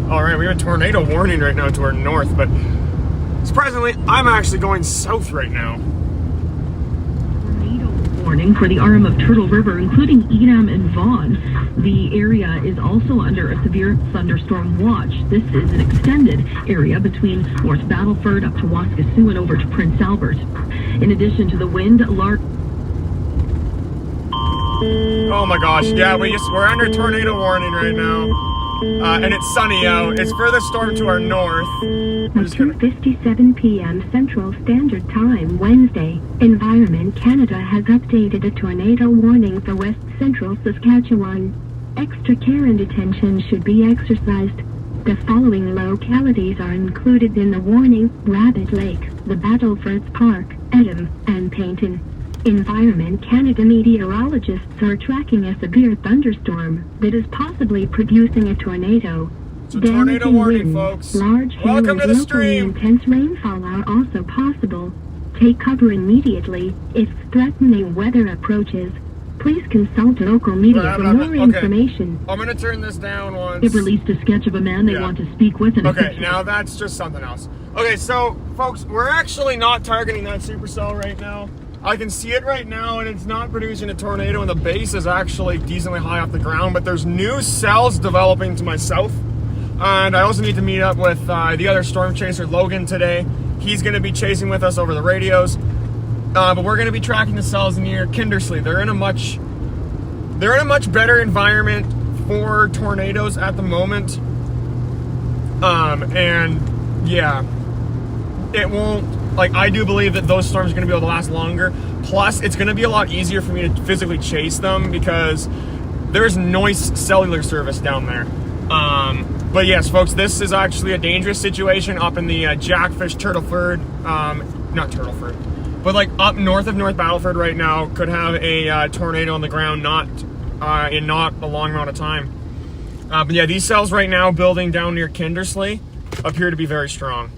All right, we have a tornado warning right now to our north, but surprisingly, I'm actually going south right now. Warning for the arm of Turtle River, including Edam and Vaughan. The area is also under a severe thunderstorm watch. This is an extended area between North Battleford up to Waskesiu and over to Prince Albert. In addition to the wind, large... Oh my gosh, yeah, we're under tornado warning right now. And it's sunny out. It's further storm to our north. At 2:57 p.m. Central Standard Time, Wednesday, Environment Canada has updated a tornado warning for West Central Saskatchewan. Extra care and attention should be exercised. The following localities are included in the warning: Rabbit Lake, the Battlefords Park, Edam, and Payton. Environment Canada meteorologists are tracking a severe thunderstorm that is possibly producing a tornado. It's a tornado warning, folks. Large hail Welcome to and the locally stream. intense rainfall are also possible. Take cover immediately if threatening weather approaches. Please consult local media for more information. I'm going to turn this down once. They've released a sketch of a man they want to speak with. Okay, now that's just something else. Okay, so, folks, we're actually not targeting that supercell right now. I can see it right now, and it's not producing a tornado, and the base is actually decently high off the ground, but there's new cells developing to my south. And I also need to meet up with the other storm chaser, Logan, today. He's going to be chasing with us over the radios. But we're going to be tracking the cells near Kindersley. They're in a much better environment for tornadoes at the moment. And yeah, it won't, like, I do believe that those storms are going to be able to last longer. Plus, it's going to be a lot easier for me to physically chase them because there's noise cellular service down there. But yes, folks, this is actually a dangerous situation up in the Jackfish, Turtleford, not Turtleford, but like up north of North Battleford right now. Could have a tornado on the ground, not a long amount of time. But yeah, these cells right now building down near Kindersley appear to be very strong.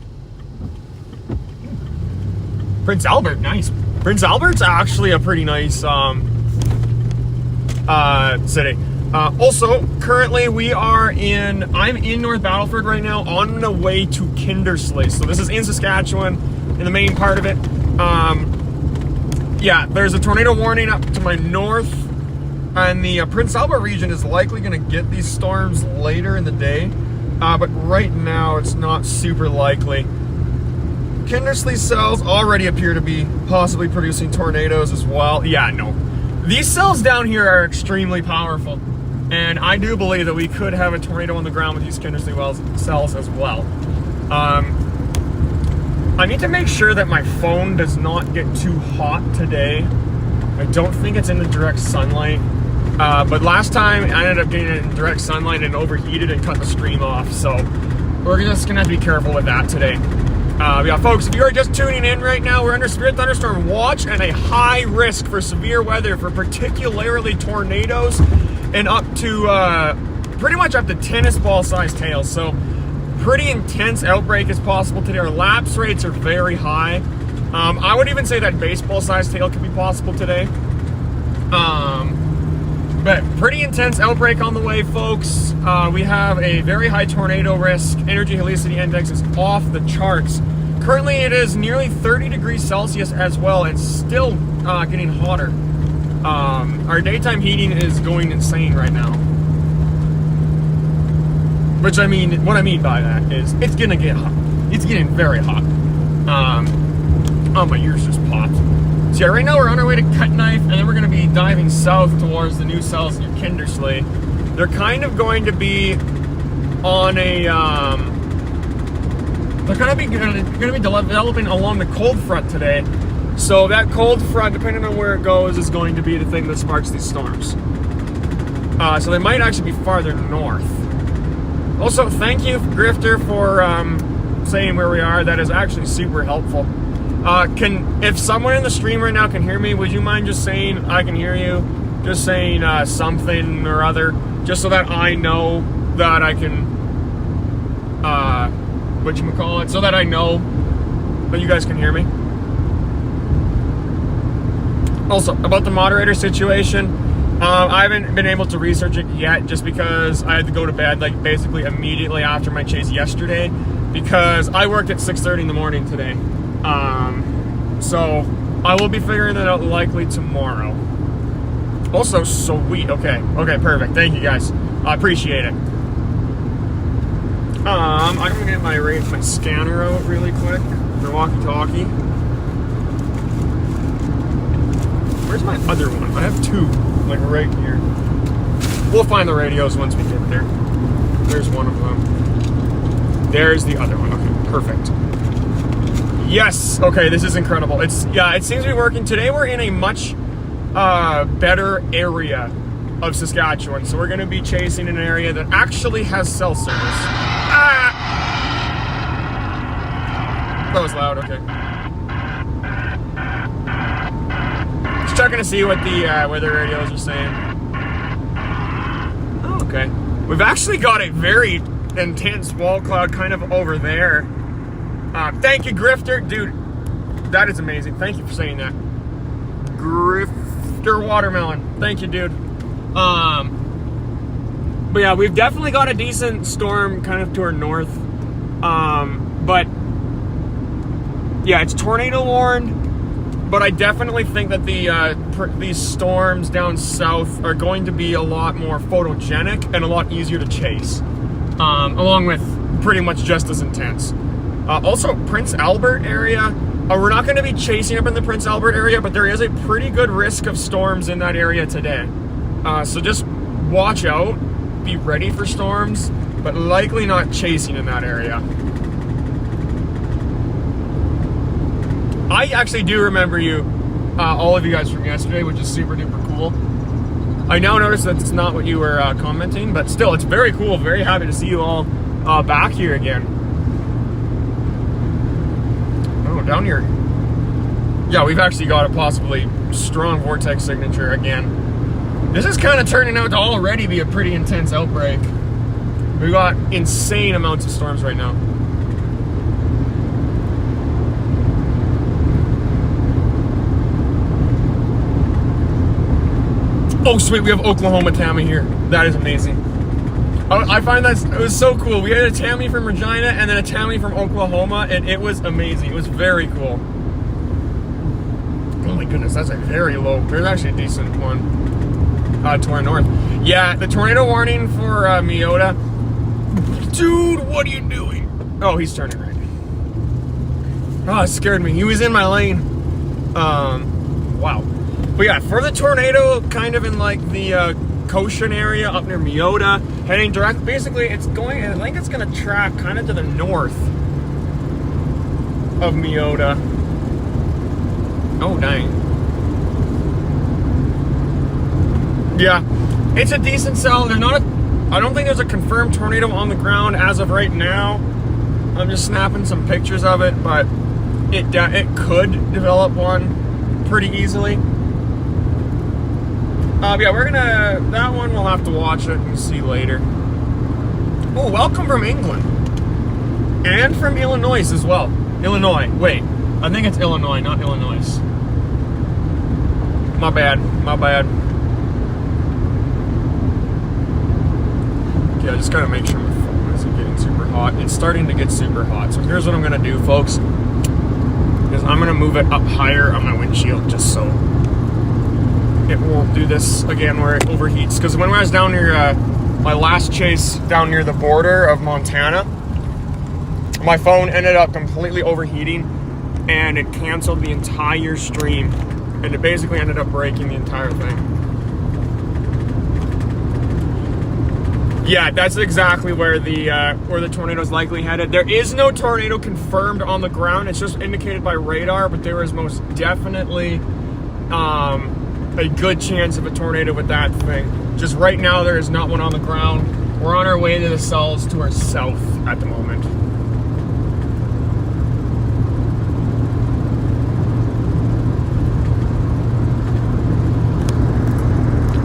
Prince Albert, nice. Prince Albert's actually a pretty nice city. Also, currently I'm in North Battleford right now on the way to Kindersley. So this is in Saskatchewan, in the main part of it. Yeah, there's a tornado warning up to my north, and the Prince Albert region is likely going to get these storms later in the day. But right now, it's not super likely. Kindersley cells already appear to be possibly producing tornadoes as well. Yeah, no. These cells down here are extremely powerful. And I do believe that we could have a tornado on the ground with these Kindersley cells as well. I need to make sure that my phone does not get too hot today. I don't think it's in the direct sunlight. But last time I ended up getting it in direct sunlight and overheated and cut the stream off. So we're just going to have to be careful with that today. Yeah, folks, if you are just tuning in right now, we're under severe thunderstorm watch and a high risk for severe weather, for particularly tornadoes, and up to pretty much up to tennis ball sized hail. So pretty intense outbreak is possible today. Our lapse rates are very high. I would even say that baseball sized hail could be possible today. But pretty intense outbreak on the way, folks. We have a very high tornado risk. Energy helicity index is off the charts. Currently it is nearly 30 degrees Celsius as well, and still getting hotter. Our daytime heating is going insane right now. Which what I mean by that is it's gonna get hot. It's getting very hot. Oh, my ears just popped. So yeah, right now we're on our way to Cut Knife, and then we're going to be diving south towards the new cells near Kindersley. They're kind of going to be on a, they're going to be developing along the cold front today. So that cold front, depending on where it goes, is going to be the thing that sparks these storms. So they might actually be farther north. Also, thank you, Grifter, for saying where we are. That is actually super helpful. If someone in the stream right now can hear me, would you mind just saying I can hear you? Just saying something or other, just so that I know that I can, so that I know that you guys can hear me. Also, about the moderator situation, I haven't been able to research it yet just because I had to go to bed like basically immediately after my chase yesterday because I worked at 6:30 in the morning today. So I will be figuring that out likely tomorrow. Also, sweet. Okay, perfect. Thank you guys. I appreciate it. I'm gonna get my scanner out really quick. The walkie-talkie. Where's my other one? I have two, like right here. We'll find the radios once we get there. There's one of them. There's the other one. Okay, perfect. Yes. Okay, this is incredible. It seems to be working. Today we're in a much better area of Saskatchewan, so we're going to be chasing an area that actually has cell service. Ah! That was loud. Okay. Just checking to see what the weather radios are saying. Oh, okay. We've actually got a very intense wall cloud kind of over there. Thank you, Grifter. Dude, that is amazing. Thank you for saying that. Grifter Watermelon. Thank you, dude. But yeah, we've definitely got a decent storm kind of to our north. But yeah, it's tornado warned. But I definitely think that these storms down south are going to be a lot more photogenic and a lot easier to chase. Along with pretty much just as intense. Also, Prince Albert area. We're not going to be chasing up in the Prince Albert area, but there is a pretty good risk of storms in that area today. So just watch out. Be ready for storms, but likely not chasing in that area. I actually do remember you, all of you guys from yesterday, which is super duper cool. I now notice that it's not what you were commenting, but still, it's very cool. Very happy to see you all back here again. Oh, down here. Yeah, we've actually got a possibly strong vortex signature again. This is kind of turning out to already be a pretty intense outbreak. We've got insane amounts of storms right now. Oh, sweet, we have Oklahoma Tammy here. That is amazing. I find that it was so cool. We had a Tammy from Regina and then a Tammy from Oklahoma, and it was amazing. It was very cool. Oh my goodness, that's a very low. There's actually a decent one to our north. Yeah, the tornado warning for Meota. Dude, what are you doing? Oh, he's turning right. Oh, it scared me. He was in my lane. Wow. But yeah, for the tornado, kind of in like the Cochin area up near Meota, heading direct. Basically, it's going. I think it's going to track kind of to the north of Meota. Oh dang. Yeah, it's a decent cell. There's not. I don't think there's a confirmed tornado on the ground as of right now. I'm just snapping some pictures of it, but it could develop one pretty easily. Yeah, that one we'll have to watch it and see later. Oh, welcome from England. And from Illinois as well. Illinois, wait. I think it's Illinois, not Illinois. My bad. Okay, I just gotta make sure my phone isn't getting super hot. It's starting to get super hot. So here's what I'm gonna do, folks. Is I'm gonna move it up higher on my windshield just so it won't do this again where it overheats. Because when I was down near my last chase down near the border of Montana, my phone ended up completely overheating and it canceled the entire stream, and it basically ended up breaking the entire thing. Yeah, that's exactly where the tornado is likely headed. There is no tornado confirmed on the ground. It's just indicated by radar, but there is most definitely a good chance of a tornado with that thing. Just right now, there is not one on the ground. We're on our way to the cells to our south at the moment.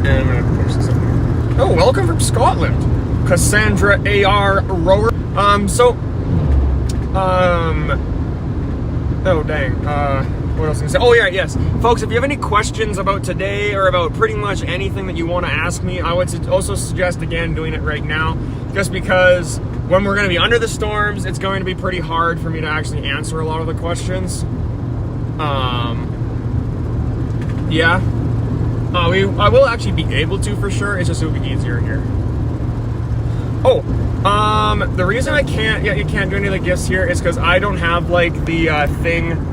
And I'm gonna push this up here. Oh, welcome from Scotland, Cassandra A.R. Rower. Oh dang. What else can I say? Oh yeah, yes. Folks, if you have any questions about today or about pretty much anything that you want to ask me, I would also suggest, again, doing it right now, just because when we're going to be under the storms, it's going to be pretty hard for me to actually answer a lot of the questions. Yeah. I will actually be able to, for sure. It's just it would be easier here. Oh, the reason you can't do any of the gifts here is because I don't have like the thing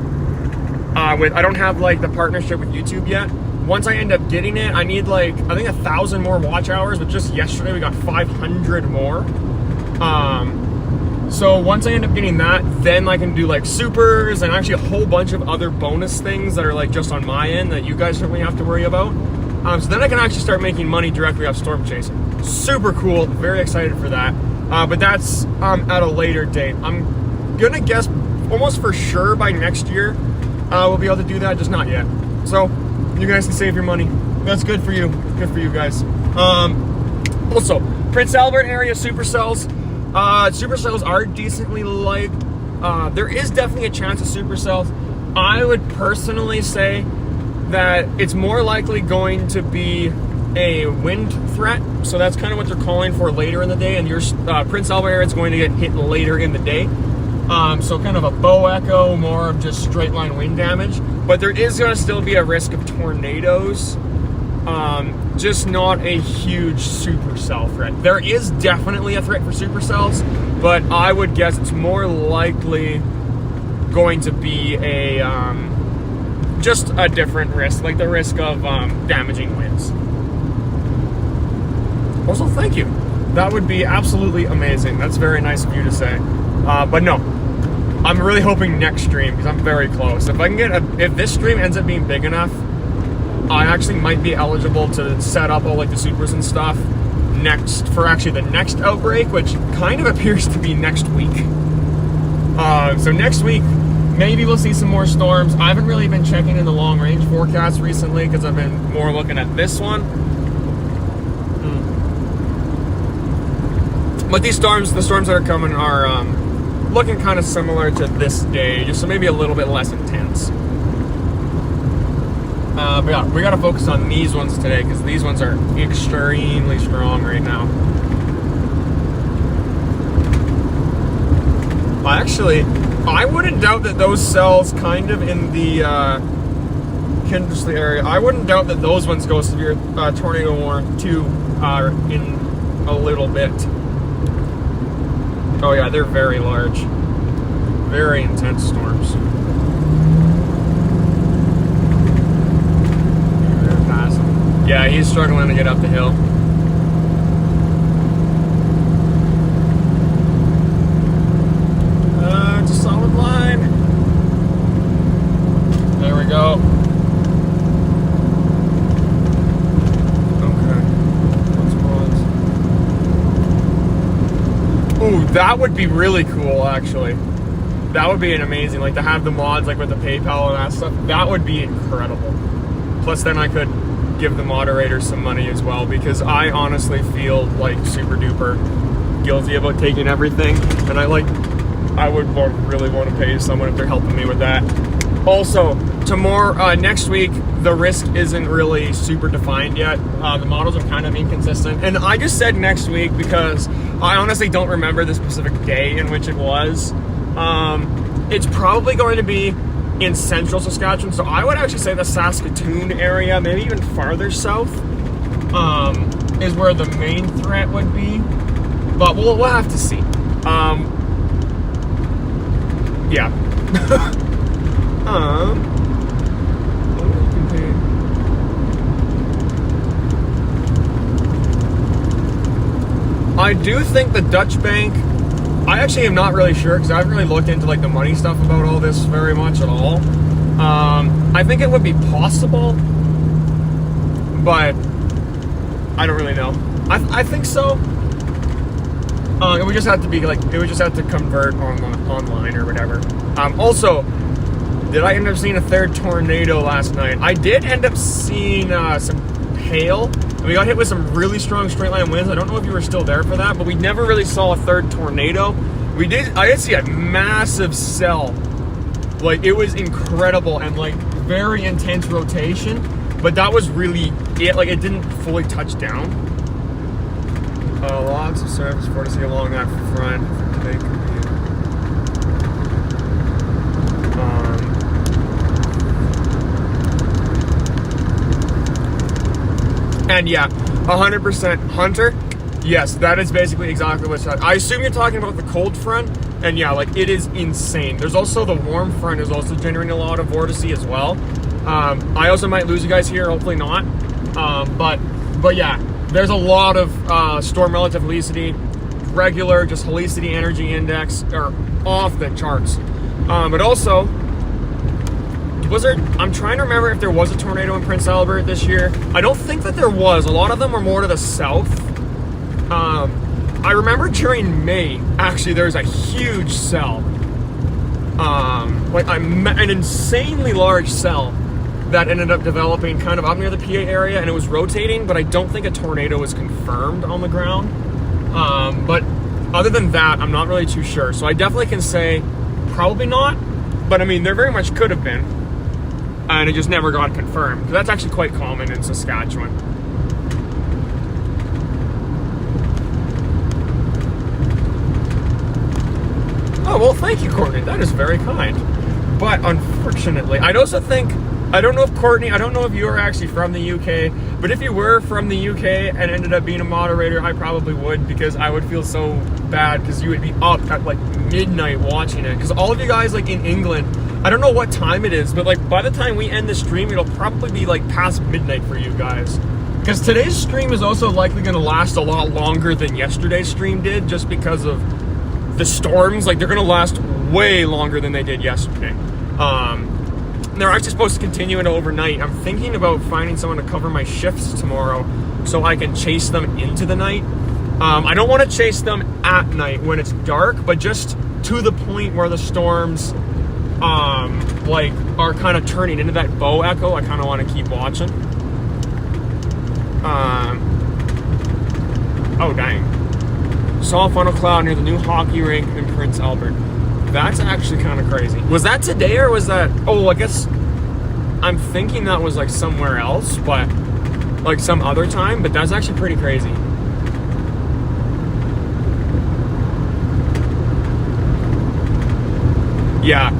I don't have like the partnership with YouTube yet. Once I end up getting it, I need like, I think 1,000 more watch hours, but just yesterday we got 500 more. So once I end up getting that, then I can do like supers and actually a whole bunch of other bonus things that are like just on my end that you guys certainly have to worry about. So then I can actually start making money directly off storm chasing. Super cool, very excited for that. But that's at a later date. I'm gonna guess almost for sure by next year we'll be able to do that, just not yet. So you guys can save your money. That's good for you. Good for you guys. Also, Prince Albert area supercells. Supercells are decently light. There is definitely a chance of supercells. I would personally say that it's more likely going to be a wind threat. So that's kind of what they're calling for later in the day. And your Prince Albert area is going to get hit later in the day. So kind of a bow echo, more of just straight line wind damage. But there is going to still be a risk of tornadoes. Just not a huge supercell threat. There is definitely a threat for supercells, but I would guess it's more likely going to be a just a different risk, like the risk of damaging winds. Also, thank you. That would be absolutely amazing. That's very nice of you to say. But no, I'm really hoping next stream, because I'm very close. If I can get if this stream ends up being big enough, I actually might be eligible to set up all like the supers and stuff for actually the next outbreak, which kind of appears to be next week. So next week, maybe we'll see some more storms. I haven't really been checking in the long range forecast recently because I've been more looking at this one. But these storms, the storms that are coming are looking kind of similar to this day, just so maybe a little bit less intense. But yeah, we gotta focus on these ones today because these ones are extremely strong right now. I wouldn't doubt that those cells kind of in the Kindersley area, I wouldn't doubt that those ones go severe tornado warning too in a little bit. Oh yeah, they're very large. Very intense storms. Yeah, he's struggling to get up the hill. It's a solid line. There we go. Okay. Ooh, that would be really cool, actually. That would be an amazing, like to have the mods like with the PayPal and that stuff. That would be incredible. Plus, then I could give the moderators some money as well, because I honestly feel like super duper guilty about taking everything, and I would really want to pay someone if they're helping me with that. Also, next week, the risk isn't really super defined yet. The models are kind of inconsistent, and I just said next week because I honestly don't remember the specific day in which it was. It's probably going to be in central Saskatchewan, so I would actually say the Saskatoon area, maybe even farther south, is where the main threat would be. But we'll have to see. Yeah. I do think the Dutch bank, I actually am not really sure because I haven't really looked into like the money stuff about all this very much at all. I think it would be possible, but I don't really know. I think so. It would just have to be like, it would just have to convert online or whatever. Also, did I end up seeing a third tornado last night? I did end up seeing some hail, and we got hit with some really strong straight line winds. I don't know if you were still there for that, but we never really saw a third tornado. I did see a massive cell Like, it was incredible and like very intense rotation, but that was really it. Like, it didn't fully touch down. Lots of surface vorticity along that front for today commute. And yeah, 100% Hunter. Yes, that is basically exactly what's happening. I assume you're talking about the cold front, and yeah, like, it is insane. There's also the warm front is also generating a lot of vorticity as well. I also might lose you guys here, hopefully not. But yeah, there's a lot of storm relative helicity, regular, just helicity energy index are off the charts. But also, I'm trying to remember if there was a tornado in Prince Albert this year. I don't think that there was. A lot of them were more to the south. I remember during May, actually, there was a huge cell. Like an insanely large cell that ended up developing kind of up near the PA area, and it was rotating, but I don't think a tornado was confirmed on the ground. But other than that, I'm not really too sure. So I definitely can say probably not, but I mean, there very much could have been, and it just never got confirmed. That's actually quite common in Saskatchewan. Oh, well, thank you, Courtney. That is very kind. But unfortunately, I don't know if Courtney, I don't know if you are actually from the UK, but if you were from the UK and ended up being a moderator, I probably would, because I would feel so bad because you would be up at like midnight watching it. Because all of you guys like in England, I don't know what time it is, but like by the time we end the stream, it'll probably be like past midnight for you guys. Because today's stream is also likely going to last a lot longer than yesterday's stream did, just because of the storms. Like, they're going to last way longer than they did yesterday. They're actually supposed to continue into overnight. I'm thinking about finding someone to cover my shifts tomorrow so I can chase them into the night. I don't want to chase them at night when it's dark, but just to the point where the storms like are kind of turning into that bow echo. I kind of want to keep watching. Oh dang, saw a funnel cloud near the new hockey rink in Prince Albert. That's actually kind of crazy. Was that today or was that, oh, I guess I'm thinking that was like somewhere else, but like some other time, but that's actually pretty crazy. Yeah,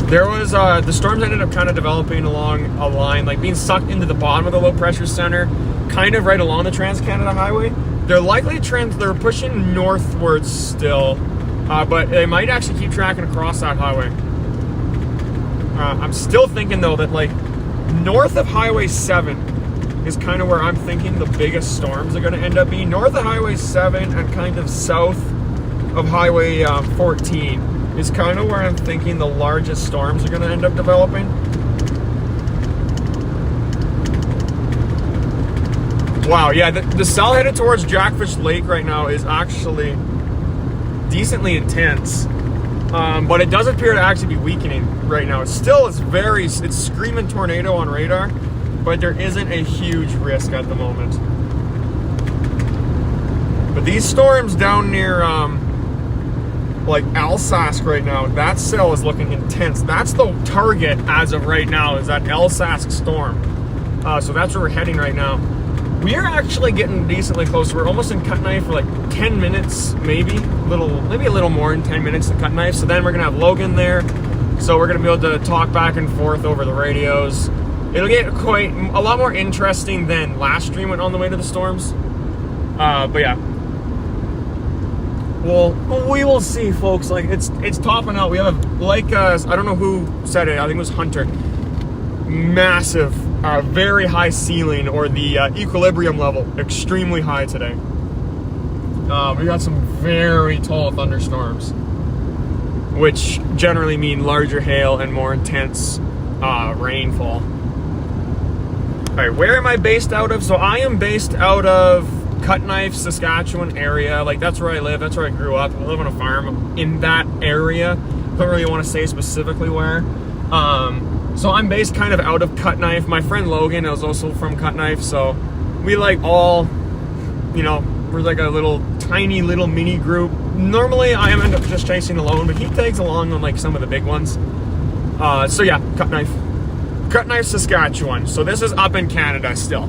there was the storms ended up kind of developing along a line, like being sucked into the bottom of the low pressure center, kind of right along the Trans-Canada Highway. They're likely they're pushing northwards still, but they might actually keep tracking across that highway. I'm still thinking though that like north of Highway 7 is kind of where I'm thinking the biggest storms are going to end up being. North of Highway 7 and kind of south of Highway 14 is kind of where I'm thinking the largest storms are going to end up developing. Wow, yeah, the cell headed towards Jackfish Lake right now is actually decently intense, but it does appear to actually be weakening right now. It's screaming tornado on radar, but there isn't a huge risk at the moment. But these storms down near like Alsace right now, that cell is looking intense. That's the target as of right now, is that Alsace storm. So that's where we're heading right now. We are actually getting decently close. We're almost in Cut Knife for like 10 minutes, maybe a little more than 10 minutes to Cut Knife. So then we're gonna have Logan there. So we're gonna be able to talk back and forth over the radios. It'll get quite a lot more interesting than last stream went on the way to the storms. But yeah. Well, we will see, folks. Like it's topping out. We have like I don't know who said it. I think it was Hunter. Massive, very high ceiling, or the equilibrium level, extremely high today. We got some very tall thunderstorms, which generally mean larger hail and more intense rainfall. All right, where am I based out of? So I am based out of Cut Knife, Saskatchewan area. Like, that's where I live. That's where I grew up. I live on a farm in that area. Don't really want to say specifically where. So I'm based kind of out of Cut Knife. My friend Logan is also from Cut Knife, so we like all, you know, we're like a tiny little mini group. Normally I end up just chasing alone, but he tags along on like some of the big ones. So yeah, cut knife, Saskatchewan. So this is up in Canada still.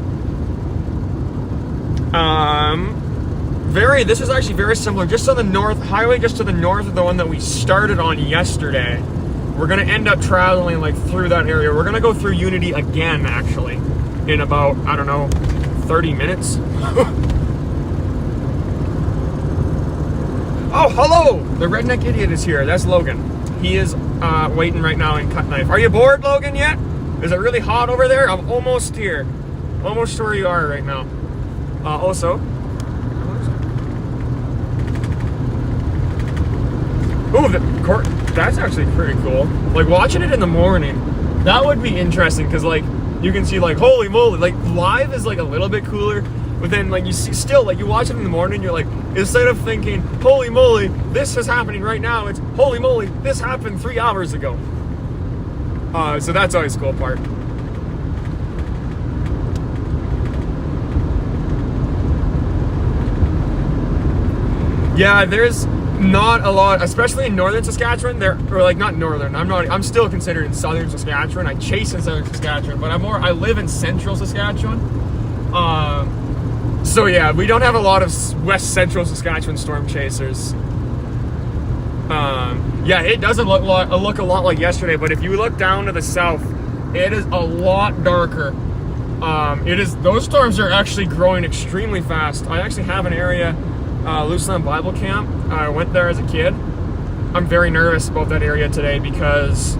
This is actually very similar, just on the north highway, just to the north of the one that we started on yesterday. We're gonna end up traveling like through that area. We're gonna go through Unity again, actually, in about, I don't know, 30 minutes. Oh, hello! The redneck idiot is here. That's Logan. He is waiting right now in cut knife. Are you bored, Logan, yet? Is it really hot over there? I'm almost here. Almost to where you are right now. Also, ooh, that's actually pretty cool. Like, watching it in the morning, that would be interesting, because, like, you can see, like, holy moly, like, live is, like, a little bit cooler, but then, like, you see, still, like, you watch it in the morning, you're like, instead of thinking, holy moly, this is happening right now, it's, holy moly, this happened 3 hours ago. So that's always a cool part. Yeah, there's not a lot, especially in northern Saskatchewan. Or like, not northern. I'm still considered in southern Saskatchewan. I chase in southern Saskatchewan, but I live in central Saskatchewan. So yeah, we don't have a lot of west central Saskatchewan storm chasers. Yeah, it doesn't look a lot like yesterday, but if you look down to the south, it is a lot darker. Those storms are actually growing extremely fast. I actually have an area, Luceland Bible Camp. I went there as a kid. I'm very nervous about that area today because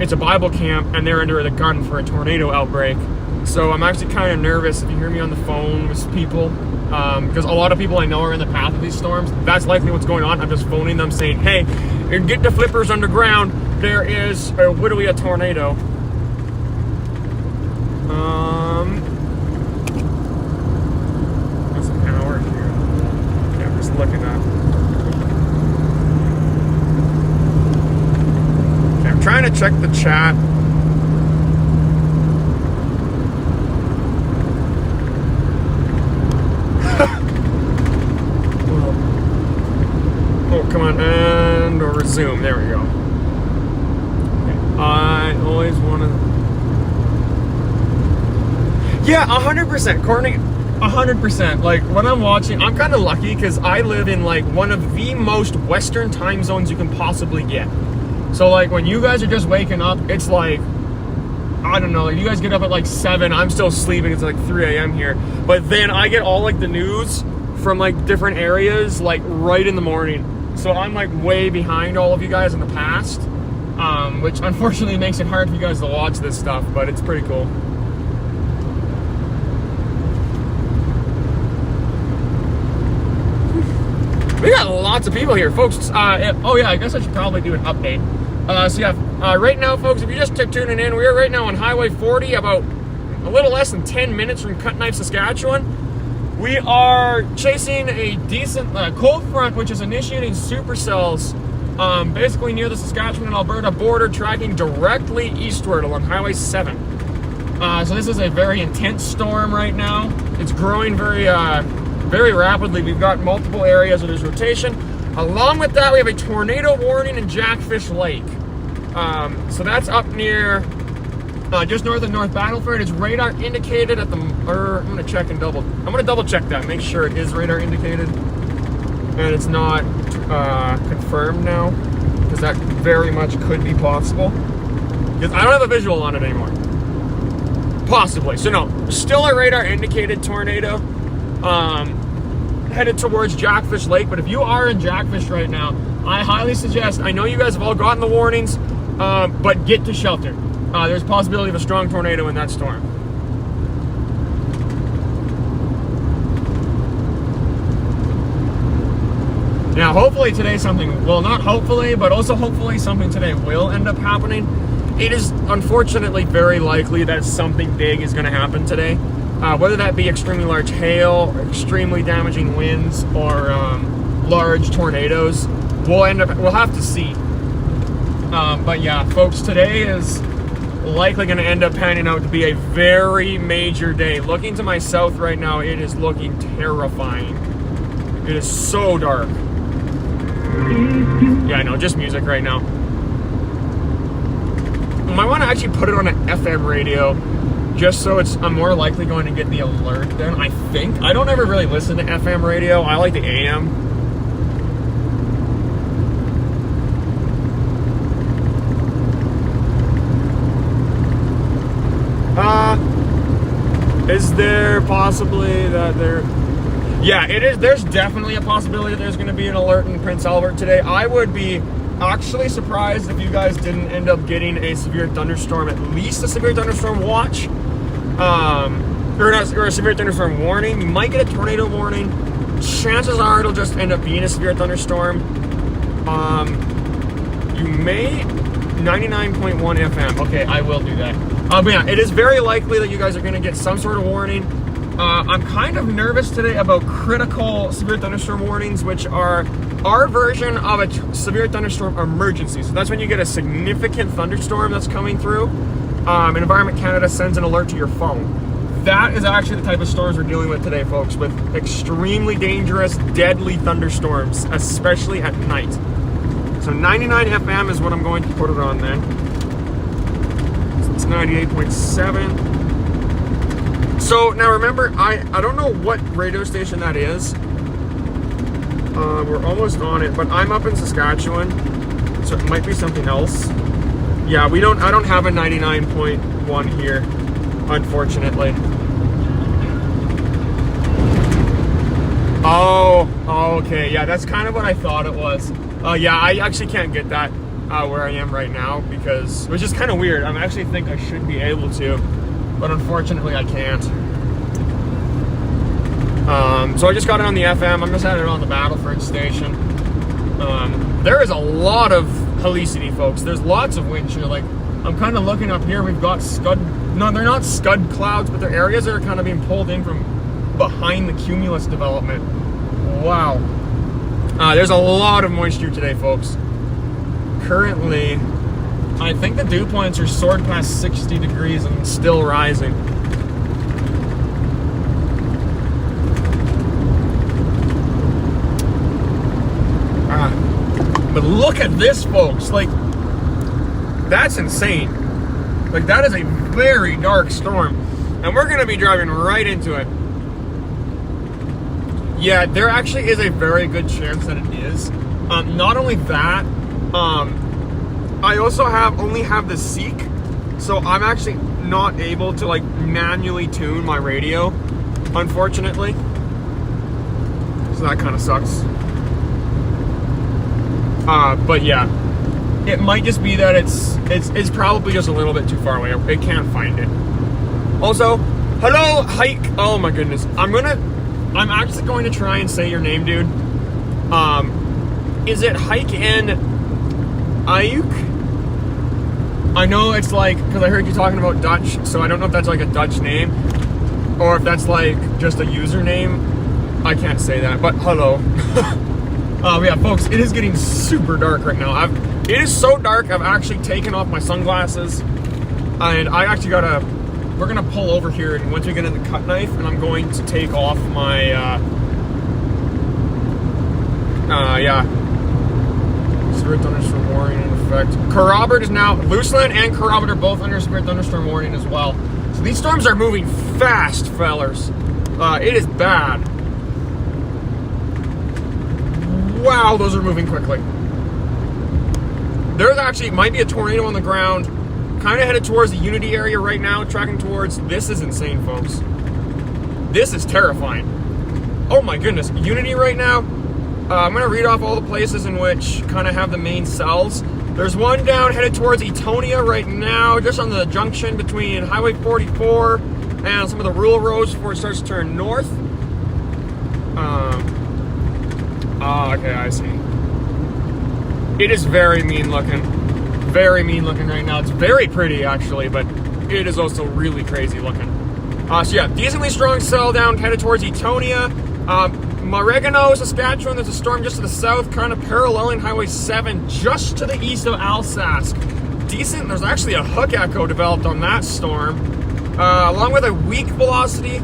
it's a Bible camp and they're under the gun for a tornado outbreak. So I'm actually kind of nervous if you hear me on the phone with people, because a lot of people I know are in the path of these storms. That's likely what's going on. I'm just phoning them saying, hey, get the flippers underground. There is literally a tornado. That's an hour here. Yeah, I'm just looking up. Okay, I'm trying to check the chat. Oh, come on, and resume. There we go. Okay. I always want to. Yeah, 100%, Courtney. 100%. Like, when I'm watching, I'm kind of lucky because I live in like one of the most western time zones you can possibly get. So like when you guys are just waking up, it's like, I don't know, like you guys get up at like 7, I'm still sleeping, it's like 3 a.m. here. But then I get all like the news from like different areas like right in the morning. So I'm like way behind all of you guys in the past, which unfortunately makes it hard for you guys to watch this stuff, but it's pretty cool. We got lots of people here, folks. Oh yeah, I guess I should probably do an update. So yeah, right now, folks, if you're just tuning in, we're right now on Highway 40, about a little less than 10 minutes from Cut Knife, Saskatchewan. We are chasing a decent cold front, which is initiating supercells, basically near the Saskatchewan and Alberta border, tracking directly eastward along Highway 7. So this is a very intense storm right now. It's growing very rapidly. We've got multiple areas of this rotation. Along with that, we have a tornado warning in Jackfish Lake. So that's up near, just north of North Battleford. It's radar indicated at the, I'm gonna double check that, make sure it is radar indicated. And it's not confirmed now, because that very much could be possible. Because I don't have a visual on it anymore. Possibly, so no, still a radar indicated tornado. Headed towards Jackfish Lake, but if you are in Jackfish right now, I highly suggest, I know you guys have all gotten the warnings, but get to shelter. There's a possibility of a strong tornado in that storm. Now, hopefully today something, well, not hopefully, but also hopefully something today will end up happening. It is unfortunately very likely that something big is going to happen today. Whether that be extremely large hail, or extremely damaging winds, or large tornadoes, we'll have to see. But yeah, folks, today is likely going to end up panning out to be a very major day. Looking to my south right now, it is looking terrifying. It is so dark. Yeah, I know, just music right now. might want to actually put it on an FM radio, just so I'm more likely going to get the alert then, I think. I don't ever really listen to FM radio. I like the AM. Is there possibly that there... Yeah, it is. There's definitely a possibility that there's going to be an alert in Prince Albert today. I would be actually surprised if you guys didn't end up getting a severe thunderstorm, at least a severe thunderstorm watch, or a severe thunderstorm warning. You might get a tornado warning. Chances are it'll just end up being a severe thunderstorm. You may 99.1 FM. Okay, I will do that. But yeah, it is very likely that you guys are going to get some sort of warning. I'm kind of nervous today about critical severe thunderstorm warnings, which are our version of a severe thunderstorm emergency. So that's when you get a significant thunderstorm that's coming through, and Environment Canada sends an alert to your phone. That is actually the type of storms we're dealing with today, folks, with extremely dangerous, deadly thunderstorms, especially at night. So 99 FM is what I'm going to put it on then. So it's 98.7. So now remember, I don't know what radio station that is. We're almost on it, but I'm up in Saskatchewan, so it might be something else. Yeah, I don't have a 99.1 here, unfortunately. Oh, okay, yeah, that's kind of what I thought it was. Yeah, I actually can't get that where I am right now, which is kind of weird. I actually think I should be able to, but unfortunately I can't. So I just got it on the FM. I'm just having it on the Battleford station. There is a lot of helicity, folks. There's lots of wind shear. Like, I'm kind of looking up here. We've got no, they're not scud clouds, but they're areas that are kind of being pulled in from behind the cumulus development. Wow. There's a lot of moisture today, folks. Currently, I think the dew points are soared past 60 degrees and still rising. But look at this, folks. Like, that's insane. Like, that is a very dark storm. And we're going to be driving right into it. Yeah, there actually is a very good chance that it is. Not only that, I also only have the Seek, so I'm actually not able to like manually tune my radio, unfortunately. So that kind of sucks. But yeah, it might just be that it's probably just a little bit too far away. It can't find it. Also, hello, Hike. Oh my goodness, I'm actually going to try and say your name, dude. Is it Hike and Ayuk? I know it's like, because I heard you talking about Dutch, so I don't know if that's like a Dutch name or if that's like just a username. I can't say that, but hello. Yeah, folks, it is getting super dark right now. It is so dark, I've actually taken off my sunglasses, and I actually we're gonna pull over here, and once we get in the cut knife, and I'm going to take off my, yeah. Severe thunderstorm warning in effect. Kerrobert is now, Luceland and Kerrobert are both under severe thunderstorm warning as well. So these storms are moving fast, fellers. It is bad. Wow, those are moving quickly. There's actually, might be a tornado on the ground, kind of headed towards the Unity area right now, tracking towards, this is insane, folks. This is terrifying. Oh my goodness, Unity right now, I'm going to read off all the places in which kind of have the main cells. There's one down headed towards Etonia right now, just on the junction between Highway 44 and some of the rural roads before it starts to turn north. Okay, I see. It is very mean looking. Very mean looking right now. It's very pretty, actually, but it is also really crazy looking. So yeah, decently strong cell down headed towards Etonia. Maregano, Saskatchewan, there's a storm just to the south, kind of paralleling Highway 7, just to the east of Alsace. Decent, there's actually a hook echo developed on that storm, along with a weak velocity,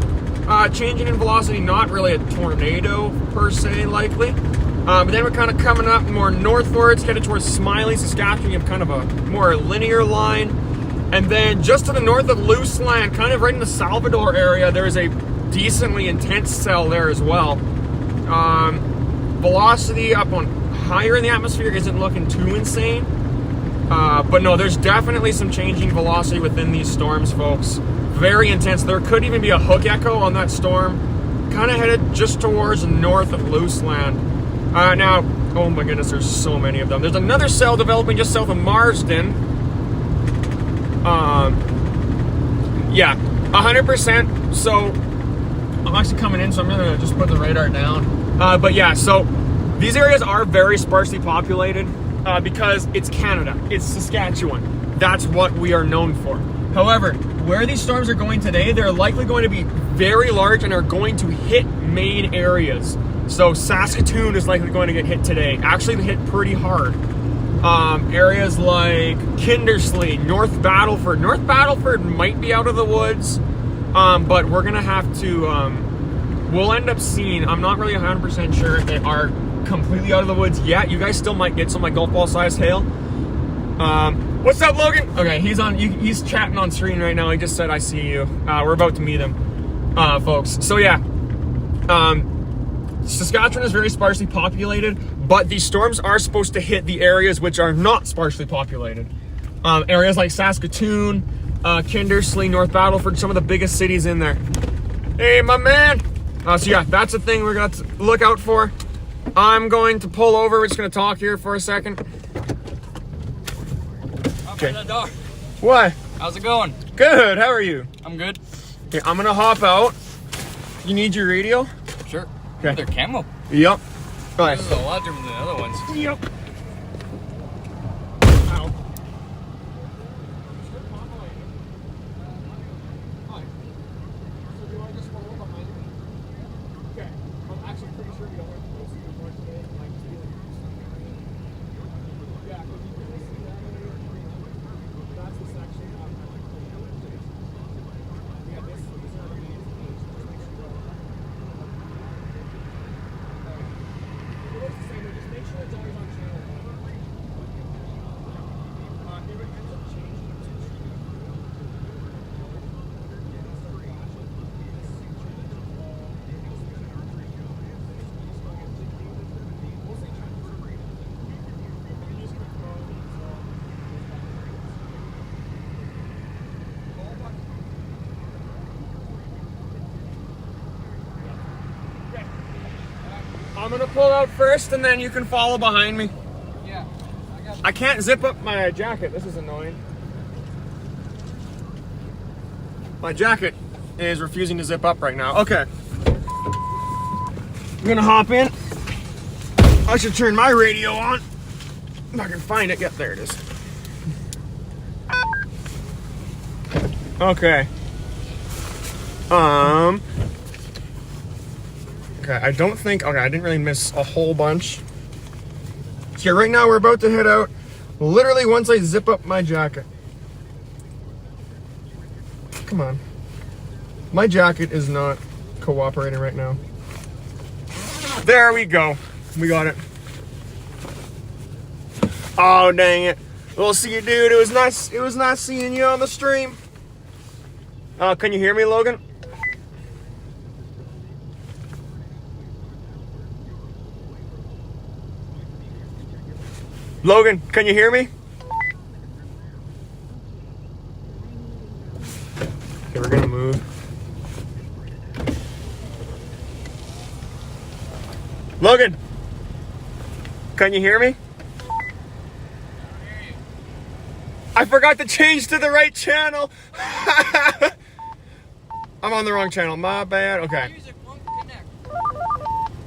changing in velocity, not really a tornado per se, likely. But then we're kind of coming up more northwards, headed towards Smiley, Saskatchewan. You have kind of a more linear line. And then just to the north of Looseland, kind of right in the Salvador area, there's a decently intense cell there as well. Velocity up on higher in the atmosphere isn't looking too insane. But no, there's definitely some changing velocity within these storms, folks. Very intense. There could even be a hook echo on that storm, kind of headed just towards north of Looseland. Now, oh my goodness, there's so many of them. There's another cell developing just south of Marsden. Yeah, 100%. So I'm actually coming in, so I'm gonna just put the radar down. But yeah, so these areas are very sparsely populated because it's Canada, it's Saskatchewan. That's what we are known for. However, where these storms are going today, they're likely going to be very large and are going to hit main areas. So Saskatoon is likely going to get hit today. Actually hit pretty hard. Areas like Kindersley, North Battleford. North Battleford might be out of the woods, but we're gonna have to, we'll end up seeing, I'm not really 100% sure if they are completely out of the woods yet. You guys still might get some like golf ball sized hail. What's up, Logan? Okay, he's chatting on screen right now. He just said, I see you. We're about to meet him, folks. So yeah, Saskatchewan is very sparsely populated, but these storms are supposed to hit the areas which are not sparsely populated. Areas like Saskatoon, Kindersley, North Battleford, some of the biggest cities in there. Hey, my man. So yeah, that's the thing we're going to look out for. I'm going to pull over. We're just going to talk here for a second. Okay. What? How's it going? Good. How are you? I'm good. Okay, I'm going to hop out. You need your radio? Sure. Okay. They're camo. Yep. Right. This is a lot different than the other ones. Yep. Ow. Okay. I'm actually pretty sure we don't have to go see the one today. Like, yeah, because you can see that area. That's the section of yeah, this is our main page. Just make sure you just make sure it's always on channel. If it ends up changing to I'm gonna pull out first and then you can follow behind me. Yeah. I can't zip up my jacket. This is annoying. My jacket is refusing to zip up right now. Okay. I'm gonna hop in. I should turn my radio on. If I can find it. Yep, there it is. Okay. Okay, I don't think, okay, I didn't really miss a whole bunch. So yeah, right now we're about to head out. Literally once I zip up my jacket. Come on. My jacket is not cooperating right now. There we go. We got it. Oh, dang it. We'll see you, dude. It was nice seeing you on the stream. Can you hear me, Logan? Logan, can you hear me? Okay, we're gonna move. Logan, can you hear me? I forgot to change to the right channel. I'm on the wrong channel. My bad. Okay.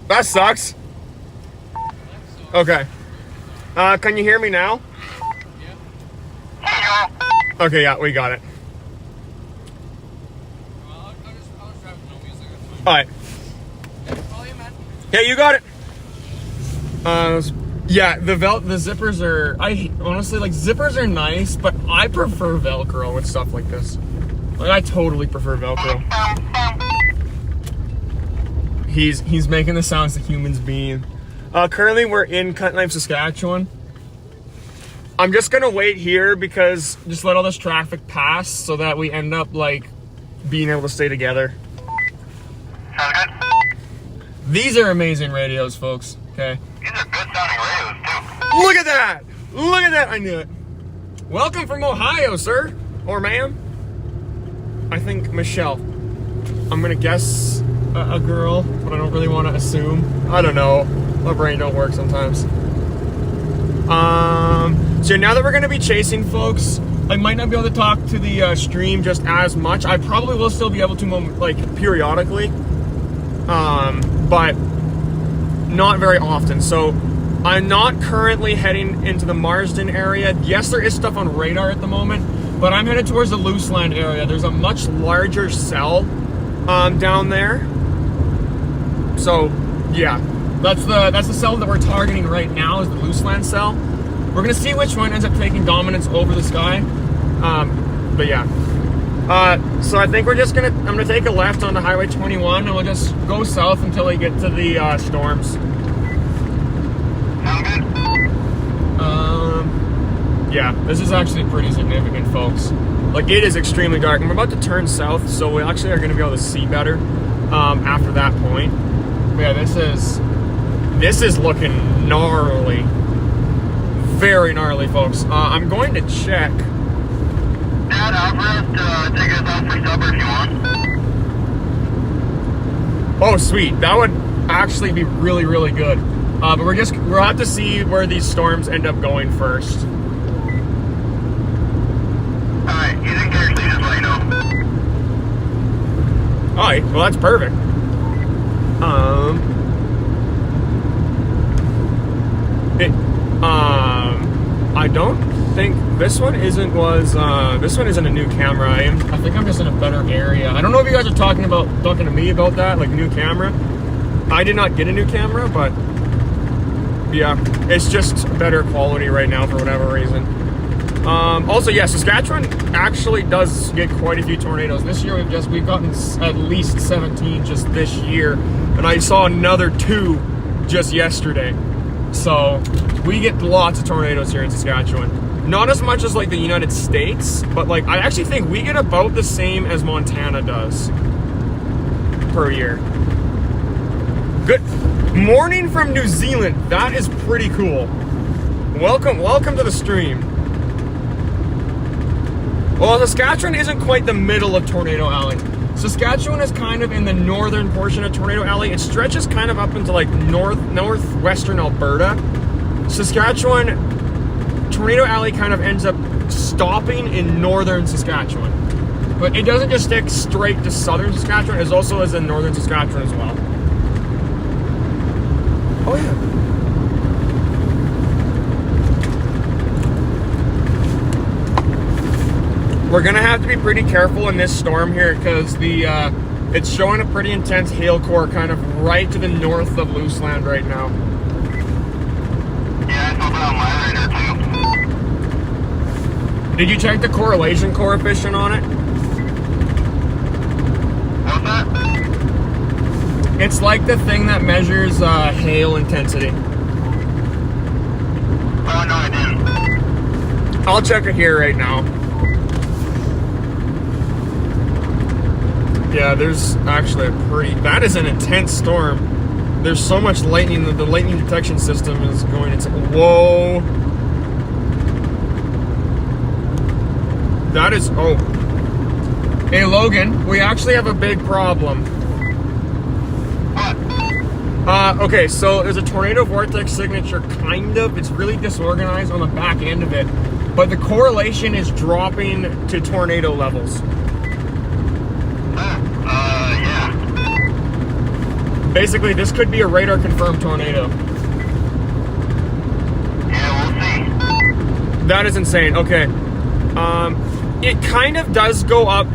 That sucks. Okay. Can you hear me now? Yeah. Okay, yeah, we got it. I'll just drive with no music. Alright. Yeah, you got it. Yeah, the zippers are, honestly, like, zippers are nice, but I prefer Velcro with stuff like this. Like, I totally prefer Velcro. He's making the sounds that humans mean. Currently, we're in Saskatchewan. I'm just gonna wait here because just let all this traffic pass so that we end up like being able to stay together. Sounds good. These are amazing radios, folks. Okay. These are good sounding radios too. Look at that! Look at that! I knew it. Welcome from Ohio, sir or ma'am. I think Michelle. I'm gonna guess a girl, but I don't really want to assume. I don't know. My brain don't work sometimes. So now that we're gonna be chasing folks, I might not be able to talk to the stream just as much. I probably will still be able to, like, periodically, but not very often. So I'm not currently heading into the Marsden area. Yes, there is stuff on radar at the moment, but I'm headed towards the Luseland area. There's a much larger cell down there. So yeah, that's the cell that we're targeting right now, is the Luseland cell. We're gonna see which one ends up taking dominance over the sky. But yeah. So I think I'm gonna take a left onto Highway 21 and we'll just go south until we get to the storms. Sound good? Yeah, this is actually pretty significant, folks. Like, it is extremely dark. And we're about to turn south, so we actually are gonna be able to see better after that point. But yeah, this is looking gnarly. Very gnarly, folks. I'm going to check. Dad, offer us to take us out for supper if you want. Oh, sweet. That would actually be really, really good. But we'll have to see where these storms end up going first. Alright, he's in Kindersley, just let you know. Alright, well, that's perfect. I don't think this one isn't a new camera. I think I'm just in a better area. I don't know if you guys are talking to me about that, like, new camera. I did not get a new camera, but yeah, it's just better quality right now for whatever reason. Also, yeah, Saskatchewan actually does get quite a few tornadoes. This year we've gotten at least 17 just this year, and I saw another 2 just yesterday. So we get lots of tornadoes here in Saskatchewan. Not as much as like the United States, but like I actually think we get about the same as Montana does per year. Good morning from New Zealand. That is pretty cool. Welcome to the stream. Well, Saskatchewan isn't quite the middle of Tornado Alley. Saskatchewan is kind of in the northern portion of Tornado Alley. It stretches kind of up into like northwestern Alberta. Saskatchewan, Tornado Alley kind of ends up stopping in northern Saskatchewan. But it doesn't just stick straight to southern Saskatchewan, it also is in northern Saskatchewan as well. Oh yeah. We're gonna have to be pretty careful in this storm here because it's showing a pretty intense hail core kind of right to the north of Luseland right now. Yeah, I saw that on my radar too. Did you check the correlation coefficient on it? What's that? It's like the thing that measures hail intensity. Oh, no, I didn't. I'll check it here right now. Yeah, there's actually that is an intense storm. There's so much lightning that the lightning detection system is going into, whoa. That is, oh. Hey Logan, we actually have a big problem. What? Okay, so there's a tornado vortex signature, kind of. It's really disorganized on the back end of it, but the correlation is dropping to tornado levels. Yeah. Basically, this could be a radar confirmed tornado. Yeah, we'll see. That is insane. Okay. It kind of does go up.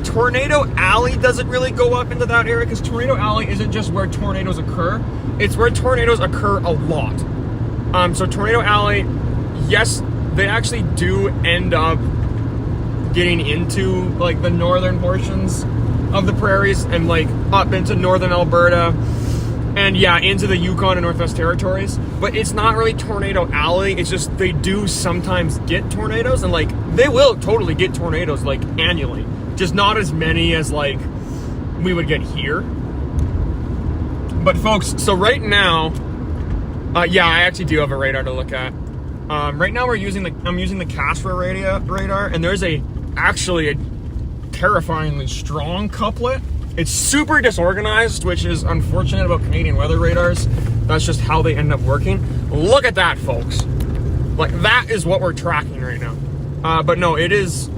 Tornado Alley doesn't really go up into that area because Tornado Alley isn't just where tornadoes occur. It's where tornadoes occur a lot. So Tornado Alley, yes, they actually do end up getting into like the northern portions of the prairies and like up into northern Alberta and yeah, into the Yukon and Northwest Territories. But it's not really Tornado Alley. It's just they do sometimes get tornadoes, and like they will totally get tornadoes like annually, just not as many as like we would get here. But folks, so right now, yeah, I actually do have a radar to look at. Right now I'm using the Casper radar, and there's actually a terrifyingly strong couplet. It's super disorganized, which is unfortunate about Canadian weather radars. That's just how they end up working. Look at that, folks. Like, that is what we're tracking right now. But no, it is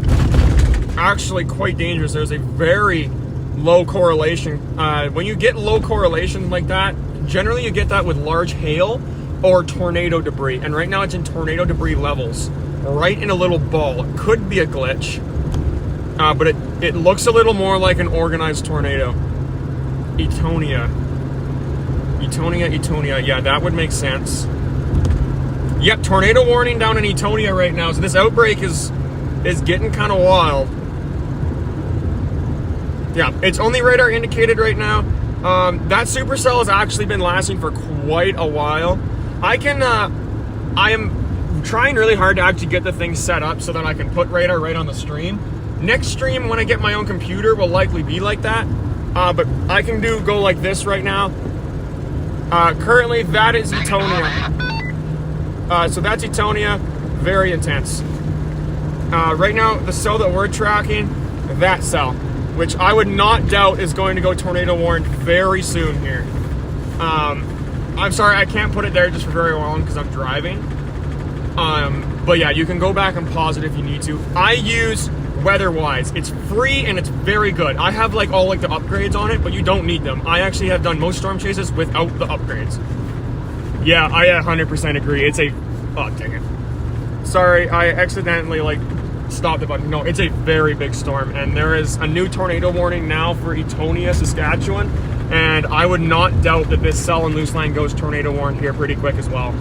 actually quite dangerous. There's a very low correlation. When you get low correlation like that, generally you get that with large hail or tornado debris. And right now it's in tornado debris levels, right in a little ball. It could be a glitch, but it looks a little more like an organized tornado. Etonia. Yeah, that would make sense. Yep, tornado warning down in Etonia right now. So this outbreak is getting kind of wild. Yeah, it's only radar indicated right now. That supercell has actually been lasting for quite a while. I am trying really hard to actually get the thing set up so that I can put radar right on the stream. Next stream, when I get my own computer, will likely be like that. But I can go like this right now. Currently, that is Etonia. So that's Etonia, very intense. Right now, the cell that we're tracking, that cell, which I would not doubt is going to go tornado warned very soon here. I'm sorry, I can't put it there just for very long because I'm driving. But yeah, you can go back and pause it if you need to. I use WeatherWise. It's free and it's very good. I have like all like the upgrades on it, but you don't need them. I actually have done most storm chases without the upgrades. Yeah, I 100% agree. It's a... Oh, dang it. Sorry, I accidentally like stopped the button. No, it's a very big storm, and there is a new tornado warning now for Etonia, Saskatchewan, and I would not doubt that this cell in loose line goes tornado warned here pretty quick as well.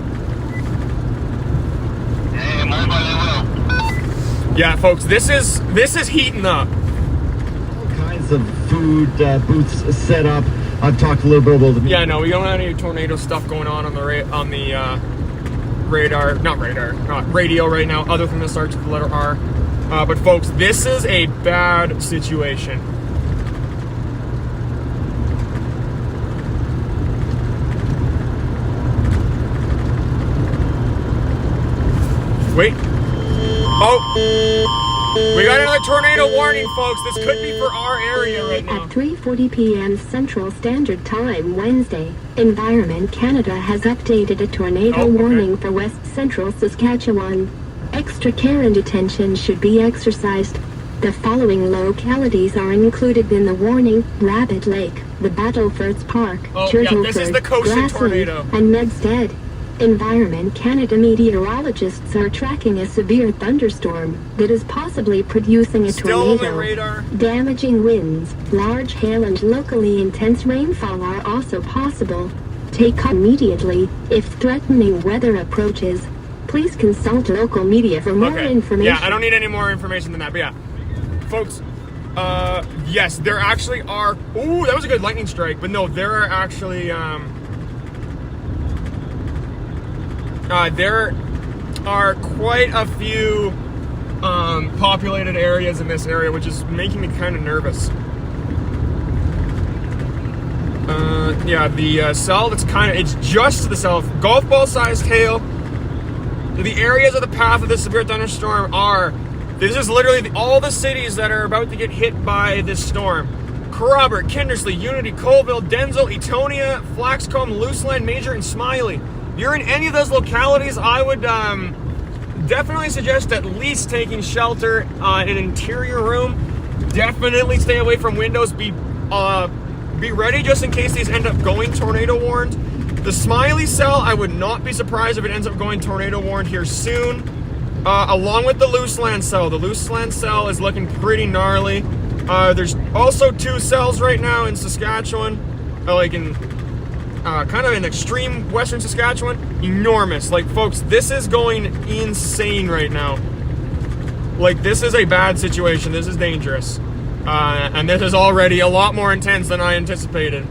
Yeah, folks, this is heating up. All kinds of food booths set up. I've talked a little bit about them. Yeah, no, we don't have any tornado stuff going on the radio right now, other than the starts with the letter R. But folks, this is a bad situation. Wait. Oh, we got another tornado warning, folks. This could be for our area right now. At 3:40 p.m. Central Standard Time Wednesday, Environment Canada has updated a tornado warning for West Central Saskatchewan. Extra care and attention should be exercised. The following localities are included in the warning: Rabbit Lake, the Battlefords Park, this is the coastal tornado, and Medstead. Environment Canada meteorologists are tracking a severe thunderstorm that is possibly producing a tornado. Damaging winds, large hail, and locally intense rainfall are also possible. Take immediately if threatening weather approaches. Please consult local media for more information. Yeah, I don't need any more information than that, but yeah. Folks, yes, there actually are... Ooh, that was a good lightning strike, but no, there are actually... there are quite a few populated areas in this area, which is making me kind of nervous. Yeah, the cell that's it's just to the south. Golf ball sized hail. The areas of the path of this severe thunderstorm this is literally all the cities that are about to get hit by this storm. Kerrobert, Kindersley, Unity, Colville, Denzel, Etonia, Flaxcombe, Luceland, Major, and Smiley. You're in any of those localities, I would definitely suggest at least taking shelter in an interior room. Definitely stay away from windows. Be ready just in case these end up going tornado warned. The Smiley cell, I would not be surprised if it ends up going tornado warned here soon. Along with the Luceland cell. The Luceland cell is looking pretty gnarly. There's also 2 cells right now in Saskatchewan, like in kind of in extreme western Saskatchewan. Enormous. Like, folks, this is going insane right now. Like, this is a bad situation. This is dangerous. And this is already a lot more intense than I anticipated.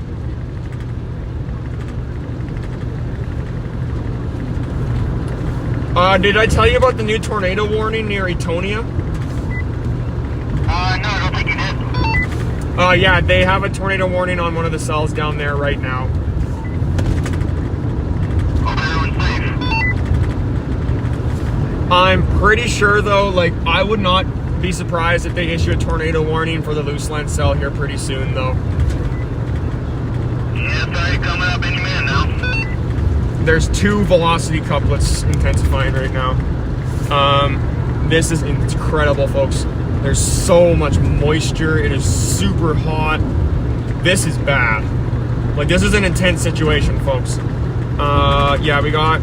Did I tell you about the new tornado warning near Etonia? No, I don't think you did. Yeah, they have a tornado warning on one of the cells down there right now. Hope everyone's safe. I'm pretty sure though, like, I would not be surprised if they issue a tornado warning for the Luseland cell here pretty soon though. Yeah, sorry, coming up any minute now. There's 2 velocity couplets intensifying right now. This is incredible, folks. There's so much moisture. It is super hot. This is bad. Like, this is an intense situation, folks. Yeah, we got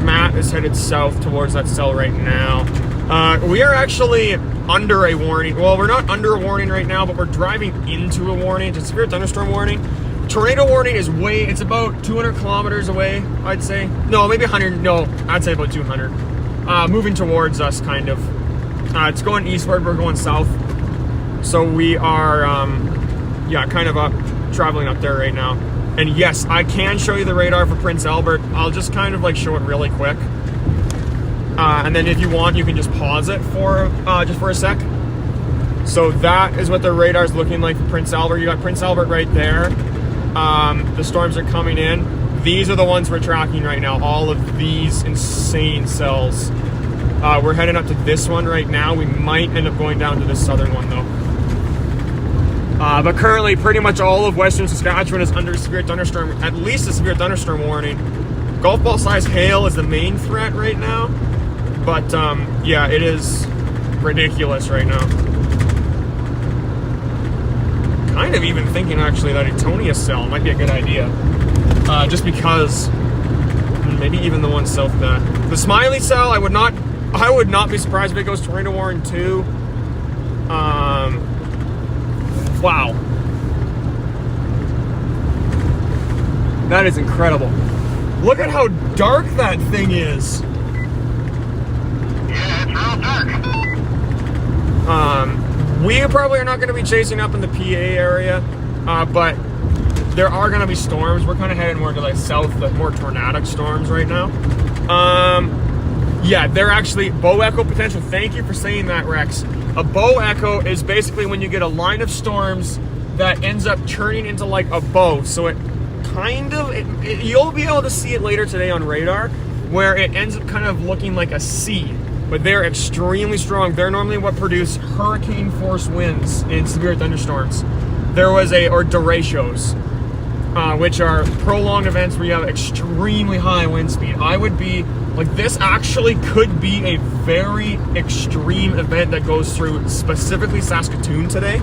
Matt is headed south towards that cell right now. We are actually under a warning. Well, we're not under a warning right now, but we're driving into a warning. It's a severe thunderstorm warning. Tornado warning is it's about 200 kilometers away, I'd say. No, maybe 100. No, I'd say about 200. Moving towards us, kind of. It's going eastward. We're going south. So we are, yeah, kind of traveling up there right now. And yes, I can show you the radar for Prince Albert. I'll just kind of like show it really quick. And then if you want, you can just pause it for just for a sec. So that is what the radar is looking like for Prince Albert. You got Prince Albert right there. The storms are coming in. These are the ones we're tracking right now. All of these insane cells. We're heading up to this one right now. We might end up going down to this southern one though. But currently, pretty much all of Western Saskatchewan is under severe thunderstorm, at least a severe thunderstorm warning. Golf ball size hail is the main threat right now. But yeah, it is ridiculous right now. Kind of even thinking actually that Etonia cell might be a good idea. Just because maybe even the one south of the Smiley cell, I would not be surprised if it goes tornado warning too. Wow. That is incredible. Look at how dark that thing is. Yeah, it's real dark. We probably are not going to be chasing up in the PA area, but there are going to be storms. We're kind of heading more to like south, the more tornadic storms right now. Yeah, they're actually bow echo potential. Thank you for saying that, Rex. A bow echo is basically when you get a line of storms that ends up turning into like a bow. So it kind of, you'll be able to see it later today on radar, where it ends up kind of looking like a C. But they're extremely strong. They're normally what produce hurricane force winds in severe thunderstorms. There was or derechos, which are prolonged events where you have extremely high wind speed. I would be, like, this actually could be a very extreme event that goes through specifically Saskatoon today,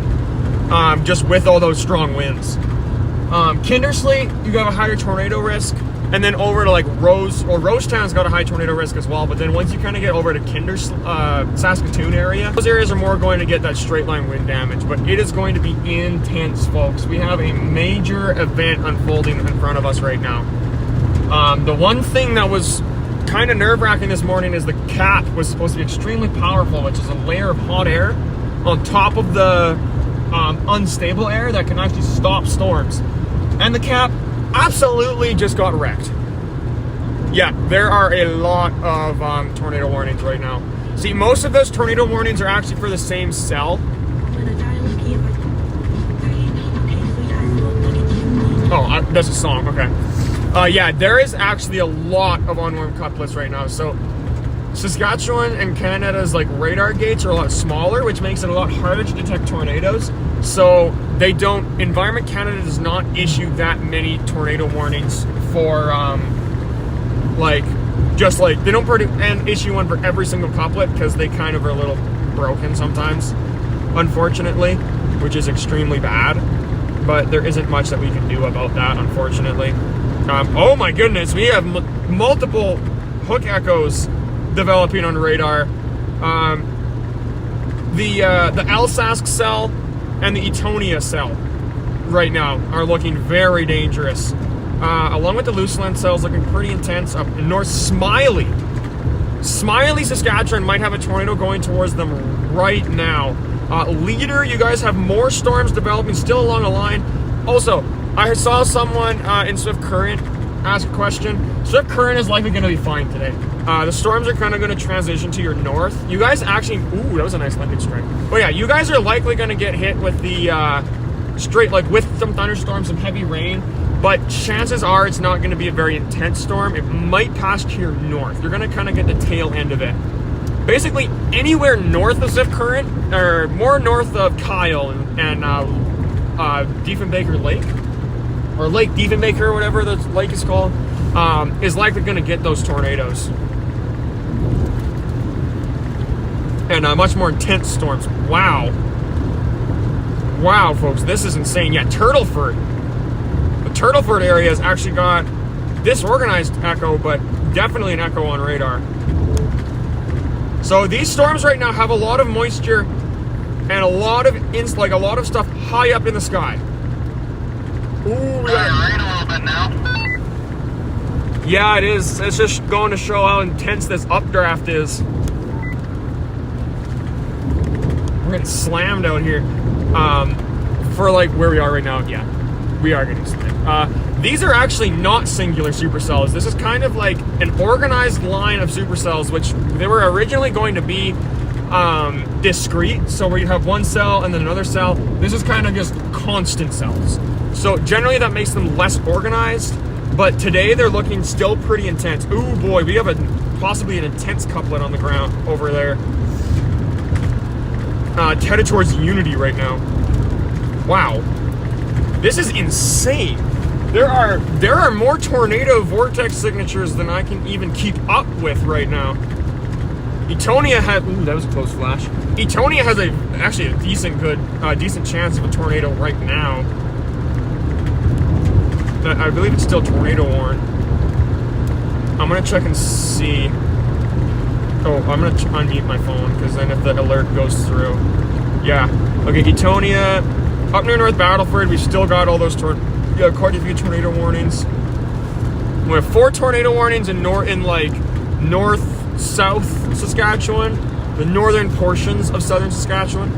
just with all those strong winds. Kindersley, you got a higher tornado risk. And then over to like Rosetown's got a high tornado risk as well. But then once you kind of get over to Saskatoon area, those areas are more going to get that straight line wind damage. But it is going to be intense, folks. We have a major event unfolding in front of us right now. The one thing that was kind of nerve-wracking this morning is the cap was supposed to be extremely powerful, which is a layer of hot air on top of the unstable air that can actually stop storms. And the cap absolutely just got wrecked. Yeah, there are a lot of tornado warnings right now. See, most of those tornado warnings are actually for the same cell. Oh, that's a song, okay. Yeah, there is actually a lot of unwarmed couplets right now. So Saskatchewan and Canada's like radar gates are a lot smaller, which makes it a lot harder to detect tornadoes. So they don't, Environment Canada does not issue that many tornado warnings for they don't issue one for every single couplet because they kind of are a little broken sometimes, unfortunately, which is extremely bad. But there isn't much that we can do about that, unfortunately. Oh my goodness, we have multiple hook echoes developing on radar. The LSASK cell and the Etonia cell right now are looking very dangerous. Along with the Luseland cells looking pretty intense up in North Smiley. Smiley, Saskatchewan might have a tornado going towards them right now. Leader, you guys have more storms developing still along the line. Also, I saw someone in Swift Current ask a question. Swift current is likely going to be fine today. The storms are kind of going to transition to your north. You guys actually, ooh, that was a nice lightning strike. Oh yeah, you guys are likely going to get hit with the straight, like with some thunderstorms, some heavy rain. But chances are it's not going to be a very intense storm. It might pass to your north. You're going to kind of get the tail end of it. Basically, anywhere north of Swift current, or more north of Kyle and Diefenbaker Lake, or Lake Diefenbaker, or whatever the lake is called, is likely going to get those tornadoes. And much more intense storms. Wow. Wow, folks, this is insane. Yeah, Turtleford. The Turtleford area has actually got disorganized echo, but definitely an echo on radar. So these storms right now have a lot of moisture and a lot of stuff high up in the sky. Ooh, Rain a little bit now. yeah, it is. It's just going to show how intense this updraft is. We're getting slammed out here. For like where we are right now, yeah, we are getting slammed. These are actually not singular supercells. This is kind of like an organized line of supercells, which they were originally going to be discrete. So where you have one cell and then another cell. This is kind of just constant cells. So generally that makes them less organized. But today they're looking still pretty intense. Ooh boy, we have possibly an intense couplet on the ground over there. Headed towards Unity right now. Wow, this is insane. There are more tornado vortex signatures than I can even keep up with right now. Etonia had, ooh, that was a close flash. Etonia has actually a decent chance of a tornado right now. I believe it's still tornado warned. I'm gonna check and see. Oh, I'm gonna unmute my phone because then if the alert goes through, yeah. Okay, Etonia, up near North Battleford, we've still got all those quite a few tornado warnings. We have 4 tornado warnings in north-south Saskatchewan, the northern portions of southern Saskatchewan.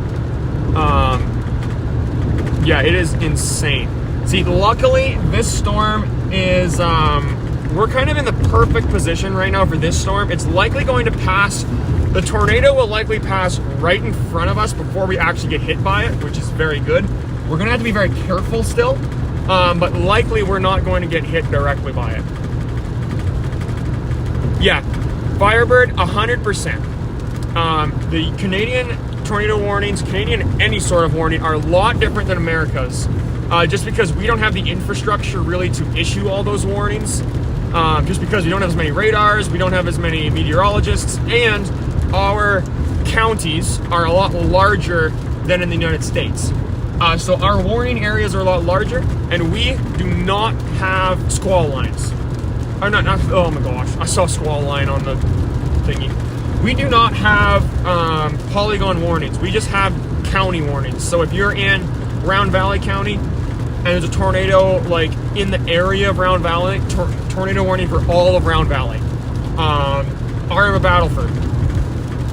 Yeah, it is insane. See, luckily, this storm is, we're kind of in the perfect position right now for this storm. It's likely going to pass, the tornado will likely pass right in front of us before we actually get hit by it, which is very good. We're going to have to be very careful still, but likely we're not going to get hit directly by it. Yeah, Firebird, 100%. The Canadian tornado warnings, Canadian any sort of warning, are a lot different than America's. Just because we don't have the infrastructure really to issue all those warnings. Just because we don't have as many radars, we don't have as many meteorologists, and our counties are a lot larger than in the United States. So our warning areas are a lot larger, and we do not have squall lines. Or not, oh my gosh, I saw squall line on the thingy. We do not have polygon warnings. We just have county warnings. So if you're in Round Valley County and there's a tornado like in the area of Round Valley, tornado warning for all of Round Valley. Arm of Battleford.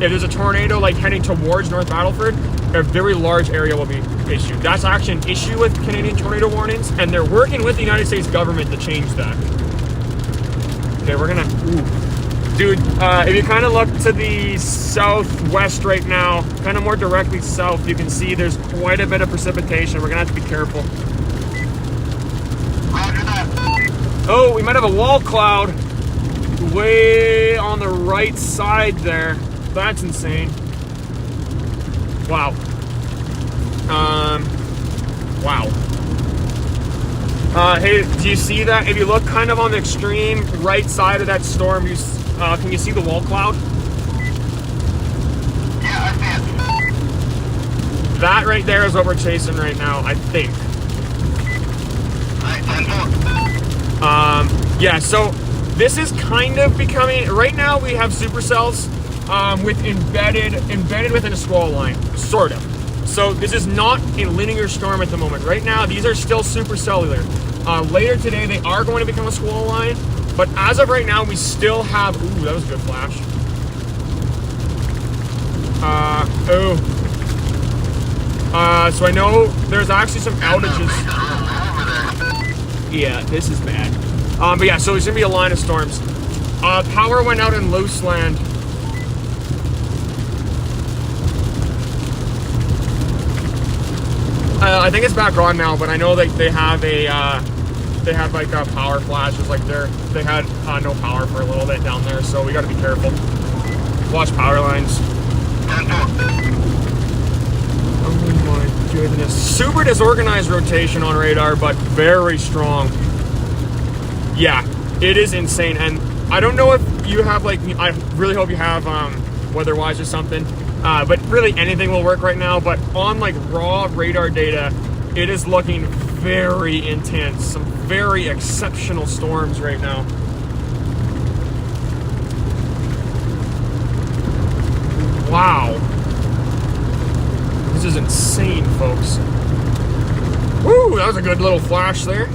If there's a tornado like heading towards North Battleford, a very large area will be issued. That's actually an issue with Canadian tornado warnings, and they're working with the United States government to change that. Okay, we're gonna, ooh. Dude, if you kind of look to the southwest right now, kind of more directly south, you can see there's quite a bit of precipitation. We're gonna have to be careful. Oh, we might have a wall cloud way on the right side there. That's insane. Wow. Wow. Hey, do you see that? If you look kind of on the extreme right side of that storm, can you see the wall cloud? Yeah, I see it. That right there is what we're chasing right now, I think. Yeah, so this is kind of becoming, right now we have supercells with embedded within a squall line, sort of. So this is not a linear storm at the moment. Right now, these are still supercellular. Later today, they are going to become a squall line, but as of right now, we still have, ooh, that was a good flash. So I know there's actually some outages. Yeah, this is bad. But yeah, so there's gonna be a line of storms. Power went out in loose land. I think it's back on now, but I know that they have like power flashes. Like they had no power for a little bit down there, so we got to be careful. Watch power lines. Oh my goodness! Super disorganized rotation on radar, but very strong. Yeah, it is insane, and I don't know if you have like. I really hope you have weather-wise or something. But really anything will work right now, but on like raw radar data, it is looking very intense. Some very exceptional storms right now. Wow. This is insane, folks. Woo, that was a good little flash there.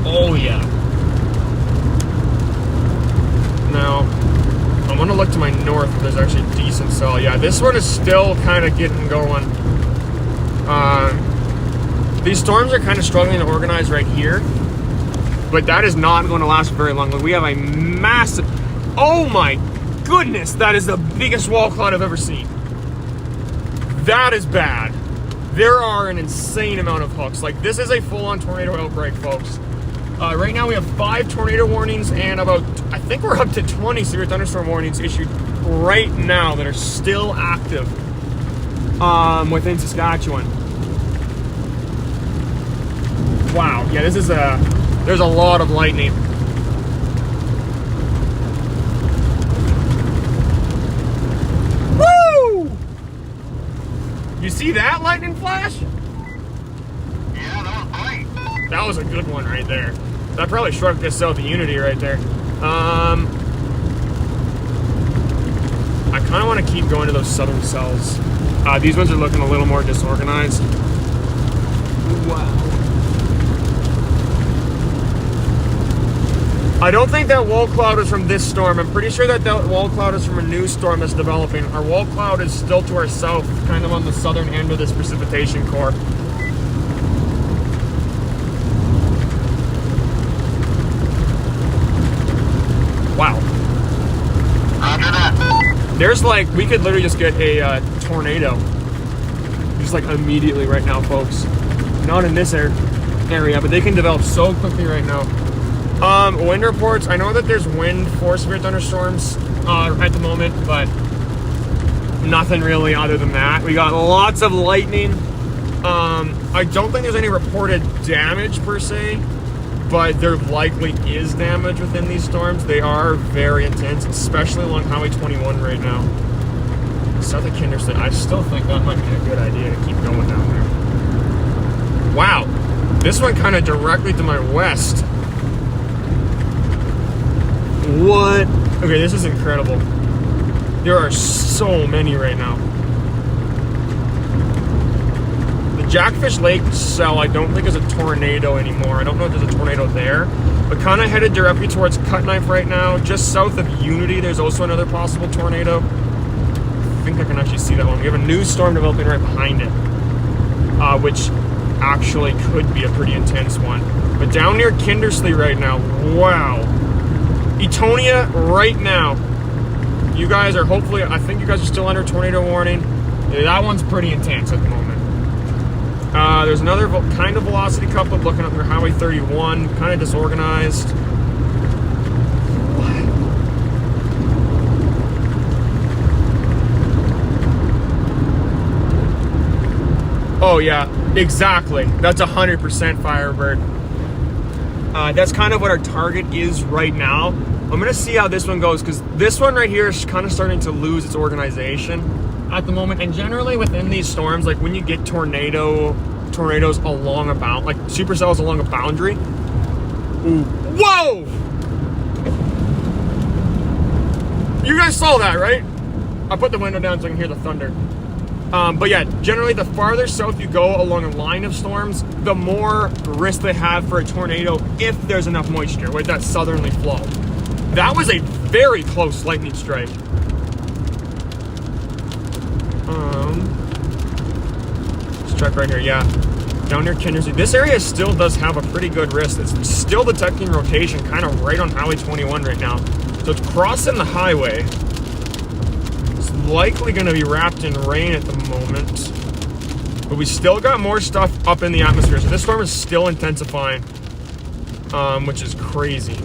Oh yeah. Now, I'm gonna look to my north if there's actually a decent cell. Yeah, this one is still kind of getting going. These storms are kind of struggling to organize right here, but that is not going to last very long. We have a massive, oh my goodness, that is the biggest wall cloud I've ever seen. That is bad. There are an insane amount of hooks. Like, this is a full-on tornado outbreak, folks. Right now we have 5 tornado warnings and about, I think we're up to 20 severe thunderstorm warnings issued right now that are still active within Saskatchewan. Wow, yeah, this is there's a lot of lightning. Woo! You see that lightning flash? Yeah, that was bright. That was a good one right there. That probably struck this south of Unity right there. I kind of want to keep going to those southern cells. These ones are looking a little more disorganized. Wow. I don't think that wall cloud is from this storm. I'm pretty sure that wall cloud is from a new storm that's developing. Our wall cloud is still to our south, kind of on the southern end of this precipitation core. Wow. Roger that. There's like, we could literally just get a tornado. Just like immediately right now, folks. Not in this area, but they can develop so quickly right now. Wind reports, I know that there's wind for severe thunderstorms at the moment, but nothing really other than that. We got lots of lightning. I don't think there's any reported damage per se, but there likely is damage within these storms. They are very intense, especially along Highway 21 right now. South of Kindersley, I still think that might be a good idea to keep going down there. Wow, this one kind of directly to my west. What? Okay, this is incredible. There are so many right now. The Jackfish Lake cell, I don't think is a tornado anymore. I don't know if there's a tornado there, but kind of headed directly towards Cutknife right now. Just south of Unity, there's also another possible tornado. I think I can actually see that one. We have a new storm developing right behind it, which actually could be a pretty intense one. But down near Kindersley right now, wow. Etonia right now. You guys are hopefully, I think you guys are still under tornado warning. Yeah, that one's pretty intense at the moment. There's another kind of velocity couplet looking up near Highway 31, kind of disorganized. What? Oh yeah, exactly. That's 100% Firebird. That's kind of what our target is right now. I'm gonna see how this one goes, because this one right here is kind of starting to lose its organization at the moment. And generally within these storms, like when you get tornadoes along about, like supercells along a boundary. Ooh. Whoa! You guys saw that, right? I put the window down so I can hear the thunder. But yeah, generally the farther south you go along a line of storms, the more risk they have for a tornado if there's enough moisture with that southerly flow. That was a very close lightning strike. Let's check right here, yeah. down near Kindersley. This area still does have a pretty good risk. It's still detecting rotation kind of right on Highway 21 right now. So it's crossing the highway. It's likely going to be wrapped in rain at the moment. But we still got more stuff up in the atmosphere. So this storm is still intensifying, which is crazy.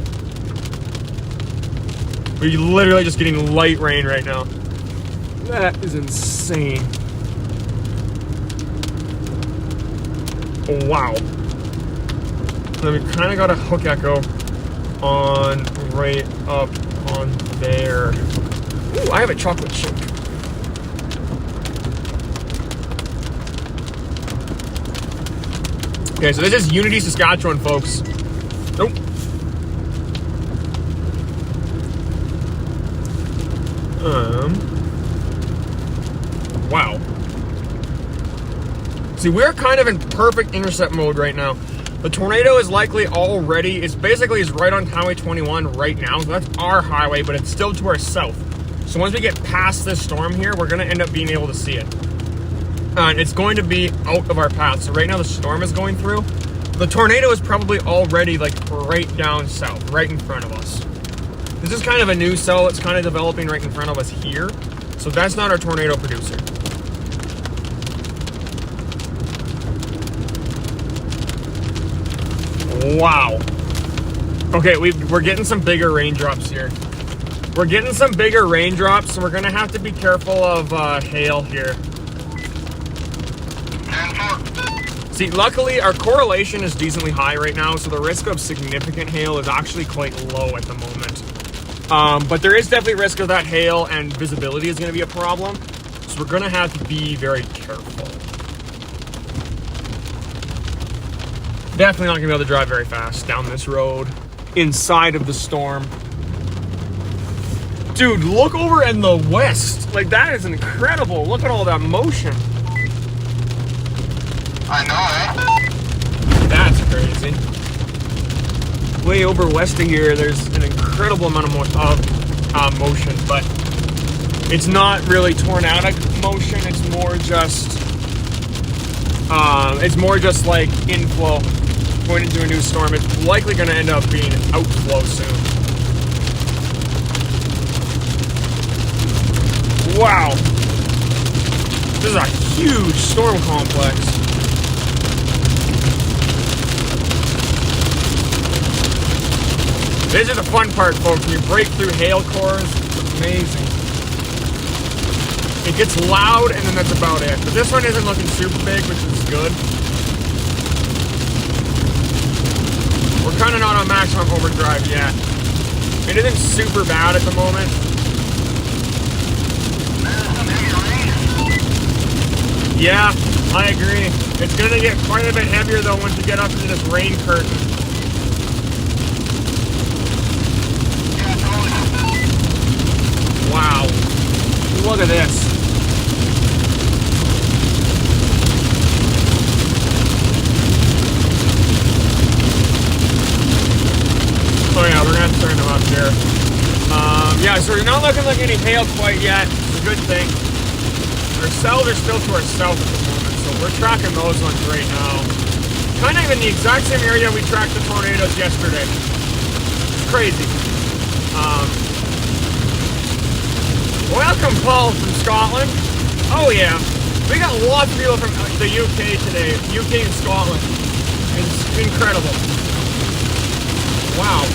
We're literally just getting light rain right now. That is insane. Wow. Then we kind of got a hook echo on right up on there. Ooh, I have a chocolate chip. Okay, so this is Unity, Saskatchewan, folks. Nope. Wow. See, we're kind of in perfect intercept mode right now. The tornado is likely already, it's right on Highway 21 right now. So that's our highway, but it's still to our south. So once we get past this storm here, we're gonna end up being able to see it. And it's going to be out of our path. So right now the storm is going through. The tornado is probably already like right down south, right in front of us. This is kind of a new cell that's kind of developing right in front of us here. So that's not our tornado producer. Wow. Okay, we're getting some bigger raindrops here. We're getting some bigger raindrops, so we're gonna have to be careful of hail here. See, luckily our correlation is decently high right now, so the risk of significant hail is actually quite low at the moment. But there is definitely risk of that hail, and visibility is gonna be a problem. So we're gonna have to be very careful. Definitely not gonna be able to drive very fast down this road inside of the storm. Dude, look over in the west. Like, that is incredible. Look at all that motion. I know, eh? That's crazy. Way over west of here, there's an incredible amount of motion, but it's not really tornadic motion. It's more just like inflow going into a new storm. It's likely going to end up being outflow soon. Wow. This is a huge storm complex. This is the fun part, folks. When you break through hail cores, it's amazing. It gets loud, and then that's about it. But this one isn't looking super big, which is good. We're kind of not on maximum overdrive yet. It isn't super bad at the moment. Yeah, I agree. It's going to get quite a bit heavier, though, once you get up into this rain curtain. Wow. Look at this. Oh yeah, we're gonna have to turn them up here. Yeah, so we're not looking like any hail quite yet. It's a good thing. Our cells are still to our south at the moment, so we're tracking those ones right now. Kind of in the exact same area we tracked the tornadoes yesterday. It's crazy. Welcome, Paul from Scotland. Oh yeah, we got lots of people from the UK today. UK and Scotland. It's incredible. Wow.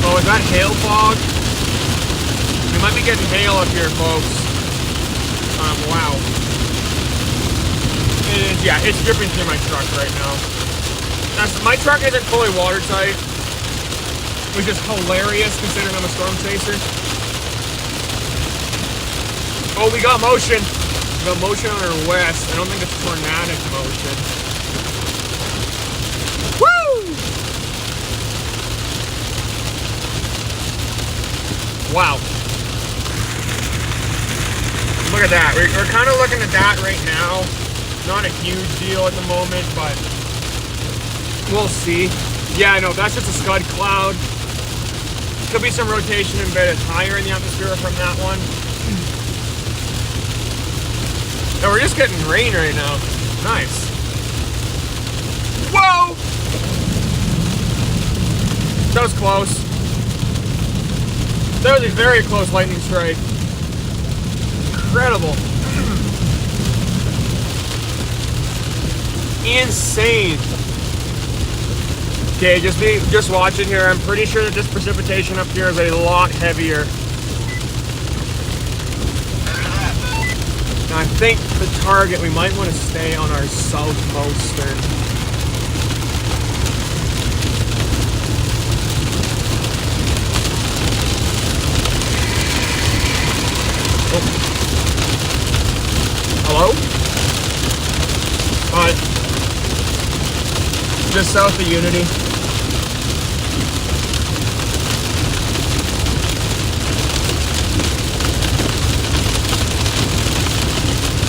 Oh, is that hail fog? We might be getting hail up here, folks. Wow. Yeah, it's dripping through my truck right now. My truck isn't fully watertight, which is hilarious considering I'm a storm chaser. Oh, we got motion. We got motion on our west. I don't think it's tornadic motion. Woo! Wow. Look at that. We're kind of looking at that right now. Not a huge deal at the moment, but we'll see. Yeah, I know, that's just a scud cloud. could be some rotation embedded higher in the atmosphere from that one. And we're just getting rain right now. Nice. Whoa! That was close. That was a very close lightning strike. Incredible. Insane. Okay, just watch it here. I'm pretty sure that this precipitation up here is a lot heavier. Now I think the target, we might want to stay on our southmost. Hello? Just south of Unity.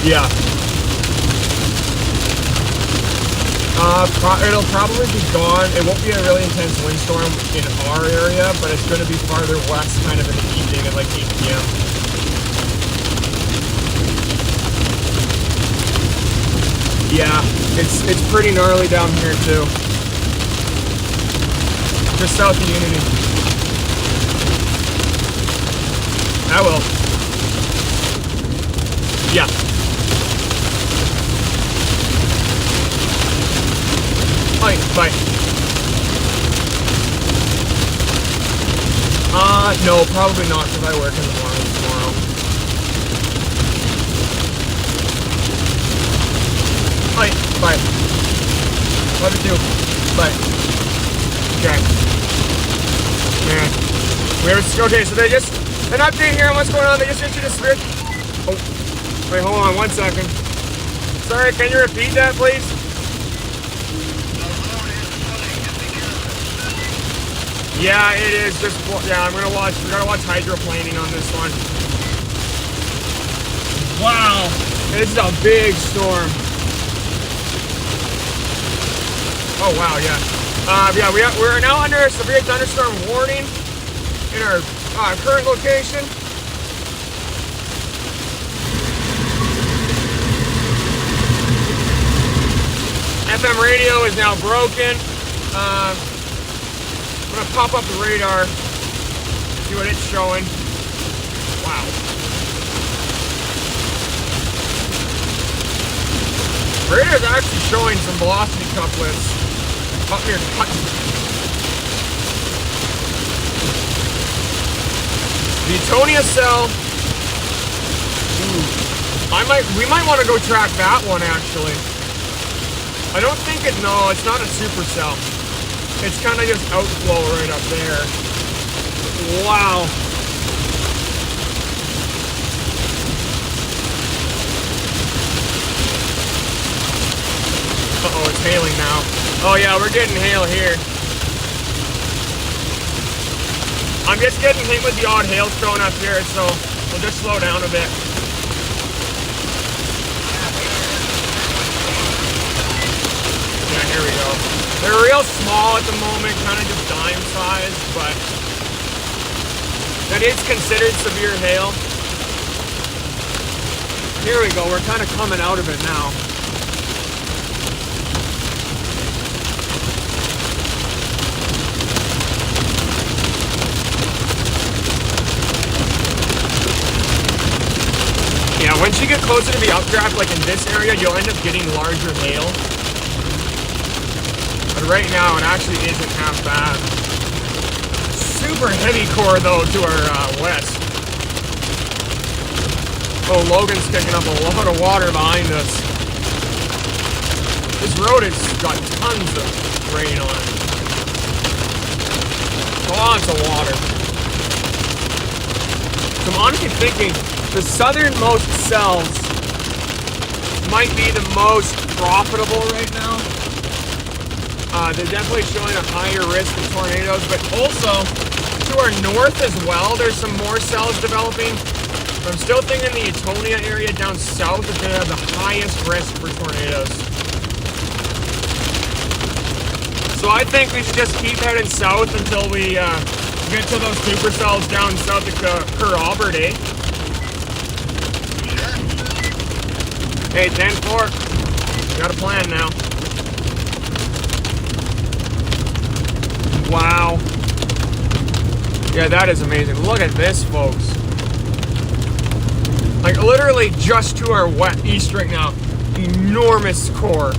Yeah. It'll probably be gone. It won't be a really intense windstorm in our area, but it's going to be farther west kind of in the evening at like 8 p.m. Yeah, it's pretty gnarly down here too. Just south of Unity. I will. Yeah. Bye. No, probably not, because I work in the morning tomorrow. Bye. Love you too. Bye. Okay. Yeah. Okay, so they just, an update here on what's going on. They just issued a spirit. Oh, wait, hold on 1 second. Sorry, can you repeat that, please? Yeah, it is. Yeah, we're gonna watch hydroplaning on this one. Wow, it's a big storm. Oh wow, yeah. We're now under a severe thunderstorm warning in our current location. FM radio is now broken. I'm gonna pop up the radar, see what it's showing. Wow. Radar's actually showing some velocity couplets up near Hutton. The Etonia cell. We might want to go track that one actually. I don't think it's not a supercell. It's kind of just outflow right up there. Wow. Uh-oh, it's hailing now. Oh yeah, we're getting hail here. I'm just getting hit with the odd hailstone up here, so we'll just slow down a bit. Yeah, here we go. They're real small at the moment, kind of just dime size, but that is considered severe hail. Here we go, we're kind of coming out of it now. Yeah, once you get closer to the updraft, like in this area, you'll end up getting larger hail. But right now, it actually isn't half bad. Super heavy core, though, to our west. Oh, Logan's kicking up a lot of water behind us. This road has got tons of rain on it. Lots of water. So I'm honestly thinking the southernmost cells might be the most profitable right now. They're definitely showing a higher risk of tornadoes, but also to our north as well, there's some more cells developing. But I'm still thinking the Etonia area down south is going to have the highest risk for tornadoes. So I think we should just keep heading south until we Let's get to those supercells down south of Kerr Albert, eh? Hey, 10-4. Got a plan now. Wow. Yeah, that is amazing. Look at this, folks. Like, literally just to our east right now. Enormous core.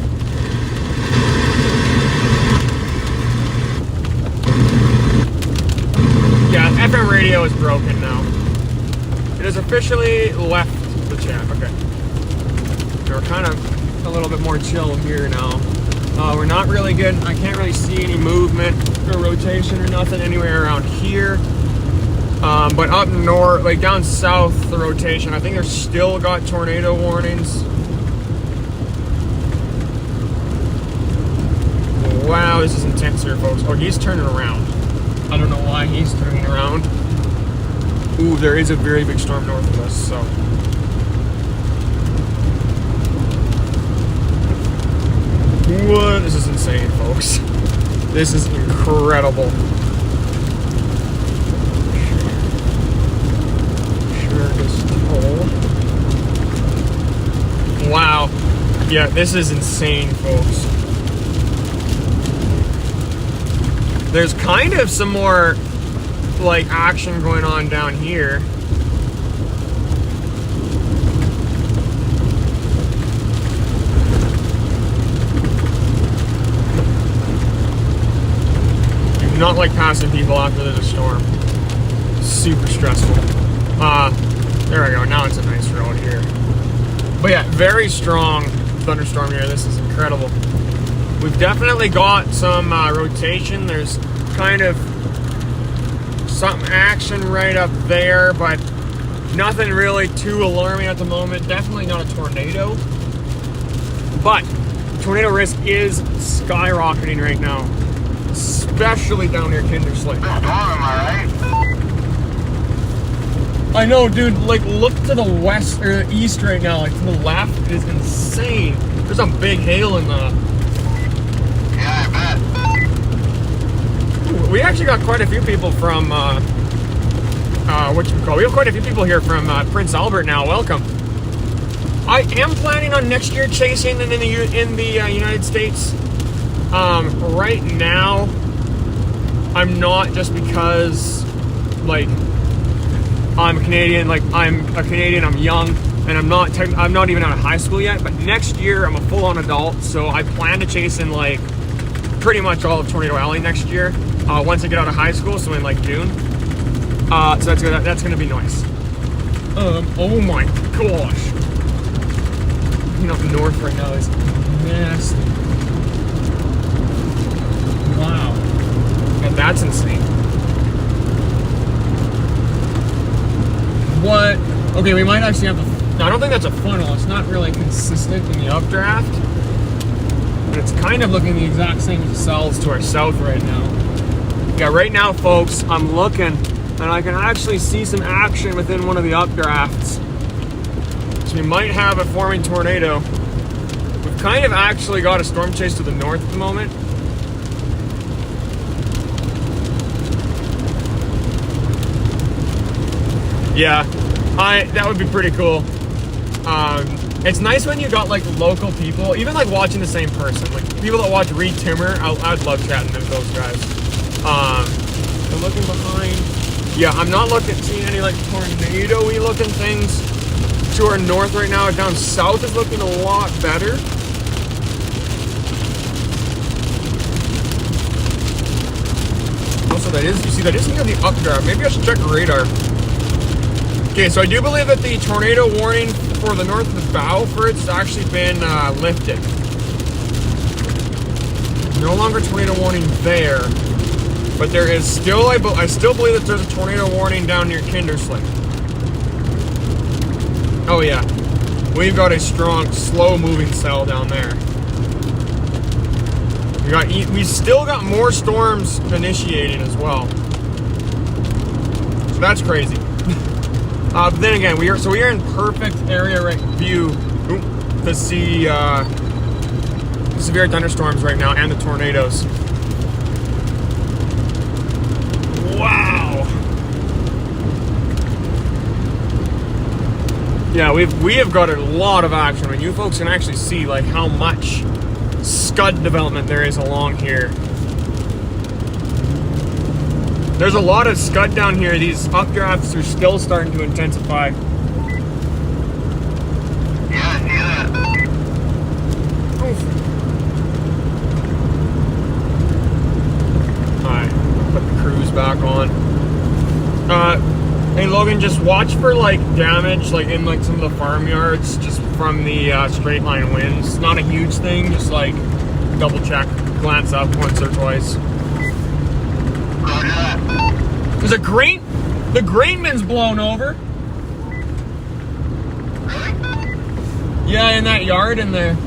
Yeah, FM radio is broken now. It has officially left the chat. Okay. We're kind of a little bit more chill here now. We're not really good. I can't really see any movement or rotation or nothing anywhere around here. But up north, like down south, the rotation, I think they're still got tornado warnings. Wow, this is intense here, folks. Oh, he's turning around. I don't know why he's turning around. Ooh, there is a very big storm north of us, so. What? This is insane, folks. This is incredible. Sure, just hold. Wow. Yeah, this is insane, folks. There's kind of some more, like, action going on down here. Not like passing people after there's a storm. Super stressful. There we go. Now it's a nice road here. But yeah, very strong thunderstorm here. This is incredible. We've definitely got some rotation. There's kind of some action right up there, but nothing really too alarming at the moment. Definitely not a tornado. But tornado risk is skyrocketing right now. Especially down near Kindersley. Storm, am I right? I know, dude. Like, look to the west or the east right now. Like, to the left, it is insane. There's some big hail in the. Yeah, I bet. We actually got quite a few people from. Whatchamacallit? We have quite a few people here from Prince Albert now. Welcome. I am planning on next year chasing in the United States. Right now, I'm not, just because, like, I'm Canadian. Like, I'm a Canadian. I'm young, and I'm not even out of high school yet. But next year, I'm a full-on adult, so I plan to chase in, like, pretty much all of Tornado Alley next year. Once I get out of high school, so in like June. So that's gonna be nice. Oh my gosh. Looking up north right now is nasty. Wow. And that's insane. What? Okay, we might actually have a. No, I don't think that's a funnel. It's not really consistent in the updraft. But it's kind of looking the exact same as the cells to our south right now. Yeah, right now, folks, I'm looking, and I can actually see some action within one of the updrafts. So we might have a forming tornado. We've kind of actually got a storm chase to the north at the moment. Yeah, that would be pretty cool. It's nice when you got like local people, even like watching the same person, like people that watch Reed Timmer. I'd love chatting with those guys. I'm looking behind. Yeah, I'm not seeing any like tornado-y looking things to our north right now. Down south is looking a lot better. Also, you see that is near the updraft. Maybe I should check radar. Okay, so I do believe that the tornado warning for the north of the bow for it's actually been lifted. No longer tornado warning there, but there is still, I still believe that there's a tornado warning down near Kindersley. Oh yeah, we've got a strong, slow-moving cell down there. We still got more storms initiating as well. So that's crazy. But then again, we are in perfect area view to see the severe thunderstorms right now and the tornadoes. Wow! Yeah, we have got a lot of action. I mean, you folks can actually see like how much scud development there is along here. There's a lot of scud down here. These updrafts are still starting to intensify. Yeah, I see that. Alright, put the cruise back on. Hey Logan, just watch for like damage like in like some of the farmyards just from the straight line winds. Not a huge thing, just like double check, glance up once or twice. Roger that. There's a grain, the grain bin's blown over. Really? Yeah, in that yard in there.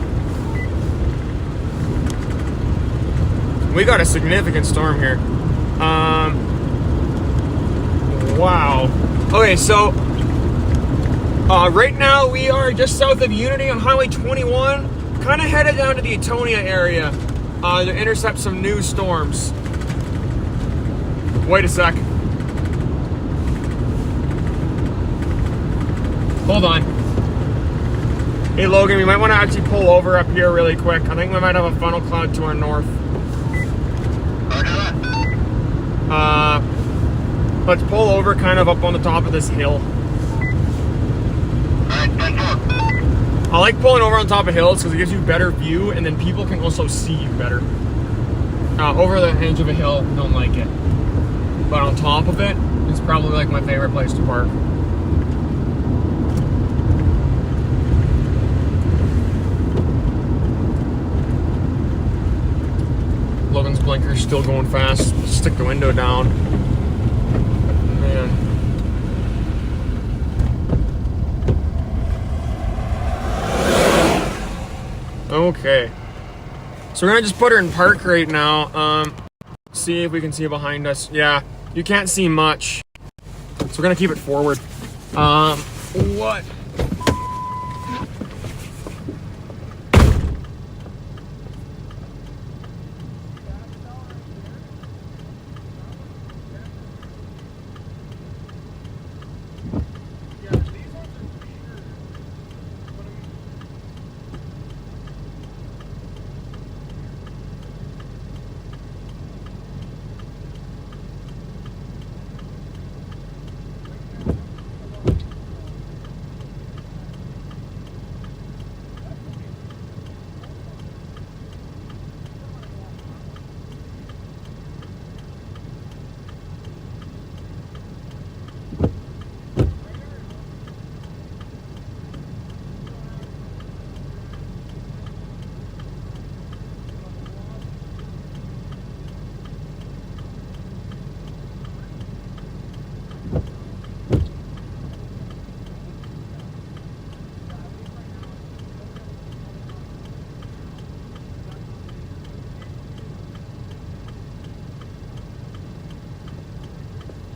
We got a significant storm here. Wow. Okay, so right now we are just south of Unity on Highway 21, kind of headed down to the Etonia area to intercept some new storms. Wait a sec. Hold on. Hey Logan, we might want to actually pull over up here really quick. I think we might have a funnel cloud to our north. Roger that. Let's pull over kind of up on the top of this hill. Alright, 10-4. I like pulling over on top of hills because it gives you a better view and then people can also see you better. Over the edge of a hill, don't like it. But on top of it, it's probably like my favorite place to park. Logan's blinker's still going fast. Stick the window down. Man. Okay. So we're gonna just put her in park right now. See if we can see behind us. Yeah, you can't see much. So we're gonna keep it forward. What?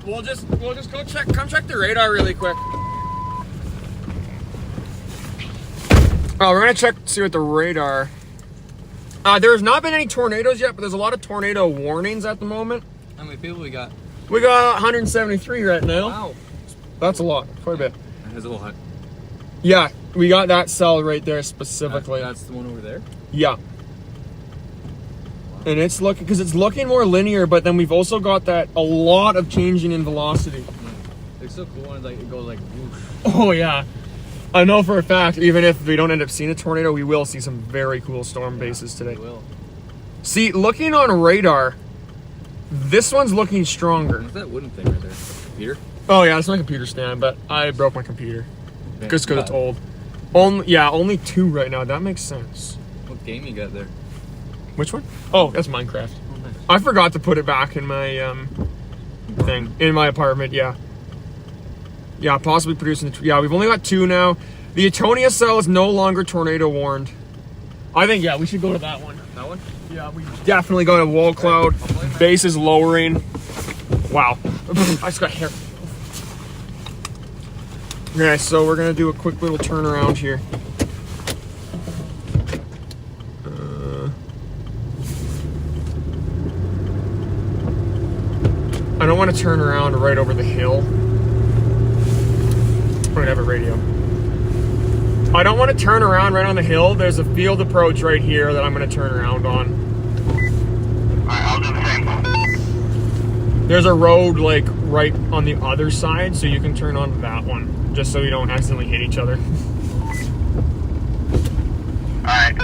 We'll just go come check the radar really quick. Oh, we're gonna see what the radar. There has not been any tornadoes yet, but there's a lot of tornado warnings at the moment. How many people we got? We got 173 right now. Wow. That's a lot, quite a bit. That's a little hot. Yeah, we got that cell right there specifically. That's the one over there? Yeah. And it's looking more linear, but then we've also got that a lot of changing in velocity. It's so cool when like it goes like whoosh. Oh yeah. I know for a fact, even if we don't end up seeing a tornado, we will see some very cool storm bases today. We will. See, looking on radar, this one's looking stronger. What's that wooden thing right there? Computer? Oh yeah, it's my computer stand, but I broke my computer. Okay. Just because it's old. Only 2 right now. That makes sense. What game you got there? Which one? Oh, that's Minecraft. Oh, nice. I forgot to put it back in my thing in my apartment. Yeah, possibly producing. We've only got 2 now. The Etonia cell is no longer tornado warned. I think we should go to that one. That one? Yeah, we definitely got a wall cloud. Base is lowering. Wow, I just got hair. Okay, so we're gonna do a quick little turnaround here. I don't want to turn around right over the hill. I don't have a radio. I don't want to turn around right on the hill. There's a field approach right here that I'm going to turn around on. Alright, I'll do the same. There's a road like right on the other side, so you can turn on that one, just so you don't accidentally hit each other. Alright.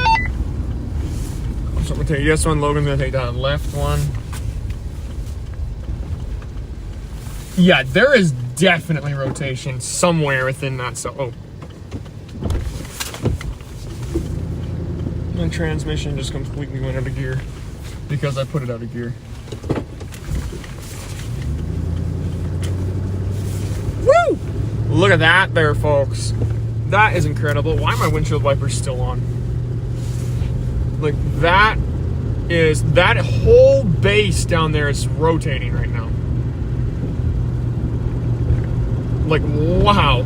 So I'm going to take this one, Logan's going to take that left one. Yeah, there is definitely rotation somewhere within that, so, oh. My transmission just completely went out of gear because I put it out of gear. Woo! Look at that there, folks. That is incredible. Why are my windshield wipers still on? Like, that whole base down there is rotating right now. Like, wow.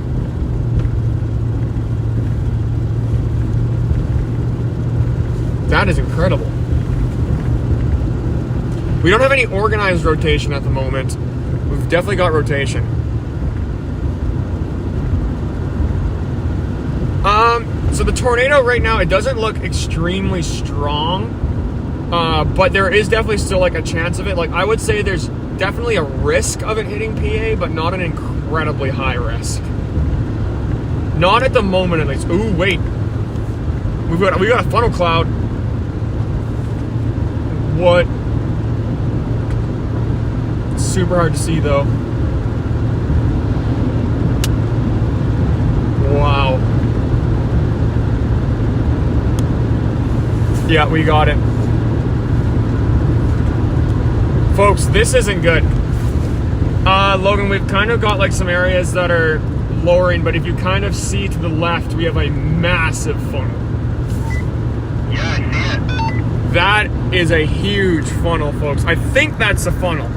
That is incredible. We don't have any organized rotation at the moment. We've definitely got rotation. So the tornado right now, it doesn't look extremely strong, but there is definitely still like a chance of it. Like, I would say there's definitely a risk of it hitting PA, but not an incredibly high risk. Not at the moment, at least. Ooh, wait. We got a funnel cloud. What? It's super hard to see though. Wow. Yeah, we got it. Folks, this isn't good. Logan, we've kind of got like some areas that are lowering, but if you kind of see to the left, we have a massive funnel. Yeah, I see it. That is a huge funnel, folks. I think that's a funnel.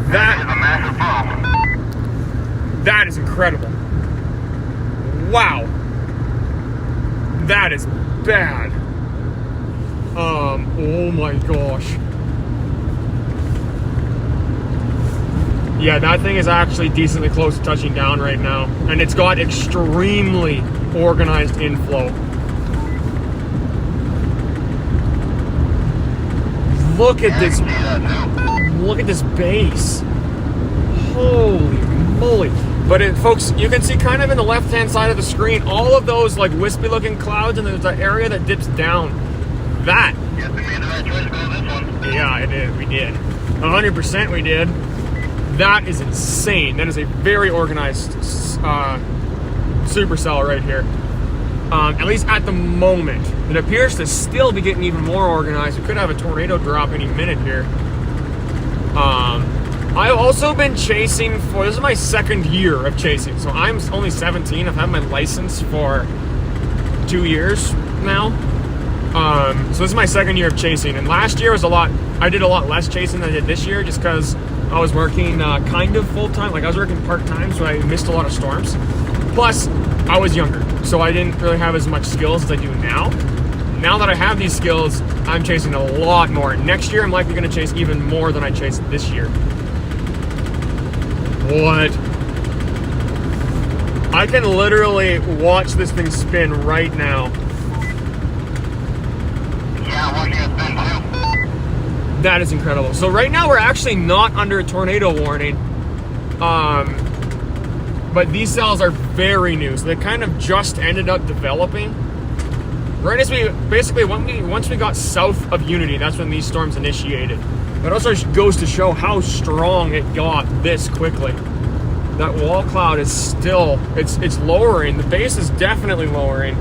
That is a massive funnel. That is incredible. Wow. That is bad. Oh my gosh. Yeah, that thing is actually decently close to touching down right now. And it's got extremely organized inflow. Look at this. Look at this base. Holy moly. But folks, you can see kind of in the left-hand side of the screen, all of those like wispy-looking clouds, and there's an area that dips down. That. Yes, we made the right choice to go this one. Yeah, it did. We did. 100% we did. That is insane. That is a very organized supercell right here. At least at the moment. It appears to still be getting even more organized. We could have a tornado drop any minute here. I've also been chasing for, this is my second year of chasing. So I'm only 17. I've had my license for 2 years now. So this is my second year of chasing. And last year was I did a lot less chasing than I did this year just because I was working kind of full-time. Like I was working part-time, so I missed a lot of storms. Plus, I was younger, so I didn't really have as much skills as I do now. Now that I have these skills, I'm chasing a lot more. Next year, I'm likely going to chase even more than I chased this year. What? I can literally watch this thing spin right now. Yeah, I'm watching it spin too. That is incredible. So right now, we're actually not under a tornado warning. But these cells are very new, so they kind of just ended up developing. Right as we, basically, once we got south of Unity, that's when these storms initiated. But also goes to show how strong it got this quickly. That wall cloud is still, it's lowering. The base is definitely lowering.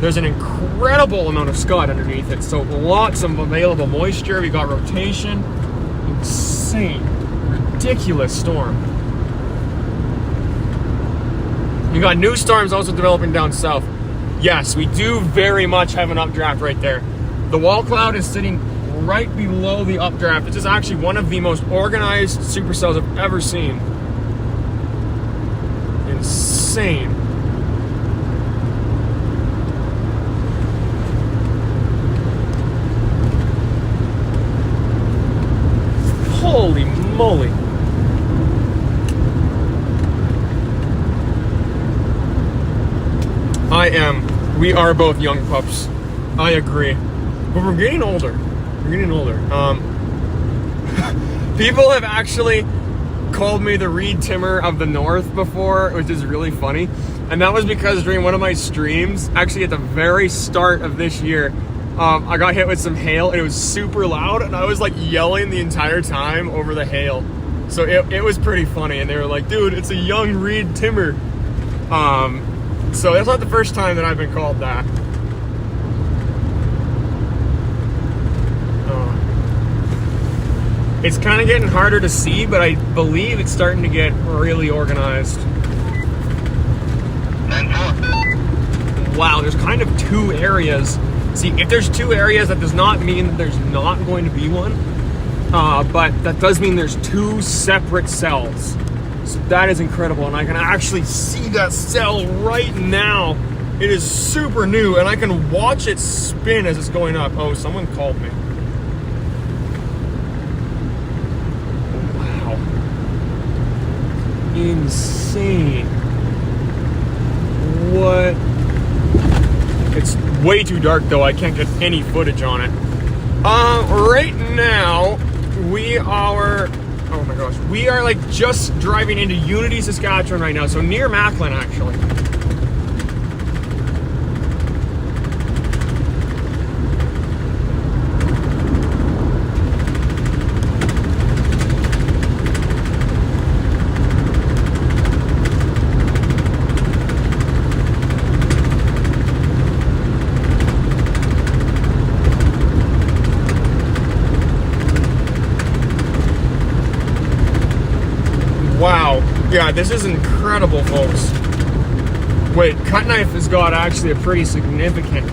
There's an incredible amount of scud underneath it, so lots of available moisture. We got rotation. Insane, ridiculous storm. We got new storms also developing down south. Yes, we do very much have an updraft right there. The wall cloud is sitting right below the updraft. This is actually one of the most organized supercells I've ever seen. Insane. Holy moly. I am We are both young pups. I agree. But we're getting older. We're getting older. People have actually called me the Reed Timmer of the North before, which is really funny. And that was because during one of my streams, actually at the very start of this year, I got hit with some hail and it was super loud and I was like yelling the entire time over the hail. So it was pretty funny and they were like, dude, it's a young Reed Timmer. So that's not the first time that I've been called that. It's kind of getting harder to see, but I believe it's starting to get really organized. 10-4. Wow, there's kind of two areas. See, if there's two areas, that does not mean that there's not going to be one. But that does mean there's two separate cells. So that is incredible, and I can actually see that cell right now. It is super new, and I can watch it spin as it's going up. Oh, someone called me. Wow. Insane. What? It's way too dark, though. I can't get any footage on it. Right now, we are... Oh my gosh. We are like just driving into Unity, Saskatchewan right now. So near Macklin, actually. Wow. Yeah, this is incredible, folks. Wait, Cut Knife has got actually a pretty significant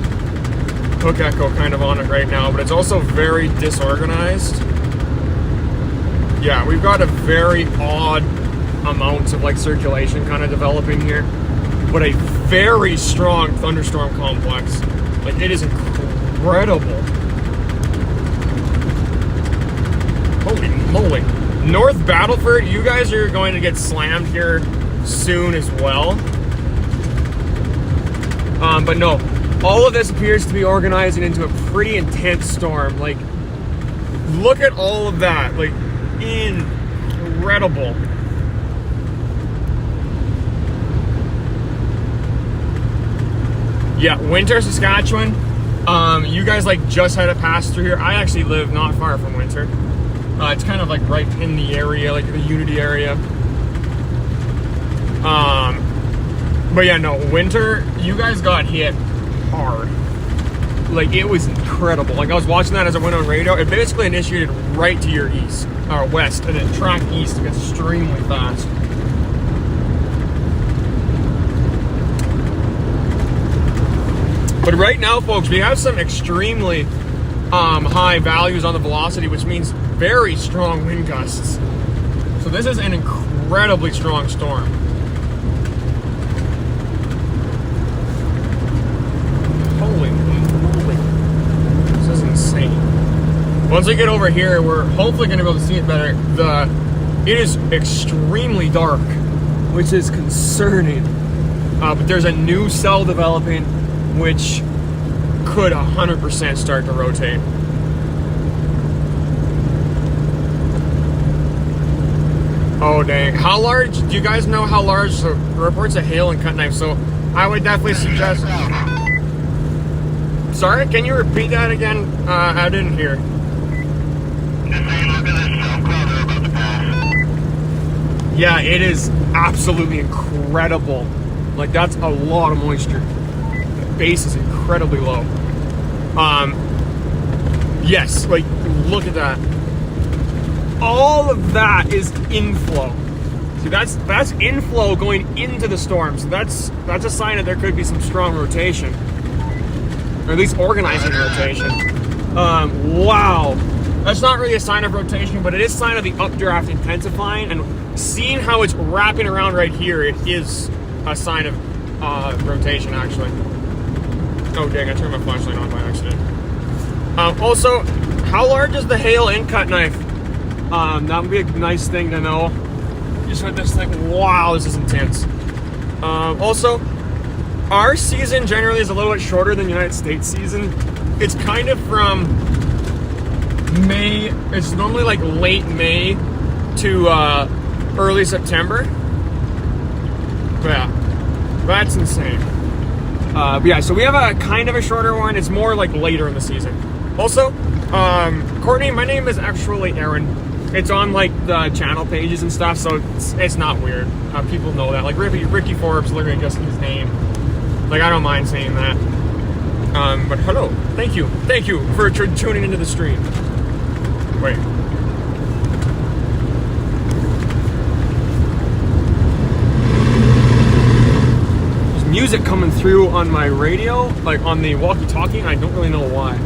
hook echo kind of on it right now, but it's also very disorganized. Yeah, we've got a very odd amount of like circulation kind of developing here, but a very strong thunderstorm complex. Like, it is incredible. Holy moly. North Battleford, you guys are going to get slammed here soon as well. But no, all of this appears to be organizing into a pretty intense storm. Like, look at all of that. Like, incredible. Yeah, Winter, Saskatchewan. You guys like just had it pass through here. I actually live not far from Winter. It's kind of like right in the area, like the Unity area. But yeah, no, Winter, you guys got hit hard. Like, it was incredible. Like, I was watching that as it went on radio. It basically initiated right to your east, or west, and it tracked east extremely fast. But right now, folks, we have some extremely high values on the velocity, which means very strong wind gusts. So this is an incredibly strong storm. Holy moly. This is insane. Once we get over here, we're hopefully going to be able to see it better. It is extremely dark, which is concerning. But there's a new cell developing, which could 100% start to rotate. Oh dang, how large, do you guys know how large the reports of hail and Cut Knife? So I would definitely suggest, sorry, can you repeat that again? I didn't hear. Just saying, look at this cell cloud they're about to pass. Yeah, it is absolutely incredible. Like, that's a lot of moisture. The base is incredibly low. Yes, like, look at that. All of that is inflow. See, that's inflow going into the storm. So that's a sign that there could be some strong rotation, or at least organizing rotation. Wow, that's not really a sign of rotation, but it is a sign of the updraft intensifying. And seeing how it's wrapping around right here, it is a sign of rotation, actually. Oh dang, I turned my flashlight on by accident. Also, how large is the hail in Cut Knife? That would be a nice thing to know. Just with this thing, wow, this is intense. Also, our season generally is a little bit shorter than the United States season. It's kind of from May, it's normally like late May to early September. But yeah, that's insane. But yeah, so we have a kind of a shorter one. It's more like later in the season. Also, Courtney, my name is actually Aaron. It's on like the channel pages and stuff, so it's not weird. People know that. Like Ricky Forbes literally just his name. Like I don't mind saying that. But hello, thank you for tuning into the stream. Wait. There's music coming through on my radio, like on the walkie-talkie, and I don't really know why.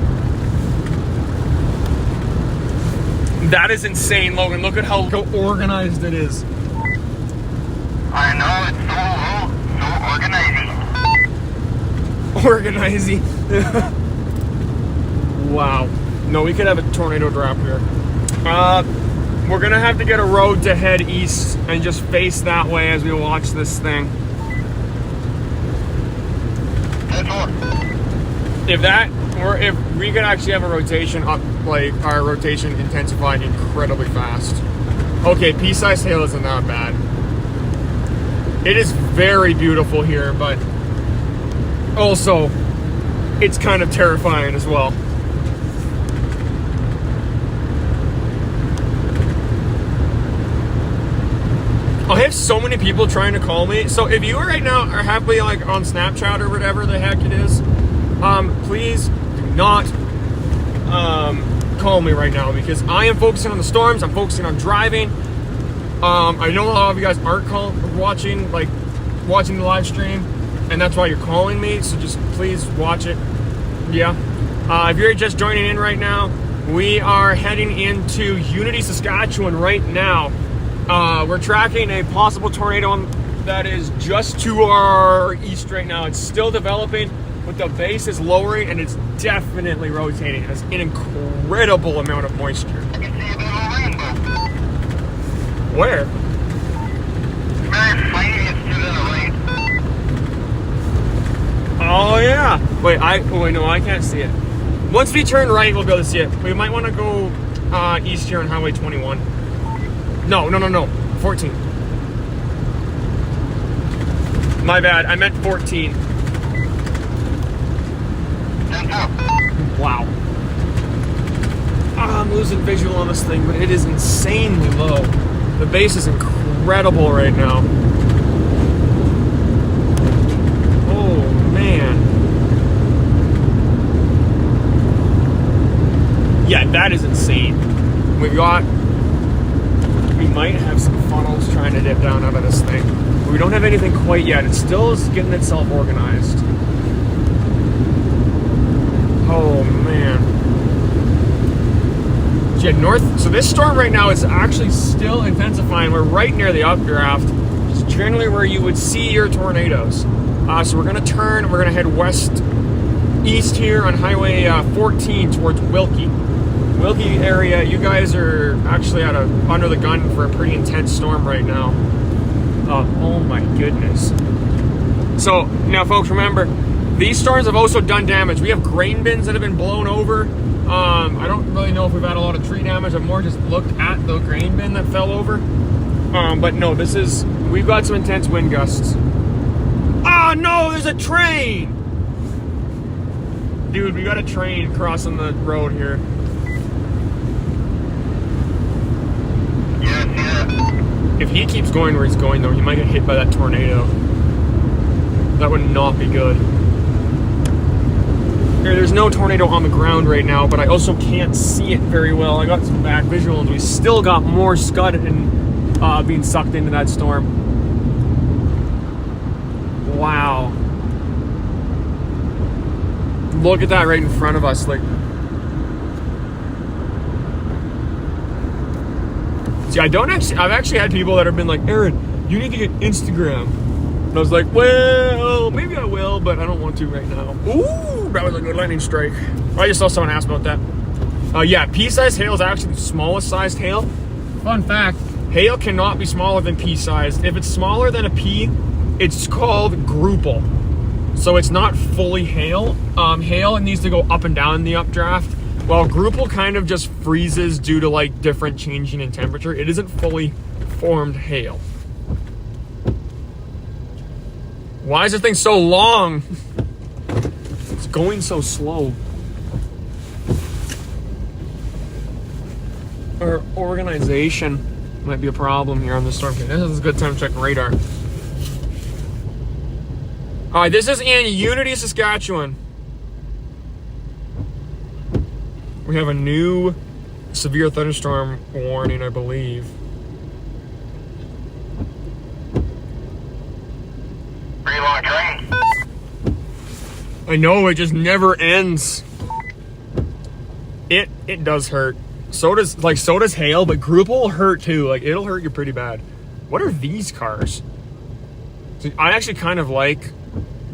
That is insane, Logan. Look at how organized it is. I know, it's so Organizing. Wow. No, we could have a tornado drop here. We're gonna have to get a road to head east and just face that way as we watch this thing. If we could actually have a rotation up, like our rotation intensified incredibly fast. Okay, pea-sized hail isn't that bad. It is very beautiful here, but also it's kind of terrifying as well. I have so many people trying to call me. So if you right now are happily like on Snapchat or whatever the heck it is, please do not call me right now because I am focusing on the storms. I'm focusing on driving. I know a lot of you guys aren't watching the live stream, and that's why you're calling me. So just please watch it. Yeah. If you're just joining in right now, we are heading into Unity, Saskatchewan right now. We're tracking a possible tornado that is just to our east right now. It's still developing, but the base is lowering and it's definitely rotating. It has an incredible amount of moisture. I can see a bit of a rainbow. Where? Very faint, it's to the right. Oh yeah. Wait, no, I can't see it. Once we turn right, we'll be able to see it. We might want to go east here on Highway 21. No, 14. My bad, I meant 14. Wow. I'm losing visual on this thing, but it is insanely low. The base is incredible right now. Oh, man. Yeah, that is insane. We might have some funnels trying to dip down out of this thing. We don't have anything quite yet. It still is getting itself organized. Oh, man. Yeah, so this storm right now is actually still intensifying. We're right near the updraft, which is generally where you would see your tornadoes. So we're going to turn, we're going to head east here on Highway 14 towards Wilkie. Wilkie area, you guys are actually under the gun for a pretty intense storm right now. Oh my goodness. So now folks, remember, these storms have also done damage. We have grain bins that have been blown over. I don't really know if we've had a lot of tree damage. I've more just looked at the grain bin that fell over. But no, we've got some intense wind gusts. Oh no, there's a train! Dude, we got a train crossing the road here. If he keeps going where he's going, though, he might get hit by that tornado. That would not be good. Here, there's no tornado on the ground right now, but I also can't see it very well. I got some bad visual, and we still got more scud and being sucked into that storm. Wow. Look at that right in front of us. Like, see, I've actually had people that have been like, Aaron, you need to get Instagram. And I was like, well, maybe I will, but I don't want to right now. Ooh, that was a good lightning strike. I just saw someone ask about that. Yeah, pea-sized hail is actually the smallest sized hail. Fun fact, hail cannot be smaller than pea-sized. If it's smaller than a pea, it's called gruple. So it's not fully hail. Hail, it needs to go up and down in the updraft. While Grupal kind of just freezes due to like different changing in temperature. It isn't fully formed hail. Why is this thing so long? It's going so slow. Our organization might be a problem here on the storm. This is a good time to check radar. All right, this is in Unity, Saskatchewan. We have a new severe thunderstorm warning, I believe. Pretty long train. I know, it just never ends. It does hurt. So does hail, but Grupal will hurt too. Like, it'll hurt you pretty bad. What are these cars? So I actually kind of like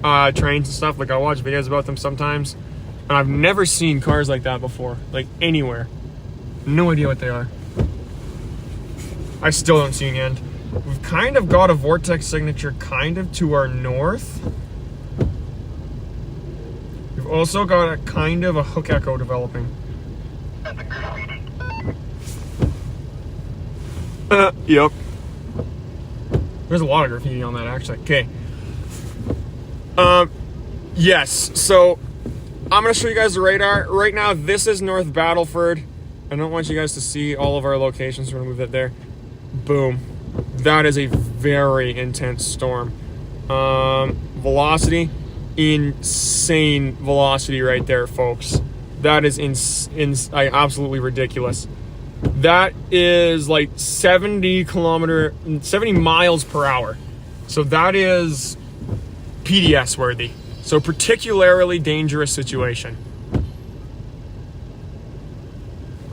trains and stuff. Like, I watch videos about them sometimes. And I've never seen cars like that before. Like, anywhere. No idea what they are. I still don't see an end. We've kind of got a vortex signature kind of to our north. We've also got a kind of a hook echo developing. That's a graffiti. Yep. There's a lot of graffiti on that, actually. Okay. Yes, so I'm going to show you guys the radar. Right now, this is North Battleford. I don't want you guys to see all of our locations. We're going to move that there. Boom. That is a very intense storm. Velocity, insane velocity right there, folks. That is absolutely ridiculous. That is like 70 miles per hour. So that is PDS worthy. So particularly dangerous situation.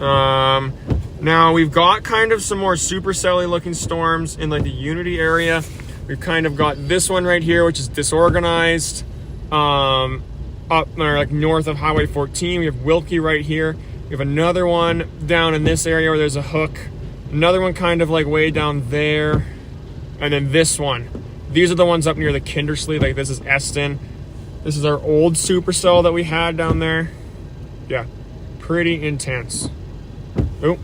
Now we've got kind of some more supercelly looking storms in like the Unity area. We've kind of got this one right here, which is disorganized. Up like north of Highway 14, we have Wilkie right here. We have another one down in this area where there's a hook. Another one kind of like way down there. And then this one. These are the ones up near the Kindersley. Like, this is Eston. This is our old supercell that we had down there. Yeah, pretty intense. Oh.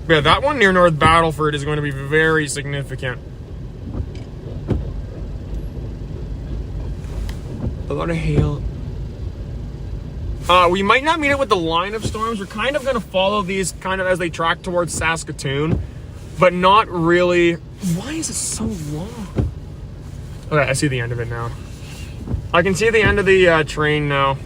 Yeah, that one near North Battleford is going to be very significant. A lot of hail. We might not meet it with the line of storms. We're kind of going to follow these kind of as they track towards Saskatoon, but not really. Why is it so long? Okay, I see the end of it now. I can see the end of the train now.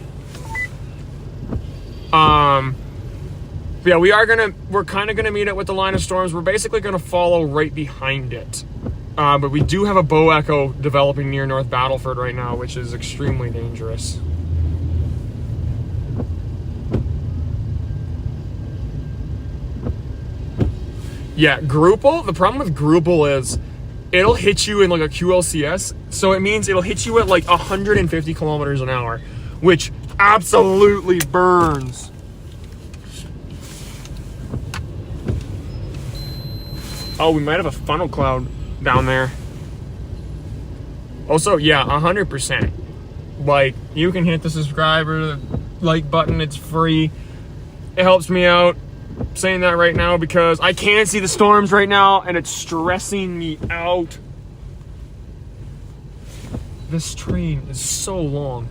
Yeah, we're kind of gonna meet it with the line of storms. We're basically gonna follow right behind it. But we do have a bow echo developing near North Battleford right now, which is extremely dangerous. Yeah, Grupal, the problem with Grupal is it'll hit you in like a QLCS. So it means it'll hit you at like 150 kilometers an hour, which absolutely burns. Oh, we might have a funnel cloud down there. Also, yeah, 100%. Like, you can hit the subscribe or the like button. It's free. It helps me out. I'm saying that right now because I can't see the storms right now and it's stressing me out. This train is so long.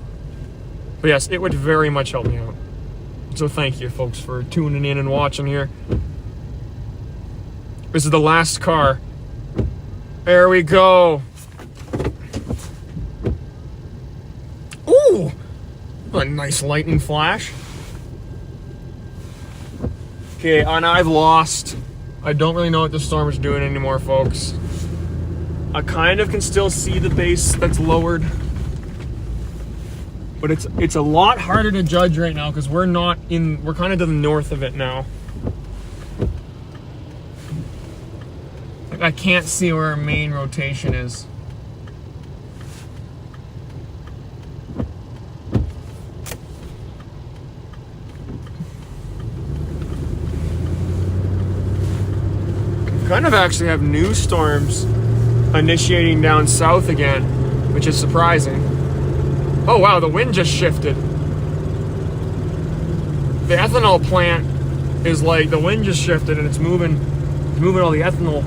But yes, it would very much help me out. So thank you, folks, for tuning in and watching here. This is the last car. There we go. Ooh! A nice lightning flash. Okay, and I've lost. I don't really know what the storm is doing anymore, folks. I kind of can still see the base that's lowered. But it's a lot harder to judge right now because we're kind of to the north of it now. I can't see where our main rotation is. kind of actually have new storms initiating down south again, which is surprising. Oh wow, the wind just shifted. The ethanol plant is like, the wind just shifted and it's moving all the ethanol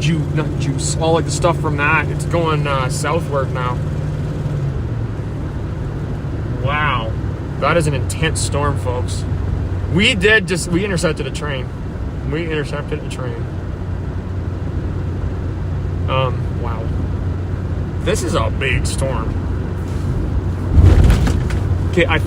juice, all like the stuff from that. It's going southward now. Wow, that is an intense storm, folks. We intercepted a train. Wow. This is a big storm. Okay, I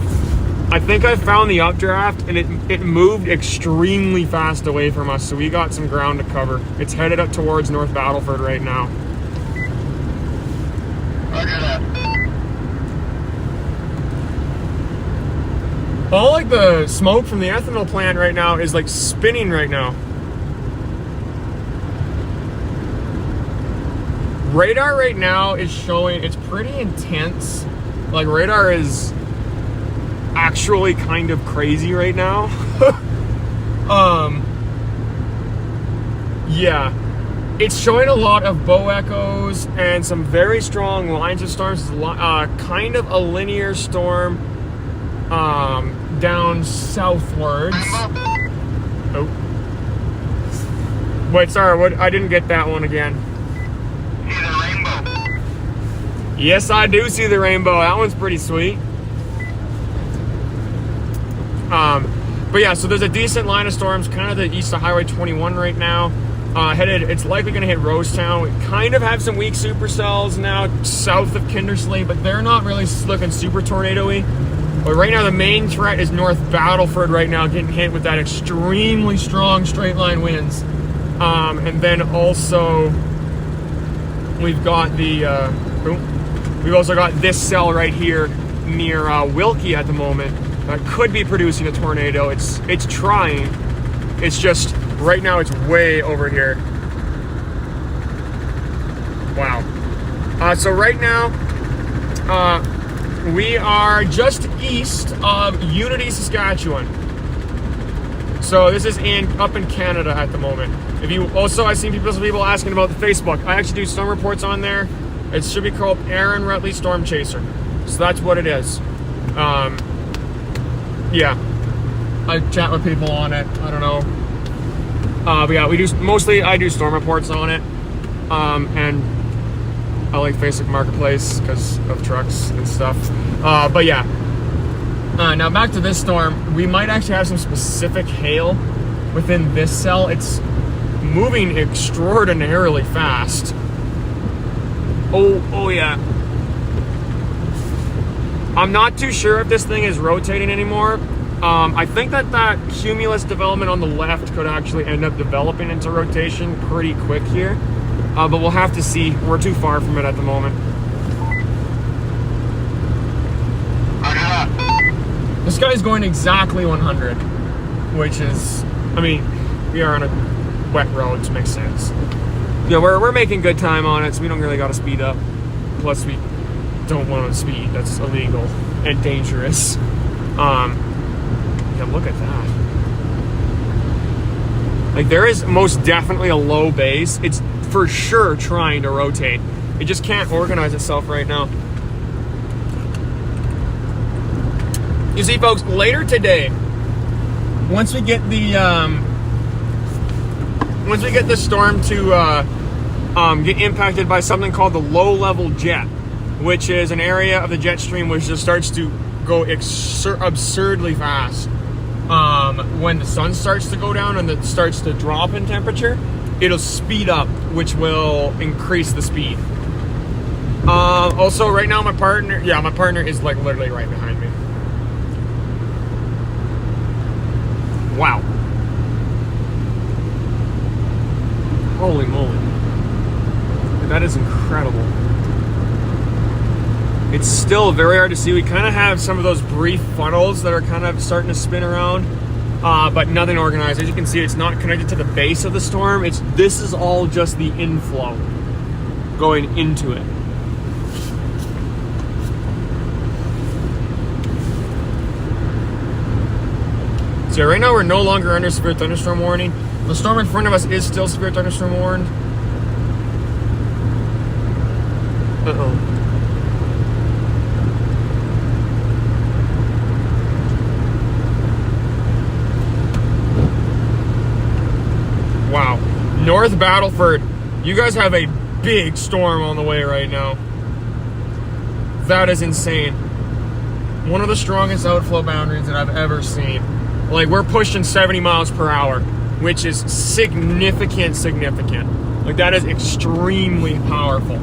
think I found the updraft, and it moved extremely fast away from us, so we got some ground to cover. It's headed up towards North Battleford right now. Roger that. All like the smoke from the ethanol plant right now is like spinning right now. Radar right now is showing, it's pretty intense. Like radar is actually kind of crazy right now. Yeah, it's showing a lot of bow echoes and some very strong lines of storms. Kind of a linear storm down southwards. Oh, wait, sorry, what? I didn't get that one again. See the rainbow? Yes, I do see the rainbow. That one's pretty sweet. But yeah, so there's a decent line of storms kind of the east of Highway 21 right now. It's likely going to hit Rosetown. We kind of have some weak supercells now south of Kindersley, but they're not really looking super tornado-y. But right now the main threat is North Battleford right now, getting hit with that extremely strong straight line winds. And then also we've got we've also got this cell right here near Wilkie at the moment that could be producing a tornado. It's trying. It's just right now it's way over here. Wow. So right now we are just east of Unity, Saskatchewan. So this is up in Canada at the moment. I've seen people asking about the Facebook. I actually do storm reports on there. It should be called Aaron Rutley Storm Chaser. So that's what it is. Yeah, I chat with people on it. I don't know. But yeah, I do storm reports on it. And I like Facebook Marketplace because of trucks and stuff. But yeah. Now back to this storm. We might actually have some specific hail within this cell. It's moving extraordinarily fast. Oh yeah. I'm not too sure if this thing is rotating anymore. I think that cumulus development on the left could actually end up developing into rotation pretty quick here. But we'll have to see. We're too far from it at the moment. This guy's going exactly 100, which is, I mean, we are on a wet road, so it makes sense. Yeah, we're making good time on it, so we don't really got to speed up. Plus, we don't want to speed. That's illegal and dangerous. Yeah, look at that. Like, there is most definitely a low base. It's for sure trying to rotate. It just can't organize itself right now. You see, folks, later today, once we get the storm to get impacted by something called the low-level jet, which is an area of the jet stream which just starts to go absurdly fast. When the sun starts to go down and it starts to drop in temperature, it'll speed up, which will increase the speed. Also, right now, my partner is like literally right behind me. Wow. Holy moly. That is incredible. It's still very hard to see. We kind of have some of those brief funnels that are kind of starting to spin around, but nothing organized. As you can see, it's not connected to the base of the storm. This is all just the inflow going into it. So right now we're no longer under severe thunderstorm warning. The storm in front of us is still severe thunderstorm warned. Uh-oh. Wow. North Battleford, you guys have a big storm on the way right now. That is insane. One of the strongest outflow boundaries that I've ever seen. Like, we're pushing 70 miles per hour, which is significant. Like, that is extremely powerful.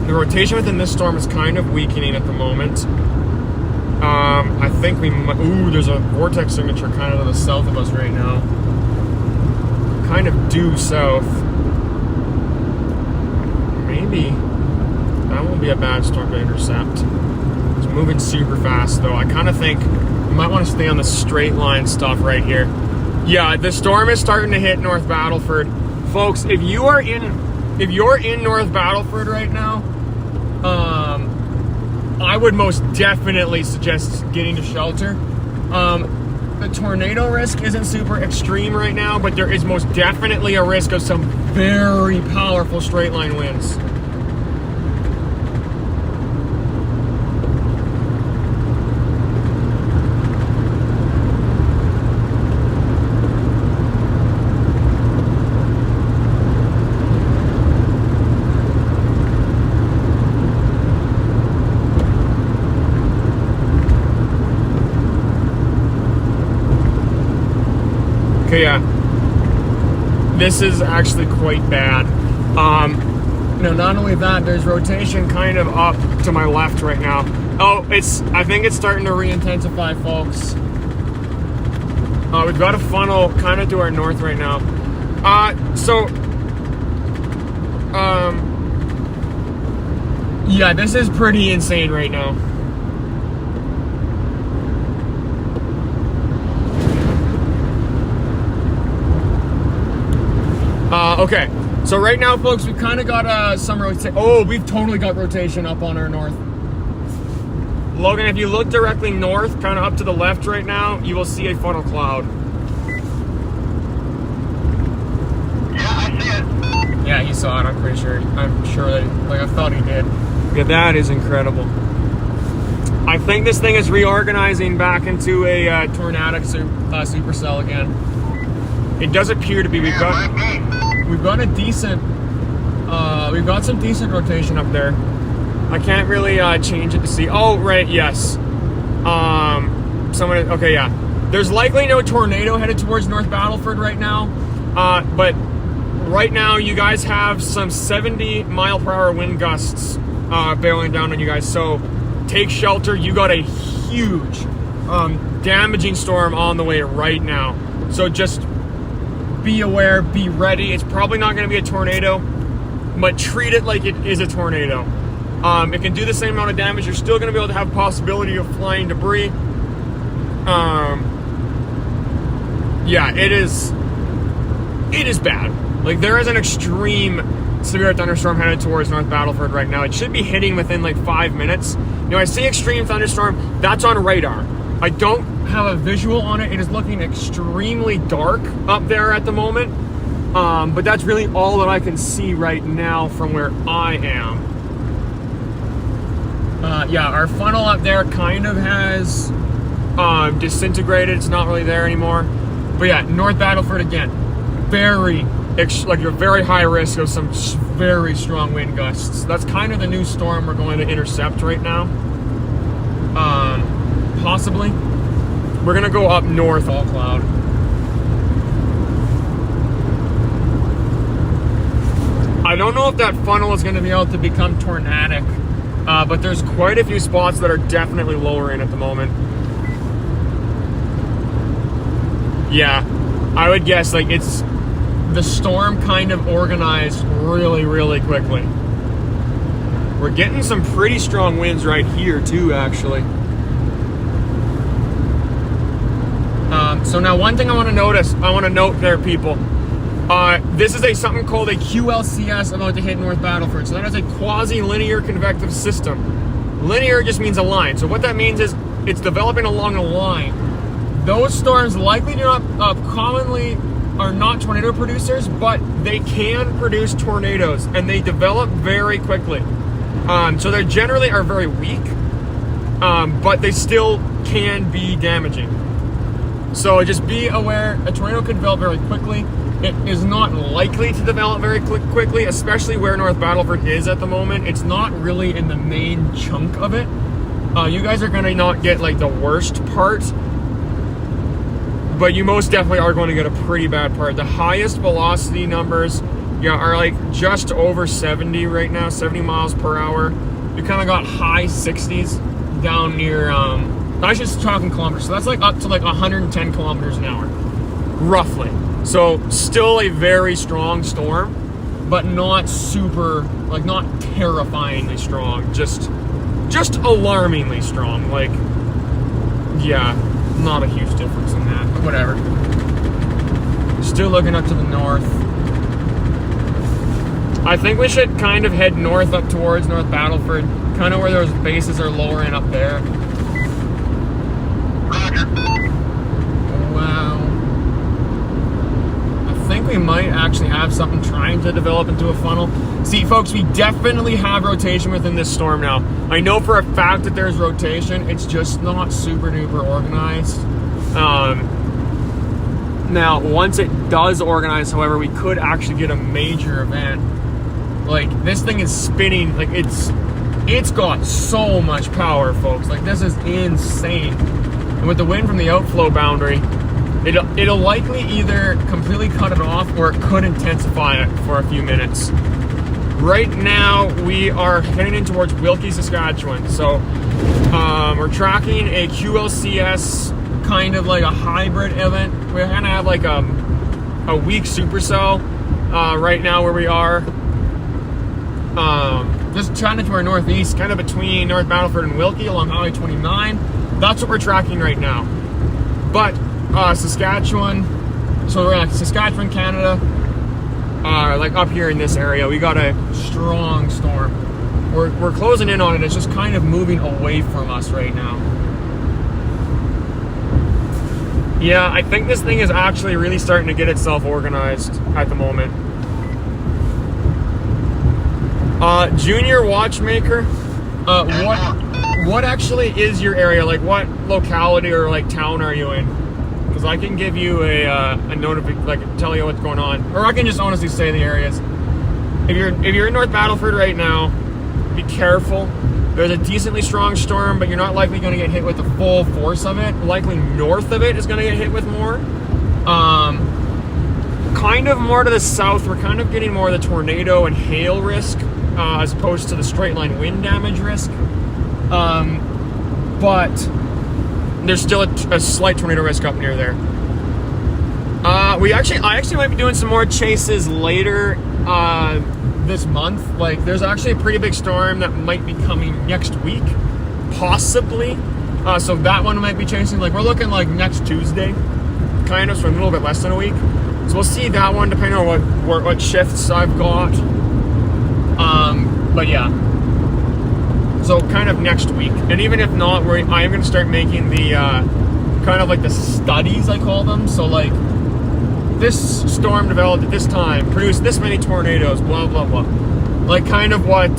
The rotation within this storm is kind of weakening at the moment. I think we might, ooh, there's a vortex signature kind of to the south of us right now. Kind of due south. Maybe that won't be a bad storm to intercept. It's moving super fast though. I kind of think we might want to stay on the straight line stuff right here. Yeah, the storm is starting to hit North Battleford. Folks, if you're in North Battleford right now, I would most definitely suggest getting to shelter. The tornado risk isn't super extreme right now, but there is most definitely a risk of some very powerful straight line winds. Okay, yeah, this is actually quite bad. Not only that, there's rotation kind of up to my left right now. Oh, I think it's starting to re-intensify, folks. We've got a funnel kind of to our north right now. Yeah, this is pretty insane right now. Okay, so right now, folks, we've kind of got some rotation. Oh, we've totally got rotation up on our north. Logan, if you look directly north, kind of up to the left right now, you will see a funnel cloud. Yeah, I see it. Yeah, he saw it, I'm pretty sure. I'm sure that, I thought he did. Yeah, that is incredible. I think this thing is reorganizing back into a tornadic supercell again. It does appear to be. We've got a decent, we've got some decent rotation up there. I can't really change it to see. Oh, right, yes. Okay, yeah. There's likely no tornado headed towards North Battleford right now, but right now you guys have some 70 mile per hour wind gusts barreling down on you guys. So take shelter. You got a huge, damaging storm on the way right now. So just be aware, be ready. It's probably not going to be a tornado, but treat it like it is a tornado. It can do the same amount of damage. You're still going to be able to have a possibility of flying debris. Yeah, it is bad. Like, there is an extreme severe thunderstorm headed towards North Battleford right now. It should be hitting within like 5 minutes. I see extreme thunderstorm. That's on radar. I don't have a visual on it. It is looking extremely dark up there at the moment. But that's really all that I can see right now from where I am. Yeah, our funnel up there kind of has disintegrated. It's not really there anymore. But yeah, North Battleford again, very high risk of some very strong wind gusts. That's kind of the new storm we're going to intercept right now. Possibly. We're gonna go up north all cloud. I don't know if that funnel is gonna be able to become tornadic, but there's quite a few spots that are definitely lowering at the moment. Yeah, I would guess it's the storm kind of organized really, really quickly. We're getting some pretty strong winds right here too, actually. So now one thing I want to note there, people. This is something called a QLCS about to hit North Battleford. So that is a quasi-linear convective system. Linear just means a line. So what that means is it's developing along a line. Those storms likely do not commonly are not tornado producers, but they can produce tornadoes, and they develop very quickly. So they generally are very weak, but they still can be damaging. So just be aware, a tornado can develop very quickly. It is not likely to develop very quickly, especially where North Battleford is at the moment. It's not really in the main chunk of it. You guys are going to not get like the worst part, but you most definitely are going to get a pretty bad part. The highest velocity numbers are like just over 70 right now, 70 miles per hour. You kind of got high 60s down near, I was just talking kilometers, so that's like up to like 110 kilometers an hour, roughly. So still a very strong storm, but not super, like not terrifyingly strong, just alarmingly strong. Like, yeah, not a huge difference in that, but whatever. Still looking up to the north. I think we should kind of head north up towards North Battleford, kind of where those bases are lowering up there. Roger. Wow. I think we might actually have something trying to develop into a funnel. See, folks, we definitely have rotation within this storm now. I know for a fact that there's rotation. It's just not super duper organized. Now, once it does organize, however, we could actually get a major event. Like, this thing is spinning. Like, it's got so much power, folks. Like, this is insane. And with the wind from the outflow boundary, it'll likely either completely cut it off or it could intensify it for a few minutes. Right now, we are heading in towards Wilkie, Saskatchewan. So, we're tracking a QLCS, kind of like a hybrid event. We're gonna have like a weak supercell right now where we are. Just tracking to our northeast, kind of between North Battleford and Wilkie along Highway 29. That's what we're tracking right now. But Saskatchewan, so we're in Saskatchewan, Canada, like up here in this area, we got a strong storm. We're closing in on it. It's just kind of moving away from us right now. Yeah, I think this thing is actually really starting to get itself organized at the moment. Junior Watchmaker, what actually is your area? Like, what locality or like town are you in? Because I can give you a notification, like tell you what's going on, or I can just honestly say the areas. If you're in North Battleford right now, be careful. There's a decently strong storm, but you're not likely going to get hit with the full force of it. Likely north of it is going to get hit with more. Kind of more to the south, we're kind of getting more of the tornado and hail risk, as opposed to the straight line wind damage risk. But there's still a slight tornado risk up near there. I actually might be doing some more chases later this month. Like, there's actually a pretty big storm that might be coming next week, possibly. So that one might be chasing. Like, we're looking like next Tuesday, kind of, so a little bit less than a week. So we'll see that one depending on what shifts I've got. But yeah. So kind of next week, and even if not, I am going to start making the kind of like the studies, I call them. So like, this storm developed at this time, produced this many tornadoes, blah blah blah. Like kind of what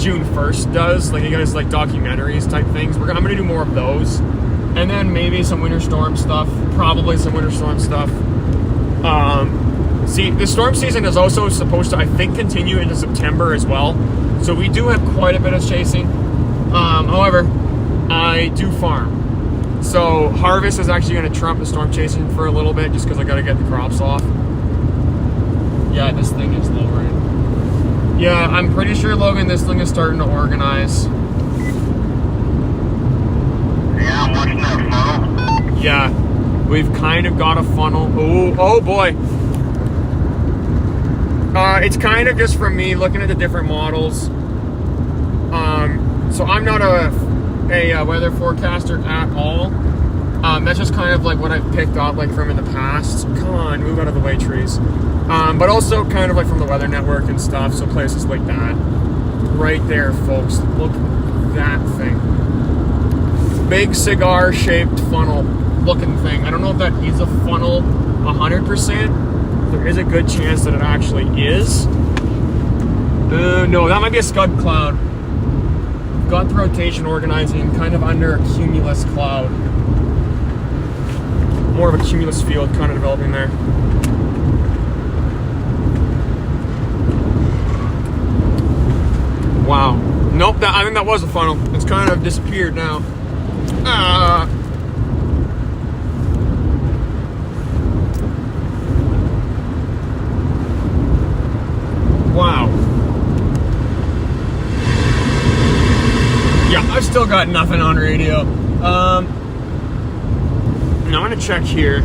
June 1st does. Like, you guys like documentaries type things. I'm going to do more of those, and then maybe some winter storm stuff. Probably some winter storm stuff. See, the storm season is also supposed to, I think, continue into September as well. So we do have quite a bit of chasing. However, I do farm. So harvest is actually going to trump the storm chasing for a little bit, just because I got to get the crops off. Yeah, this thing is lowering. Yeah, I'm pretty sure, Logan, this thing is starting to organize. Yeah, I'm watching that funnel. Yeah, we've kind of got a funnel. Oh boy. It's kind of just from me looking at the different models. So I'm not a weather forecaster at all. That's just kind of like what I've picked up like from in the past. Come on, move out of the way, trees. But also kind of like from the Weather Network and stuff. So places like that. Right there, folks. Look at that thing. Big cigar-shaped funnel. looking thing. I don't know if that is a funnel 100%. There is a good chance that it actually is. No, that might be a scud cloud. We've got the rotation organizing kind of under a cumulus cloud. More of a cumulus field kind of developing there. Wow. Nope, I think that was a funnel. It's kind of disappeared now. Wow. Yeah, I've still got nothing on radio. Now I'm gonna check here.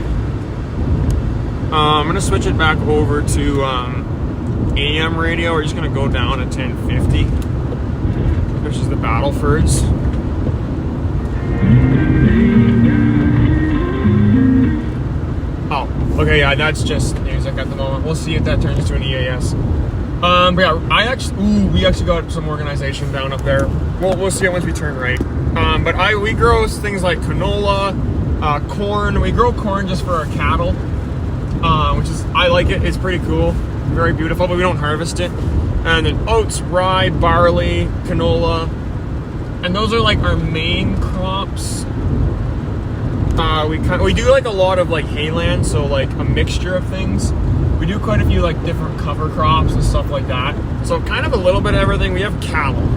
I'm gonna switch it back over to AM radio. We're just gonna go down to 1050, which is the Battlefords. Oh, okay, yeah, that's just music at the moment. We'll see if that turns into an EAS. But yeah, we actually got some organization down up there. We'll see it once we turn right. But we grow things like canola, corn. We grow corn just for our cattle, which is, I like it. It's pretty cool, very beautiful, but we don't harvest it. And then oats, rye, barley, canola, and those are like our main crops. We do like a lot of like hayland, so like a mixture of things. We do quite a few like different cover crops and stuff like that. So kind of a little bit of everything. We have cattle,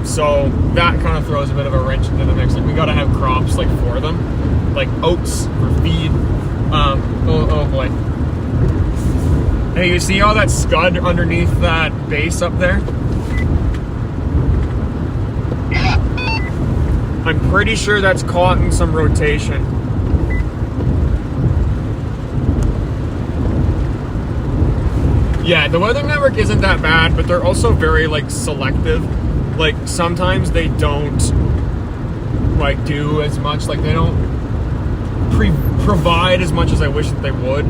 so that kind of throws a bit of a wrench into the mix. Like we gotta have crops like for them, like oats for feed. Oh boy. Hey, you see all that scud underneath that base up there? Yeah. I'm pretty sure that's caught in some rotation. Yeah, the weather network isn't that bad, but they're also very like selective. Like sometimes they don't like do as much, like they don't provide as much as I wish that they would.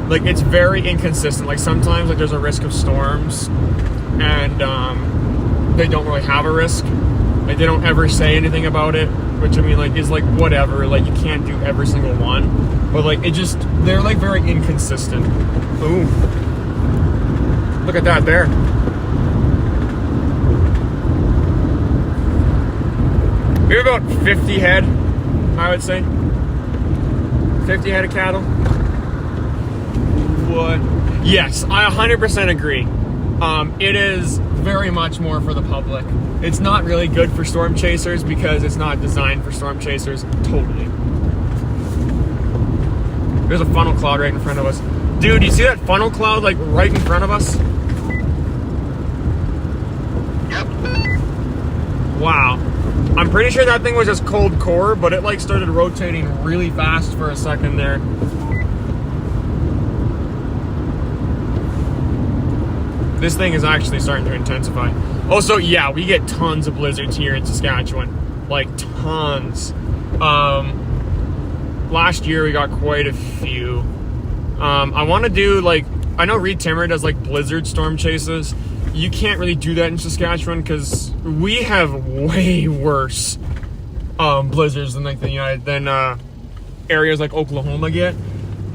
Like it's very inconsistent. Like sometimes like there's a risk of storms and they don't really have a risk. Like they don't ever say anything about it, which I mean like is like whatever, like you can't do every single one, but like it just, they're like very inconsistent. Ooh, look at that there. We have about 50 head, I would say. 50 head of cattle. What? Yes, I 100% agree. It is very much more for the public. It's not really good for storm chasers because it's not designed for storm chasers. Totally. There's a funnel cloud right in front of us. Dude, you see that funnel cloud like right in front of us? Yep. Wow. I'm pretty sure that thing was just cold core, but it like started rotating really fast for a second there. This thing is actually starting to intensify. Also, yeah, we get tons of blizzards here in Saskatchewan. Like, tons. Last year we got quite a few. I want to do, like, I know Reed Timmer does, like, blizzard storm chases. You can't really do that in Saskatchewan because we have way worse blizzards than, like, than areas like Oklahoma get.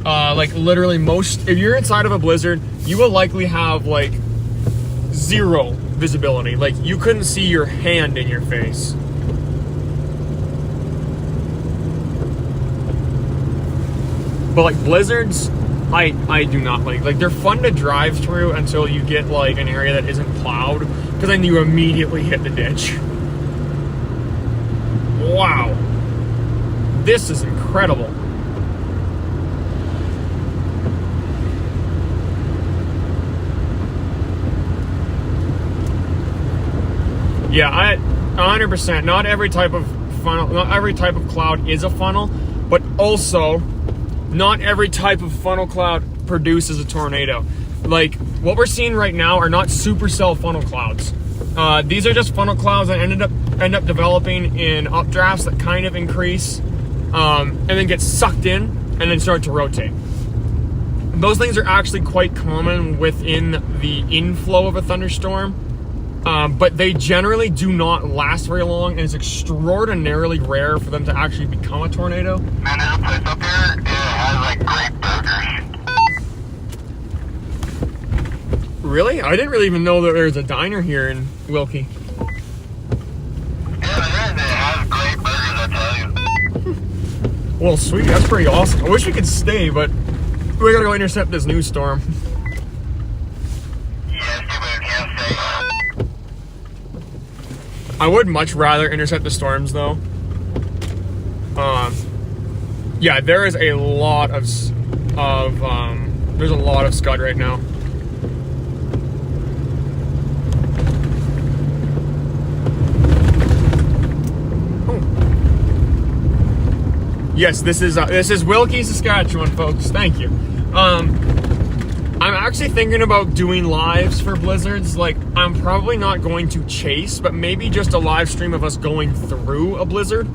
Like, literally if you're inside of a blizzard, you will likely have, like, zero visibility. Like you couldn't see your hand in your face. But like blizzards, I do not like. Like they're fun to drive through until you get like an area that isn't plowed, because then you immediately hit the ditch. Wow. This is incredible. Yeah, 100%. Not every type of funnel, not every type of cloud is a funnel, but also not every type of funnel cloud produces a tornado. Like what we're seeing right now are not supercell funnel clouds. These are just funnel clouds that end up developing in updrafts that kind of increase and then get sucked in and then start to rotate. Those things are actually quite common within the inflow of a thunderstorm. But they generally do not last very long, and it's extraordinarily rare for them to actually become a tornado. Man, there's a place up here. It has like great burgers. Really? I didn't really even know that there's a diner here in Wilkie. Yeah, there is. It has great burgers, I tell you. Well, sweet. That's pretty awesome. I wish we could stay, but we gotta go intercept this new storm. Yes, but can't stay. I would much rather intercept the storms, though. Yeah, there is a lot of there's a lot of scud right now. Oh. Yes, this is Wilkie, Saskatchewan, folks. Thank you. I'm actually thinking about doing lives for blizzards. Like, I'm probably not going to chase, but maybe just a live stream of us going through a blizzard.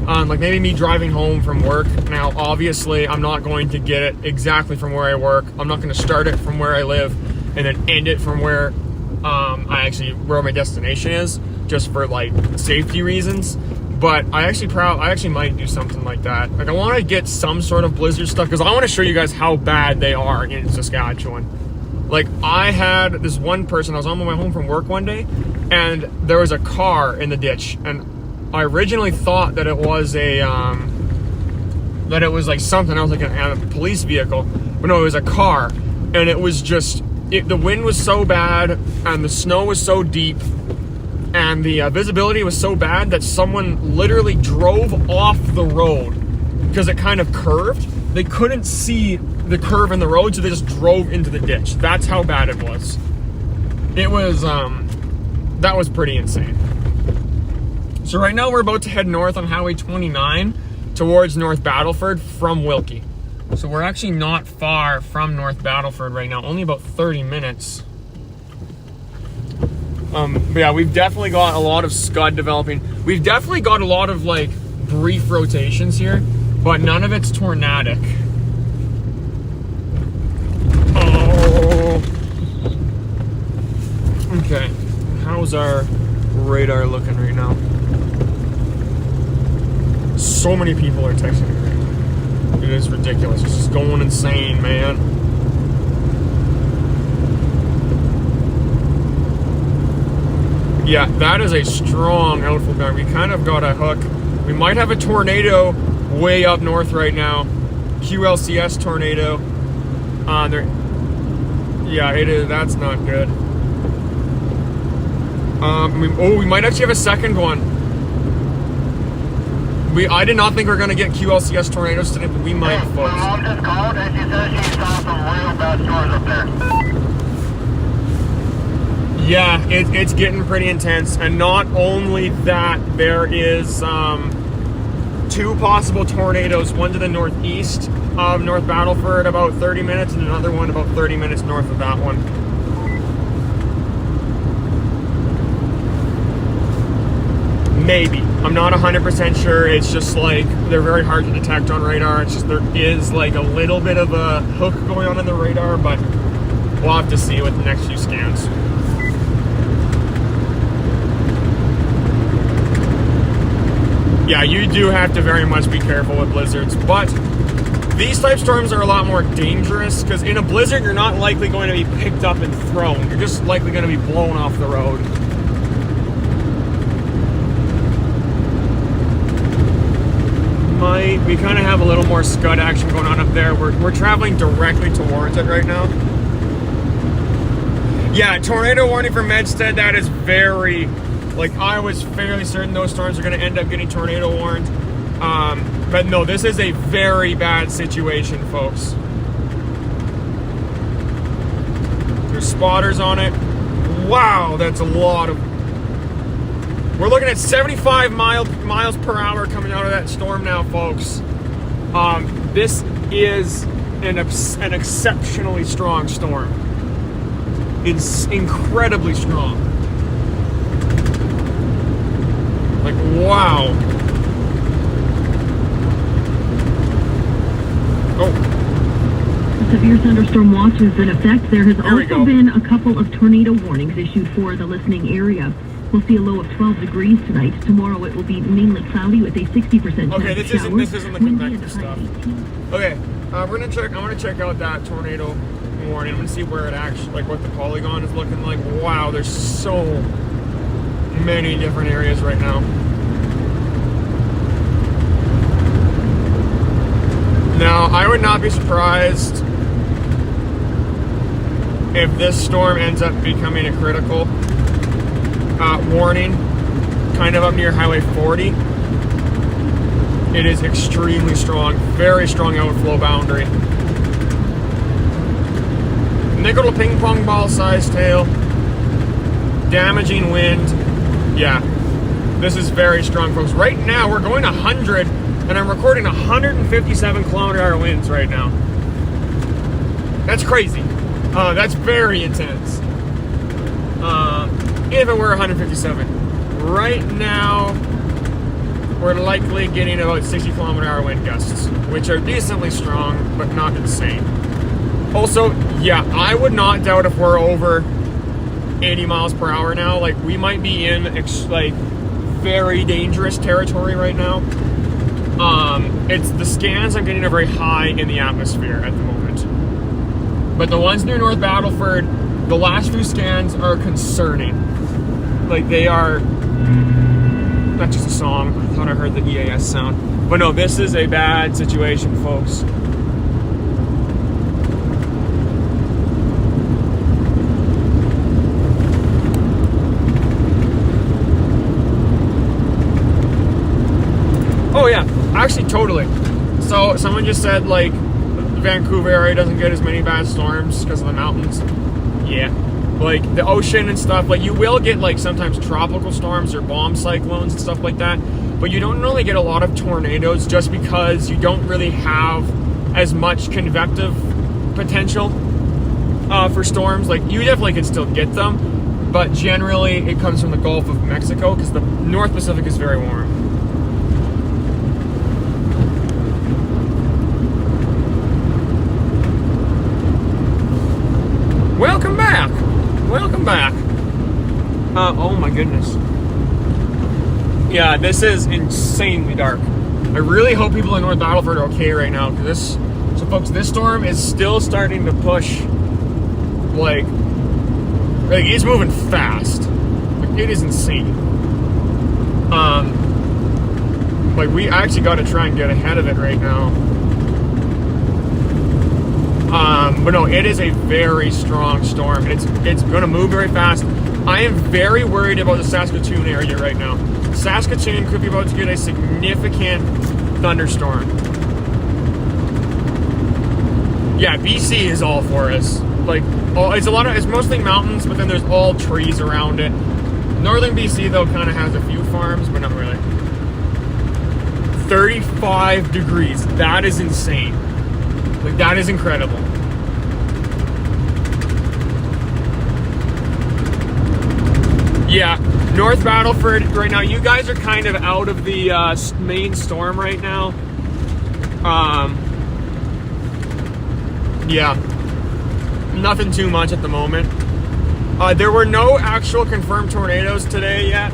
Like maybe me driving home from work. Now, obviously, I'm not going to get it exactly from where I work. I'm not going to start it from where I live and then end it from where where my destination is, just for like safety reasons. But I actually might do something like that. Like, I want to get some sort of blizzard stuff because I want to show you guys how bad they are in Saskatchewan. Like, I had this one person, I was on my way home from work one day, and there was a car in the ditch, and I originally thought that it was like something else, like a police vehicle, but no, it was a car, and it was just, the wind was so bad, and the snow was so deep, and the visibility was so bad that someone literally drove off the road because it kind of curved. They couldn't see the curve in the road, so they just drove into the ditch. That's how bad it was. It was, that was pretty insane. So right now we're about to head north on Highway 29 towards North Battleford from Wilkie. So we're actually not far from North Battleford right now, only about 30 minutes. But yeah, we've definitely got a lot of scud developing. We've definitely got a lot of like brief rotations here, but none of it's tornadic. Oh. Okay, how's our radar looking right now? So many people are texting me right now. It is ridiculous. It's just going insane, man. Yeah, that is a strong outflow pattern. We kind of got a hook. We might have a tornado way up north right now. QLCS tornado. Yeah, it is. That's not good. We might actually have a second one. I did not think we were going to get QLCS tornadoes today, but we might, folks. My mom just called and she said she saw some real bad storms up there. Yeah, it's getting pretty intense. And not only that, there is two possible tornadoes, one to the northeast of North Battleford, about 30 minutes, and another one about 30 minutes north of that one. Maybe. I'm not 100% sure. It's just like, they're very hard to detect on radar. It's just, there is like a little bit of a hook going on in the radar, but we'll have to see with the next few scans. Yeah, you do have to very much be careful with blizzards, but these type storms are a lot more dangerous because in a blizzard, you're not likely going to be picked up and thrown. You're just likely going to be blown off the road. We kind of have a little more scud action going on up there. We're traveling directly towards it right now. Yeah, tornado warning for Medstead. That is very, like, I was fairly certain those storms are going to end up getting tornado warned. But no, this is a very bad situation, folks. There's spotters on it. Wow, that's a lot of... We're looking at 75 miles per hour coming out of that storm now, folks. This is an exceptionally strong storm. It's incredibly strong. Like, wow. Oh. severe thunderstorm watch is in effect. There has There we also go. been a couple of tornado warnings issued for the listening area. We'll see a low of 12 degrees tonight. Tomorrow it will be mainly cloudy with a 60% chance Okay, of this showers. isn't the Windy convective and high stuff. 18. Okay, I'm gonna check out that tornado warning. I'm gonna see where it actually, like, what the polygon is looking like. Wow, there's so many different areas right now. Now, I would not be surprised if this storm ends up becoming a critical warning, kind of up near Highway 40. It is extremely strong, very strong outflow boundary. Nickel ping pong ball size tail, damaging wind. Yeah, this is very strong, folks. Right now, we're going 100, and I'm recording 157 kilometer-hour winds right now. That's crazy. That's very intense. If it were 157. Right now, we're likely getting about 60 kilometer-hour wind gusts, which are decently strong, but not insane. Also, yeah, I would not doubt if we're over 80 miles per hour now. Like, we might be in like very dangerous territory right now. It's the scans I'm getting are very high in the atmosphere at the moment. But the ones near North Battleford, the last few scans are concerning. Like, they are, not just a song, I thought I heard the EAS sound. But no, this is a bad situation, folks. Oh yeah, actually totally. So someone just said, like, the Vancouver area doesn't get as many bad storms because of the mountains. Yeah. Like, the ocean and stuff, like, you will get, like, sometimes tropical storms or bomb cyclones and stuff like that, but you don't really get a lot of tornadoes just because you don't really have as much convective potential for storms. Like, you definitely can still get them, but generally it comes from the Gulf of Mexico because the North Pacific is very warm. Welcome back. Welcome back. Oh my goodness. Yeah, this is insanely dark. I really hope people in North Battleford are okay right now, because so folks, this storm is still starting to push, like it's moving fast. Like, it is insane. Like, we actually got to try and get ahead of it right now. But no, it is a very strong storm. It's going to move very fast. I am very worried about the Saskatoon area right now. Saskatoon could be about to get a significant thunderstorm. Yeah, BC is all forest. Like, it's mostly mountains, but then there's all trees around it. Northern BC though kind of has a few farms, but not really. 35 degrees. That is insane. Like, that is incredible. Yeah, North Battleford right now, you guys are kind of out of the main storm right now. Yeah, nothing too much at the moment. There were no actual confirmed tornadoes today yet.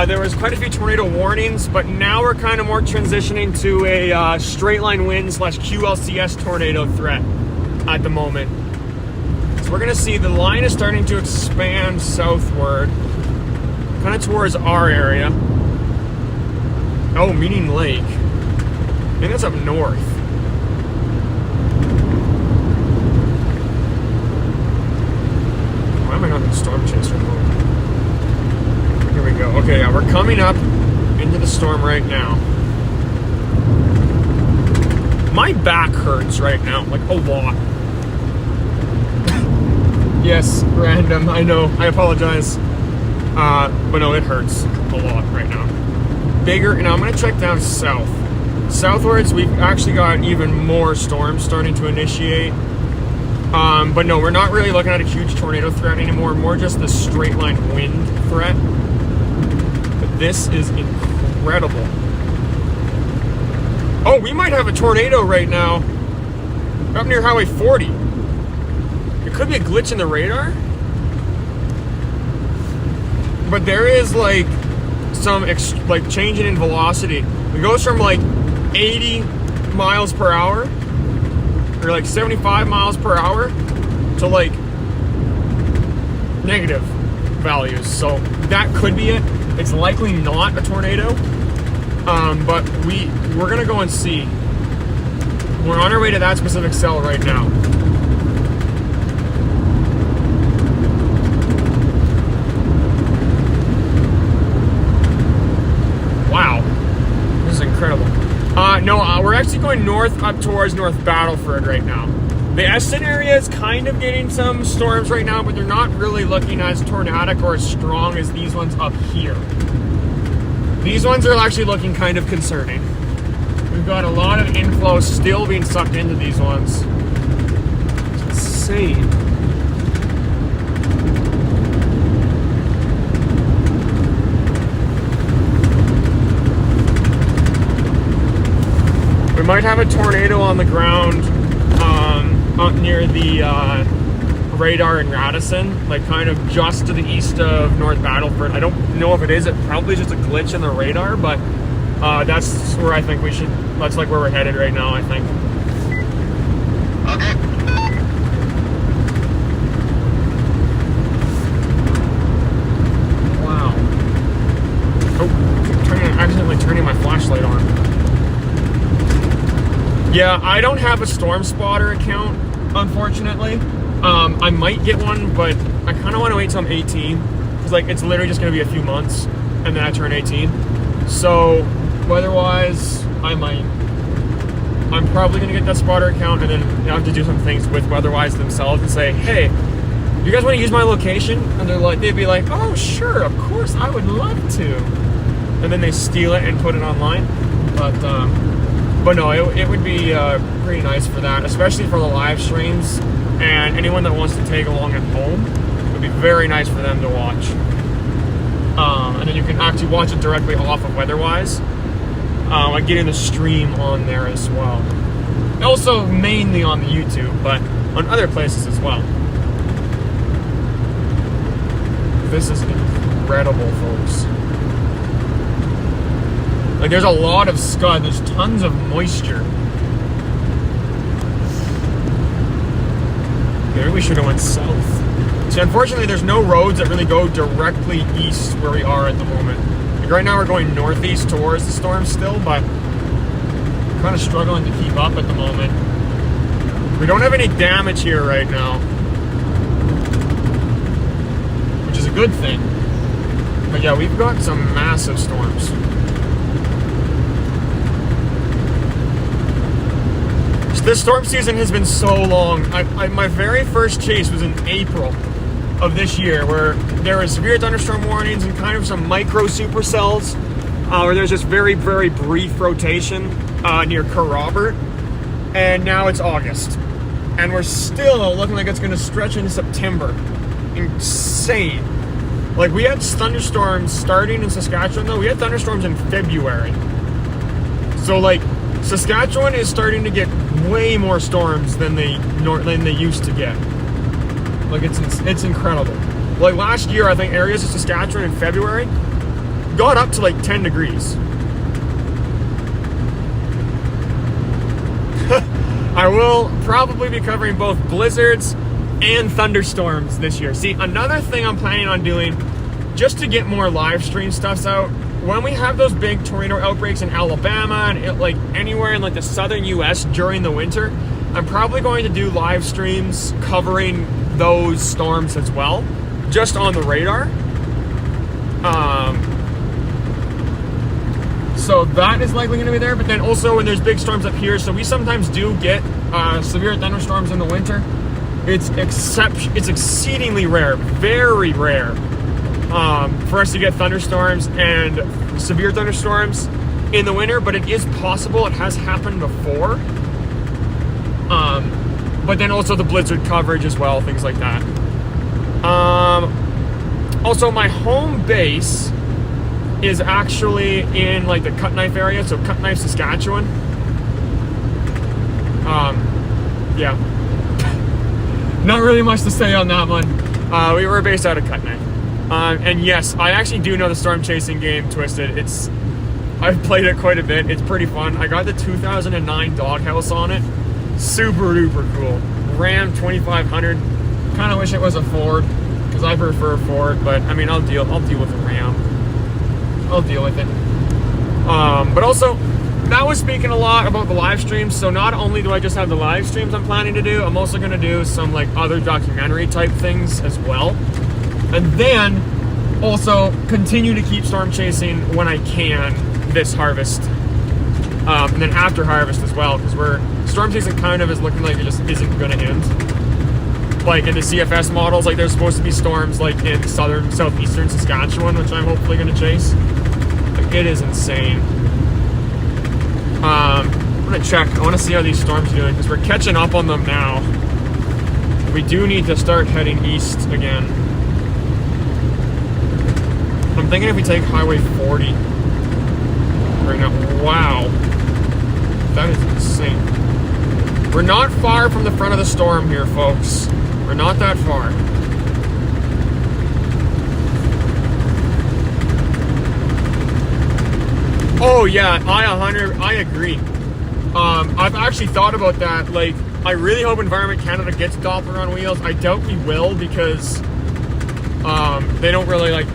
There was quite a few tornado warnings, but now we're kind of more transitioning to a straight line wind / QLCS tornado threat at the moment. So we're gonna see the line is starting to expand southward, kind of towards our area. Oh, Meeting Lake. I think that's up north. Why am I not in storm chaser mode? Here we go. Okay, yeah, we're coming up into the storm right now. My back hurts right now, like a lot. Yes, random, I know, I apologize. But no, it hurts a lot right now. Bigger, and I'm gonna check down south. Southwards, we've actually got even more storms starting to initiate. But no, we're not really looking at a huge tornado threat anymore, more just the straight line wind threat. But this is incredible. Oh, we might have a tornado right now. up near Highway 40. It could be a glitch in the radar. But there is like some like changing in velocity. It goes from like 80 miles per hour or like 75 miles per hour to like negative values. So that could be it. It's likely not a tornado. But we're gonna go and see. We're on our way to that specific cell right now. Wow, this is incredible. No, we're actually going north up towards North Battleford right now. The Eston area is kind of getting some storms right now, but they're not really looking as tornadic or as strong as these ones up here. These ones are actually looking kind of concerning. We've got a lot of inflow still being sucked into these ones. It's insane. We might have a tornado on the ground up near the radar in Radisson, like kind of just to the east of North Battleford. I don't know if it is. It probably is just a glitch in the radar, but that's where I think we should. That's like where we're headed right now, I think. Okay. Wow. Oh, accidentally turning my flashlight on. Yeah, I don't have a Storm Spotter account, unfortunately. I might get one, but I kind of want to wait till I'm 18. Because, like, it's literally just going to be a few months, and then I turn 18. So, weather-wise, I might. I'm probably going to get that spotter account, and then have to do some things with weather-wise themselves and say, hey, you guys want to use my location? And they'd be like, oh, sure, of course, I would love to. And then they steal it and put it online. But no, it would be pretty nice for that, especially for the live streams. And anyone that wants to take along at home, it would be very nice for them to watch. And then you can actually watch it directly off of weather-wise, like getting the stream on there as well. Also, mainly on the YouTube, but on other places as well. This is incredible, folks. Like, there's a lot of scud. There's tons of moisture. Maybe we should have went south. See, unfortunately, there's no roads that really go directly east where we are at the moment. Like, right now, we're going northeast towards the storm still, but I'm kind of struggling to keep up at the moment. We don't have any damage here right now, which is a good thing. But yeah, we've got some massive storms. This storm season has been so long. My very first chase was in April of this year, where there was severe thunderstorm warnings and kind of some micro supercells, where there's just very, very brief rotation near Kerr Robert. And now it's August. And we're still looking like it's going to stretch into September. Insane. Like, we had thunderstorms starting in Saskatchewan, though. We had thunderstorms in February. So, like, Saskatchewan is starting to get way more storms than they used to get. Like, it's incredible. Like, last year, I think areas of Saskatchewan in February got up to like 10 degrees. I will probably be covering both blizzards and thunderstorms this year. See, another thing I'm planning on doing, just to get more live stream stuffs out, when we have those big tornado outbreaks in Alabama and like anywhere in like the southern US during the winter, I'm probably going to do live streams covering those storms as well, just on the radar. So that is likely going to be there, but then also when there's big storms up here, so we sometimes do get severe thunderstorms in the winter. It's exceedingly rare, very rare, for us to get thunderstorms and severe thunderstorms in the winter, but it is possible. It has happened before. But then also the blizzard coverage as well, things like that. Also, my home base is actually in like the Cut Knife area, so Cut Knife, Saskatchewan. yeah. Not really much to say on that one. We were based out of Kootenay. And yes, I actually do know the storm chasing game, Twisted. I've played it quite a bit. It's pretty fun. I got the 2009 Doghouse on it. Super duper cool. Ram 2500. Kind of wish it was a Ford, because I prefer a Ford, but I mean, I'll deal with a Ram. I'll deal with it. But also, that was speaking a lot about the live streams. So not only do I just have the live streams I'm planning to do, I'm also going to do some like other documentary type things as well. And then also continue to keep storm chasing when I can this harvest. And then after harvest as well, because storm chasing kind of is looking like it just isn't going to end. Like in the CFS models, like there's supposed to be storms like in southeastern Saskatchewan, which I'm hopefully going to chase. Like it is insane. I'm going to check. I want to see how these storms are doing, because we're catching up on them now. We do need to start heading east again. I'm thinking if we take Highway 40 right now. Wow. That is insane. We're not far from the front of the storm here, folks. We're not that far. Oh yeah, I agree. I've actually thought about that. Like, I really hope Environment Canada gets Doppler on wheels. I doubt we will, because they don't really like.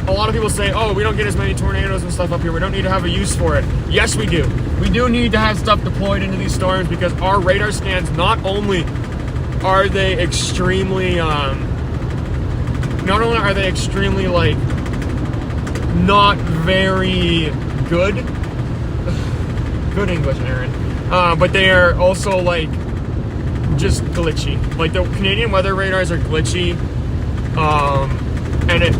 A lot of people say, oh, we don't get as many tornadoes and stuff up here. We don't need to have a use for it. Yes, we do. We do need to have stuff deployed into these storms, because our radar scans, not only are they extremely, like, not very good. Good English, Aaron. But they are also, like, just glitchy. Like, the Canadian weather radars are glitchy. And it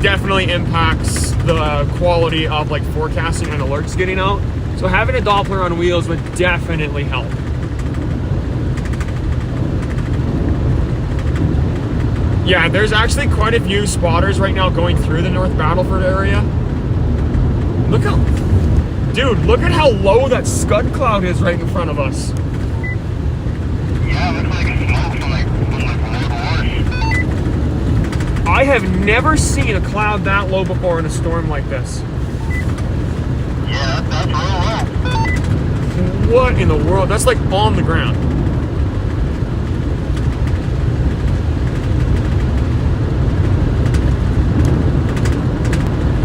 definitely impacts the quality of like forecasting and alerts getting out. So having a Doppler on wheels would definitely help. Yeah, there's actually quite a few spotters right now going through the North Battleford area. Look at how low that scud cloud is right in front of us. Yeah, it looks like it's smoke from like I have never seen a cloud that low before in a storm like this. Yeah, that's real low. What in the world? That's like on the ground.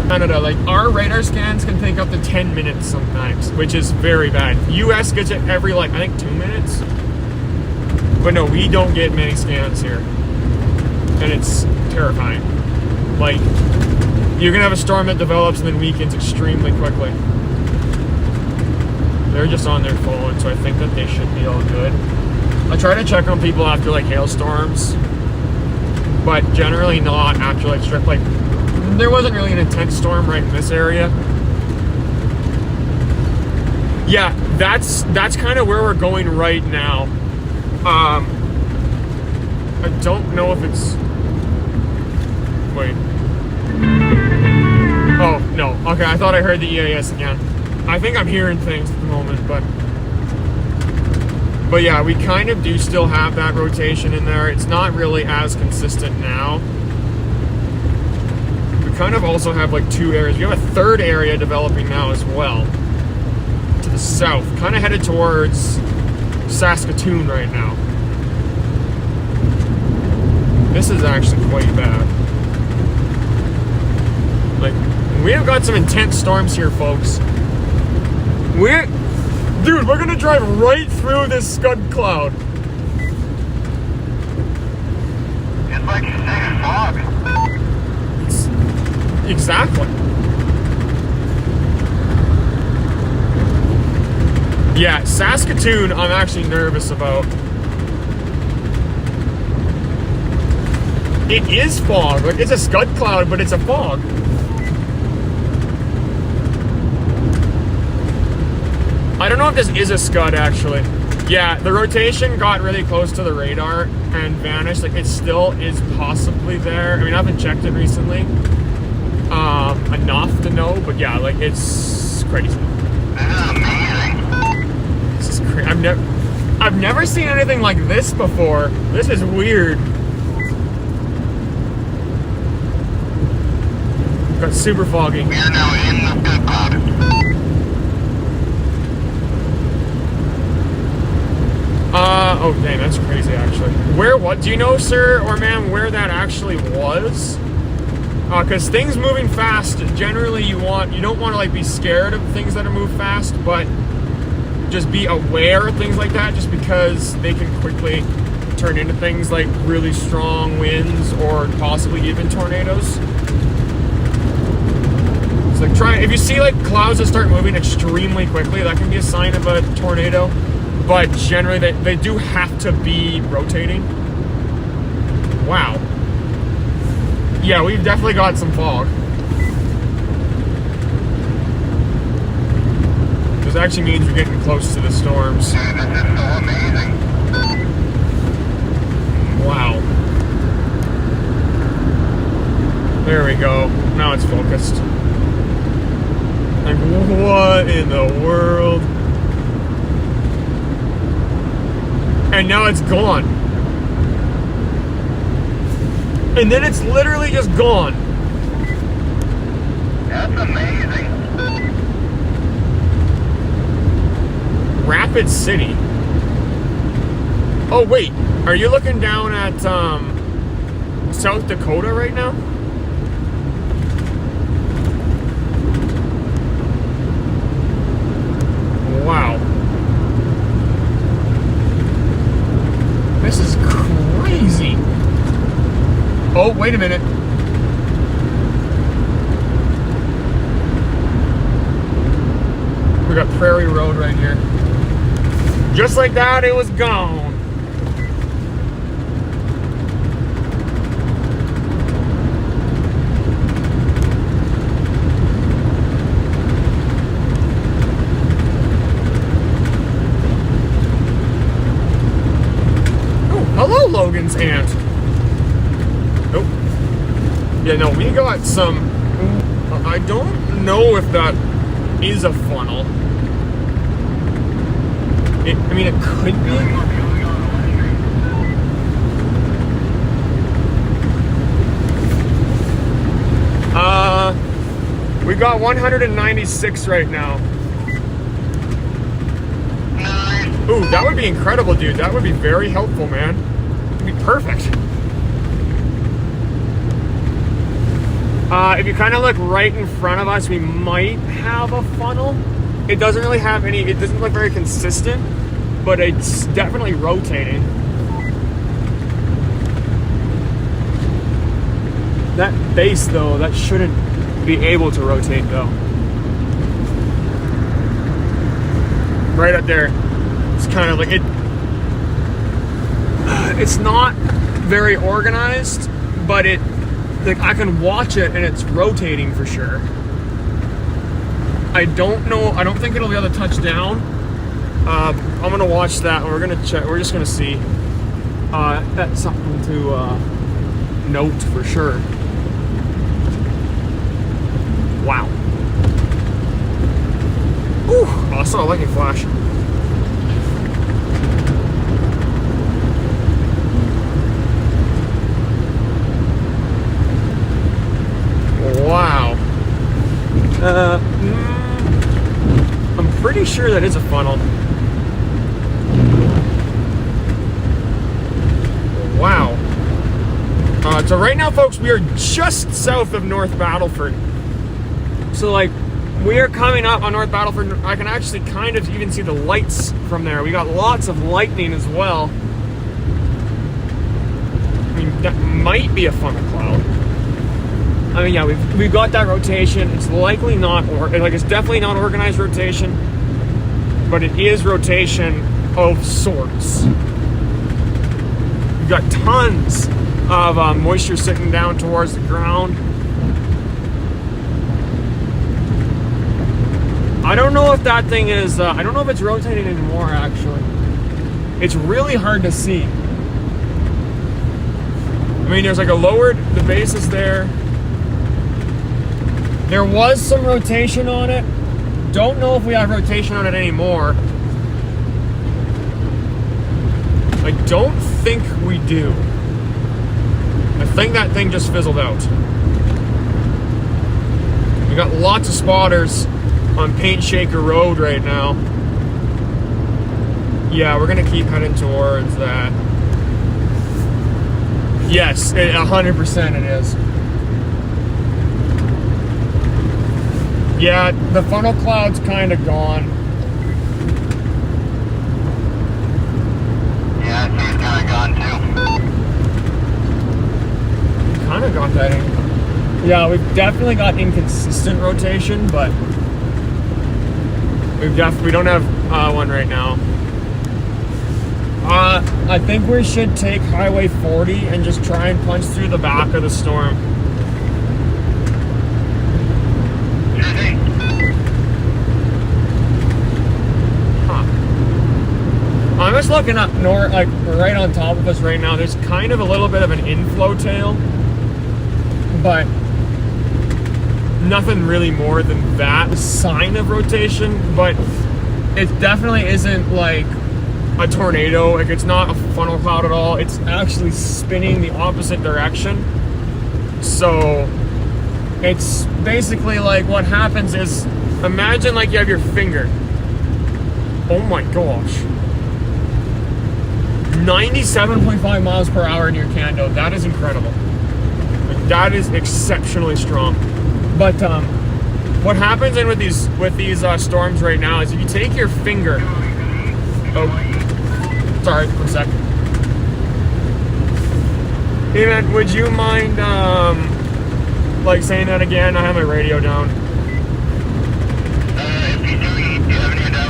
Canada, like our radar scans can take up to 10 minutes sometimes, which is very bad. US gets it every like, I think 2 minutes. But no, we don't get many scans here. And it's terrifying. Like, you're gonna have a storm that develops and then weakens extremely quickly. They're just on their phone, so I think that they should be all good. I try to check on people after like hailstorms, but generally not after like there wasn't really an intense storm right in this area. Yeah, that's kind of where we're going right now. I don't know if it's. Wait. Oh, no. Okay, I thought I heard the EAS again. I think I'm hearing things at the moment, but yeah, we kind of do still have that rotation in there. It's not really as consistent now. We kind of also have like two areas. We have a third area developing now as well. To the south. Kind of headed towards Saskatoon right now. This is actually quite bad. Like, we have got some intense storms here, folks. Dude, we're gonna drive right through this scud cloud. It's like thick fog. Exactly. Yeah, Saskatoon, I'm actually nervous about. It is fog. Like, it's a scud cloud, but it's a fog. I don't know if this is a scud, actually. Yeah, the rotation got really close to the radar and vanished. Like, it still is possibly there. I mean, I haven't checked it recently enough to know, but yeah, like, it's crazy. This is amazing. This is crazy. I've never seen anything like this before. This is weird. Got super foggy. We are now in the good cloud. Oh dang, that's crazy actually. What do you know, sir or ma'am, where that actually was? Because things moving fast, generally you don't want to like be scared of things that are move fast, but just be aware of things like that, just because they can quickly turn into things like really strong winds or possibly even tornadoes. It's like if you see like clouds that start moving extremely quickly, that can be a sign of a tornado. But generally, they do have to be rotating. Wow. Yeah, we've definitely got some fog. This actually means we're getting close to the storms. This is so amazing. Wow. There we go. Now it's focused. Like, what in the world? And now it's gone. And then it's literally just gone. That's amazing. Rapid City. Oh wait, are you looking down at South Dakota right now? Wow. This is crazy. Oh, wait a minute. We got Prairie Road right here. Just like that, it was gone. Hello, Logan's aunt. Nope. Yeah, no, we got some. I don't know if that is a funnel. I mean, it could be. We got 196 right now. Ooh, that would be incredible, dude. That would be very helpful, man. It'd be perfect. If you kind of look right in front of us, we might have a funnel. It doesn't really have any, it doesn't look very consistent, but it's definitely rotating. That base, though, that shouldn't be able to rotate, though. Right up there. It's kind of like it. It's not very organized, but like I can watch it and it's rotating for sure. I don't know. I don't think it'll be able to touch down. I'm gonna watch that. And we're gonna check. We're just gonna see. That's something to note for sure. Wow. Ooh! Oh, I saw a lightning flash. Wow. I'm pretty sure that is a funnel. Wow. So right now, folks, we are just south of North Battleford. So, like, we are coming up on North Battleford. I can actually kind of even see the lights from there. We got lots of lightning as well. I mean, that might be a funnel cloud. I mean, yeah, we've got that rotation. It's likely not, it's definitely not organized rotation, but it is rotation of sorts. We've got tons of moisture sitting down towards the ground. I don't know if that thing is, I don't know if it's rotating anymore, actually. It's really hard to see. I mean, there's like the base is there. There was some rotation on it. Don't know if we have rotation on it anymore. I don't think we do. I think that thing just fizzled out. We got lots of spotters on Paint Shaker Road right now. Yeah, we're gonna keep heading towards that. Yes, 100% it is. Yeah, the funnel cloud's kind of gone. Yeah, I see it's kind of gone too. Kind of got that in. Yeah, we've definitely got inconsistent rotation, but we don't have one right now. I think we should take Highway 40 and just try and punch through the back of the storm. Huh. I'm just looking up north, like right on top of us right now. There's kind of a little bit of an inflow tail, but nothing really more than that. A sign of rotation, but it definitely isn't like a tornado. Like, it's not a funnel cloud at all. It's actually spinning the opposite direction. So it's basically like what happens is, imagine like you have your finger. Oh my gosh. 97.5 miles per hour in your Cando. That is incredible. Like, that is exceptionally strong. But what happens in with these storms right now is if you take your finger. Oh, sorry, 1 sec. Hey man, would you mind like saying that again? I have my radio down. If you do, do you have any idea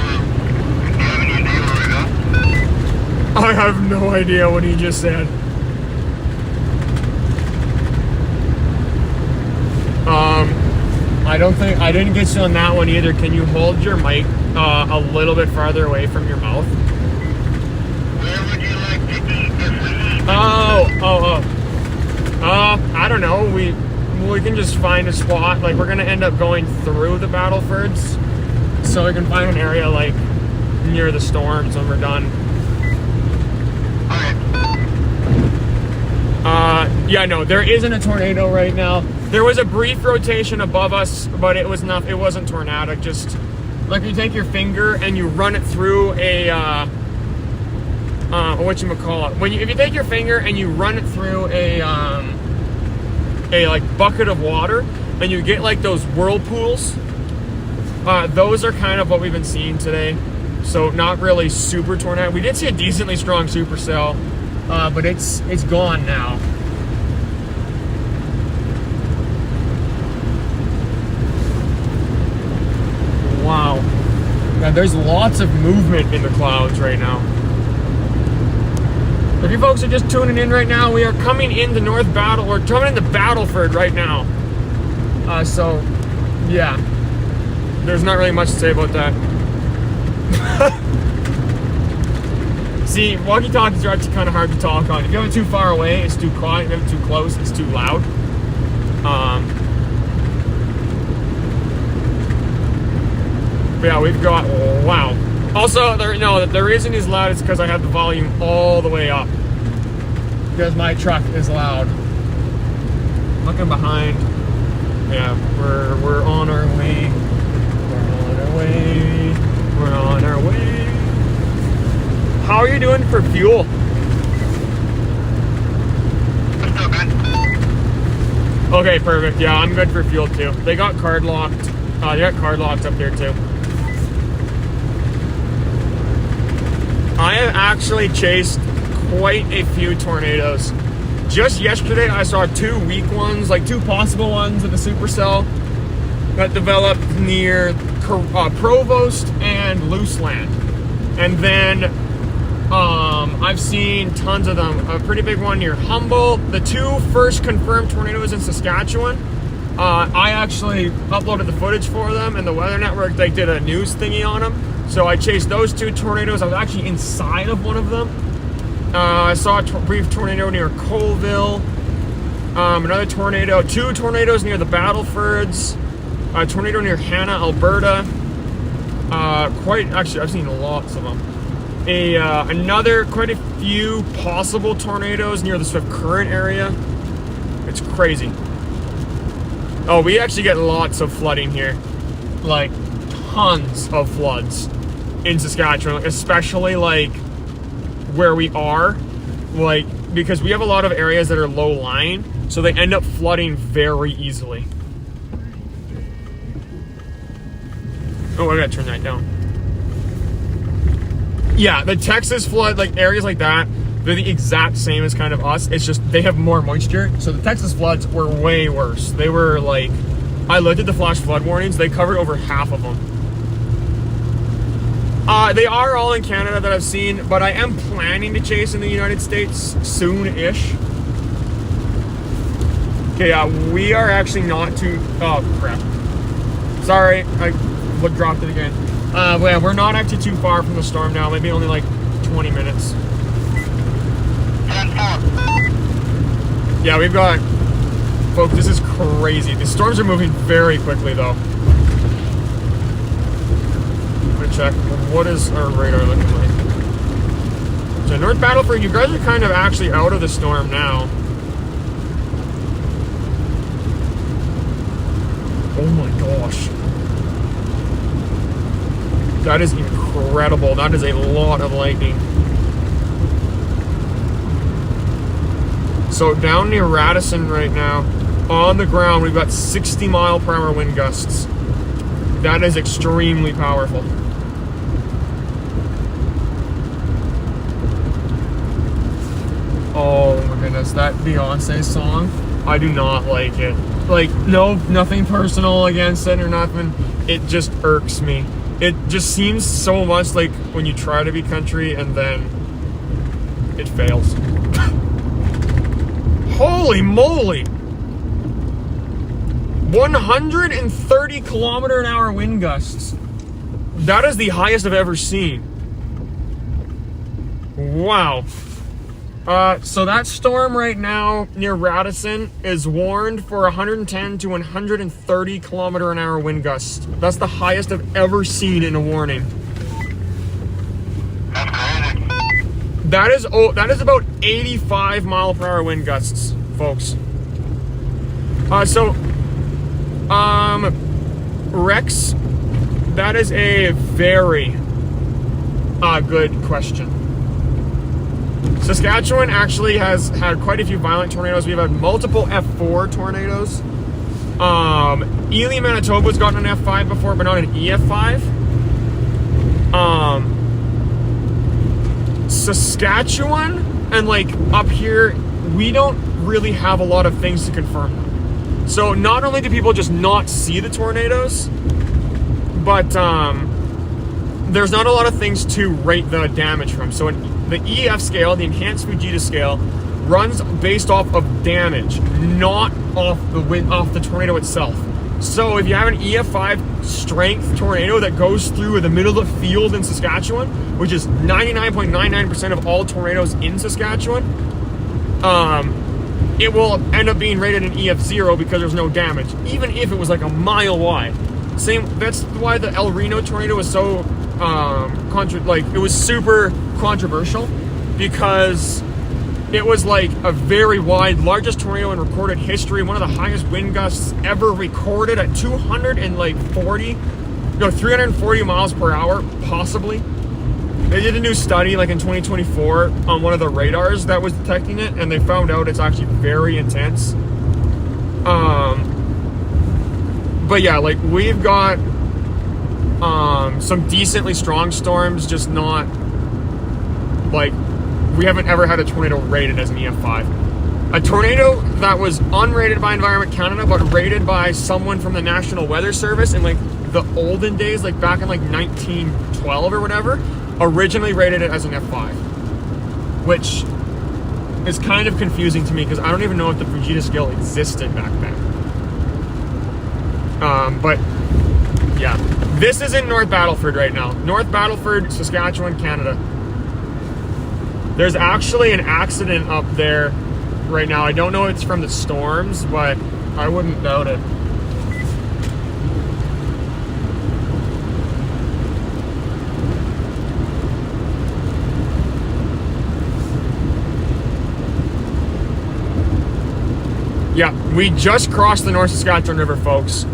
where we go? I have no idea what he just said. I didn't get you on that one either. Can you hold your mic a little bit farther away from your mouth? Where would you like to eat this week? I don't know. We can just find a spot. Like, we're gonna end up going through the Battlefords, so we can find an area like near the storms when we're done. Yeah, no, there isn't a tornado right now. There was a brief rotation above us, but it wasn't tornadic. Just like you take your finger and you run it through a whatchamacallit. If you take your finger and you run it through a like bucket of water, and you get like those whirlpools, those are kind of what we've been seeing today. So not really super tornado. We did see a decently strong supercell, but it's gone now. Wow. Yeah, there's lots of movement in the clouds right now. If you folks are just tuning in right now, we are coming into we're coming into Battleford right now. So, yeah. There's not really much to say about that. See, walkie-talkies are actually kind of hard to talk on. If you have it too far away, it's too quiet. If you have it too close, it's too loud. But yeah, we've got, wow. Also, the reason he's loud is because I have the volume all the way up. Because my truck is loud. Looking behind. Yeah, we're on our way. We're on our way. We're on our way. How are you doing for fuel? Still good. Okay, perfect. Yeah, I'm good for fuel too. They got card locked. They got card locked up there too. I have actually chased quite a few tornadoes. Just yesterday, I saw two weak ones, like two possible ones of the supercell that developed near Provost and Looseland. And then I've seen tons of them. A pretty big one near Humboldt. The two first confirmed tornadoes in Saskatchewan. I actually uploaded the footage for them, and the Weather Network, they did a news thingy on them. So I chased those two tornadoes. I was actually inside of one of them. I saw a brief tornado near Colville. Another tornado, two tornadoes near the Battlefords. A tornado near Hanna, Alberta. Actually, I've seen lots of them. quite a few possible tornadoes near the Swift Current area. It's crazy. Oh, we actually get lots of flooding here. Like, tons of floods in Saskatchewan, especially like where we are, like, because we have a lot of areas that are low lying, so they end up flooding very easily. Oh, I gotta turn that down. Yeah, the Texas flood, like areas like that, they're the exact same as kind of us. It's just they have more moisture. So the Texas floods were way worse. They were like, I looked at the flash flood warnings, they covered over half of them. They are all in Canada that I've seen, but I am planning to chase in the United States soon-ish. Okay, we are actually not too... Oh, crap. Sorry, I dropped it again. Yeah, we're not actually too far from the storm now. Maybe only like 20 minutes. Yeah, we've got... Folks, this is crazy. The storms are moving very quickly, though. I'm gonna check. What is our radar looking like? So North Battleford, you guys are kind of actually out of the storm now. Oh my gosh. That is incredible. That is a lot of lightning. So down near Radisson right now, on the ground, we've got 60-mile-per-hour wind gusts. That is extremely powerful. Oh my goodness, that Beyonce song, I do not like it. Like, no, nothing personal against it or nothing. It just irks me. It just seems so much like when you try to be country and then it fails. Holy moly! 130 km/h wind gusts. That is the highest I've ever seen. Wow. So that storm right now near Radisson is warned for 110 to 130 km/h wind gusts. That's the highest I've ever seen in a warning. That is about 85 mile/h wind gusts, folks. Rex, that is a very good question. Saskatchewan actually has had quite a few violent tornadoes. We've had multiple F4 tornadoes. Ely, Manitoba's gotten an F5 before, but not an EF5. Saskatchewan and like up here, we don't really have a lot of things to confirm them. So not only do people just not see the tornadoes, but there's not a lot of things to rate the damage from. So the EF scale, the Enhanced Fujita scale, runs based off of damage, not off the tornado itself. So if you have an EF5 strength tornado that goes through the middle of the field in Saskatchewan, which is 99.99% of all tornadoes in Saskatchewan, it will end up being rated an EF0 because there's no damage, even if it was like a mile wide. That's why the El Reno tornado was so it was super controversial, because it was like a very wide, largest tornado in recorded history, one of the highest wind gusts ever recorded at 340 miles per hour, possibly. They did a new study like in 2024 on one of the radars that was detecting it, and they found out it's actually very intense. But yeah, like we've got some decently strong storms, just not like, we haven't ever had a tornado rated as an EF5. A tornado that was unrated by Environment Canada, but rated by someone from the National Weather Service in like the olden days, like back in like 1912 or whatever, originally rated it as an F5, which is kind of confusing to me because I don't even know if the Fujita scale existed back then. But yeah, this is in North Battleford right now. North Battleford, Saskatchewan, Canada. There's actually an accident up there right now. I don't know if it's from the storms, but I wouldn't doubt it. Yeah, we just crossed the North Saskatchewan River, folks.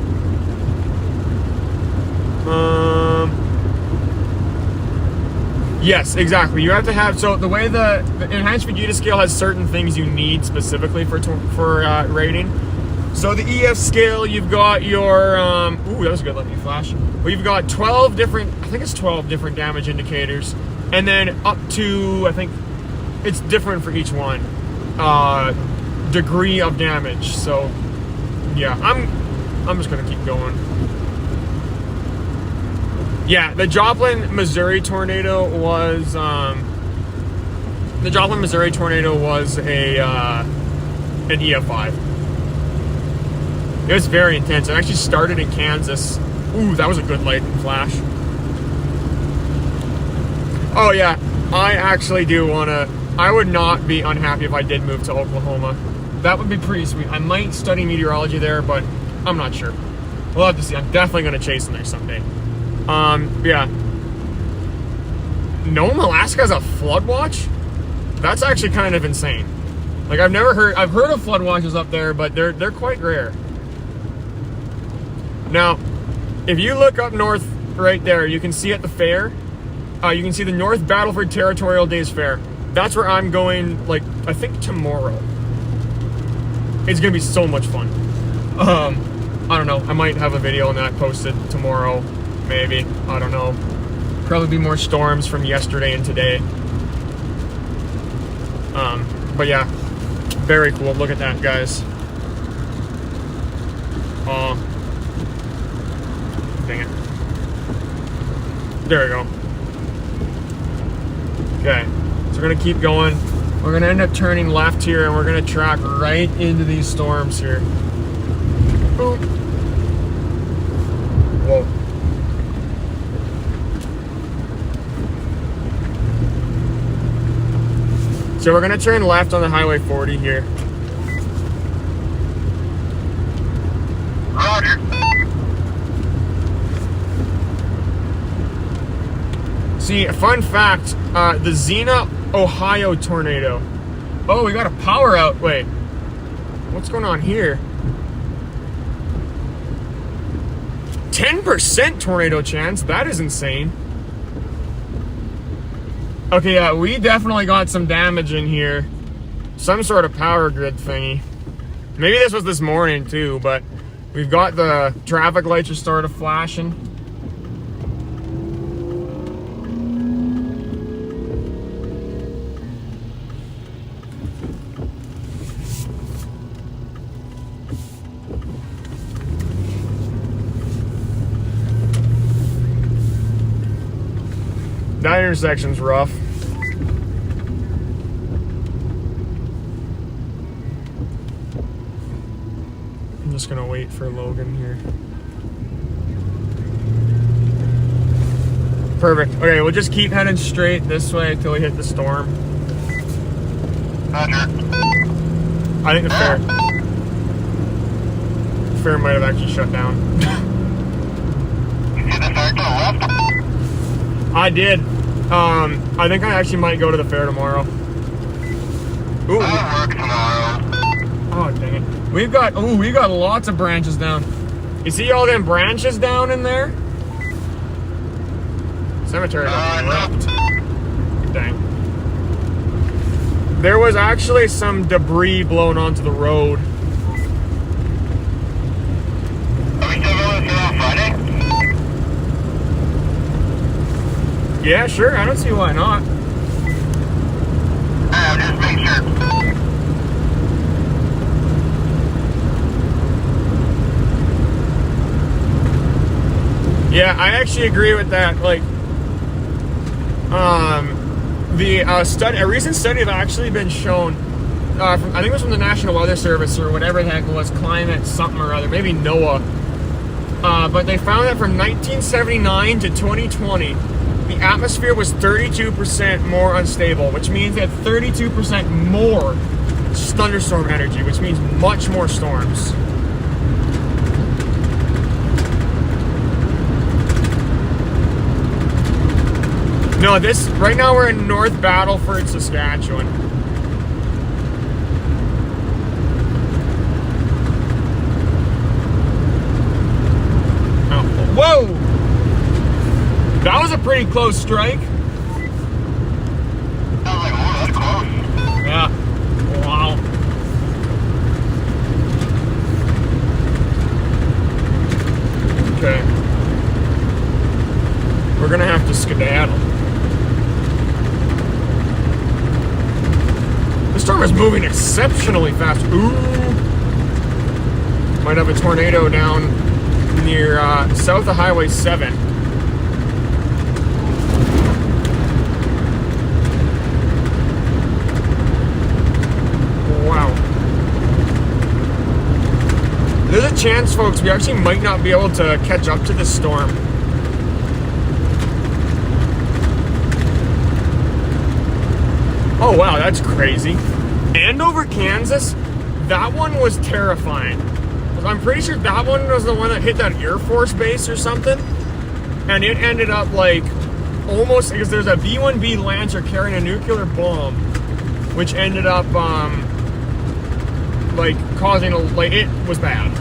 Yes, exactly. You have to have, so the way the enhanced Vegeta scale has certain things you need specifically for rating. So the EF scale, you've got your, ooh, that was a good lucky flash. Well, you've got 12 different, I think it's 12 different damage indicators. And then up to, I think it's different for each one, degree of damage. So yeah, I'm just gonna keep going. Yeah, the Joplin, Missouri tornado was an EF5. It was very intense. It actually started in Kansas. Ooh, that was a good lightning flash. Oh yeah, I actually do wanna, I would not be unhappy if I did move to Oklahoma. That would be pretty sweet. I might study meteorology there, but I'm not sure. We'll have to see. I'm definitely gonna chase in there someday. Yeah. Nome, Alaska has a flood watch? That's actually kind of insane. Like I've heard of flood watches up there, but they're quite rare. Now, if you look up north right there, you can see at the fair, you can see the North Battleford Territorial Days Fair. That's where I'm going, like, I think tomorrow. It's gonna be so much fun. I don't know, I might have a video on that posted tomorrow, maybe, I don't know. Probably be more storms from yesterday and today. But yeah, very cool, look at that, guys. Dang it. There we go. Okay, so we're gonna keep going. We're gonna end up turning left here and we're gonna track right into these storms here. Boop. Whoa. So we're gonna turn left on the Highway 40 here. Roger. See, a fun fact, the Xena, Ohio tornado. Oh, we got a power out. Wait, what's going on here? 10% tornado chance. That is insane. Okay, yeah, we definitely got some damage in here. Some sort of power grid thingy. Maybe this was this morning too, but we've got the traffic lights just started flashing. That intersection's rough. I'm just gonna wait for Logan here. Perfect. Okay, we'll just keep heading straight this way until we hit the storm. Roger. I think the fair might have actually shut down. You see the fair to the left? I did. I think I actually might go to the fair tomorrow. Ooh. I'll work tomorrow. Oh, dang it. We got lots of branches down. You see all them branches down in there? Cemetery left. Dang. There was actually some debris blown onto the road. Are we still going through on Friday? Yeah, sure. I don't see why not. I'll just make sure. Yeah, I actually agree with that. Like, a recent study have actually been shown. I think it was from the National Weather Service or whatever the heck it was, climate something or other, maybe NOAA. But they found that from 1979 to 2020, the atmosphere was 32% more unstable, which means they had 32% more thunderstorm energy, which means much more storms. No, right now we're in North Battleford, Saskatchewan. pretty close strike. I was like, oh, that's close. Yeah. Wow. Okay. We're gonna have to skedaddle. The storm is moving exceptionally fast. Ooh. Might have a tornado down near south of Highway 7. Wow. There's a chance, folks, we actually might not be able to catch up to this storm. Oh wow, that's crazy. Andover, Kansas, that one was terrifying. I'm pretty sure that one was the one that hit that Air Force base or something. And it ended up like almost, because there's a B-1B Lancer carrying a nuclear bomb, which ended up like causing a, like, it was bad.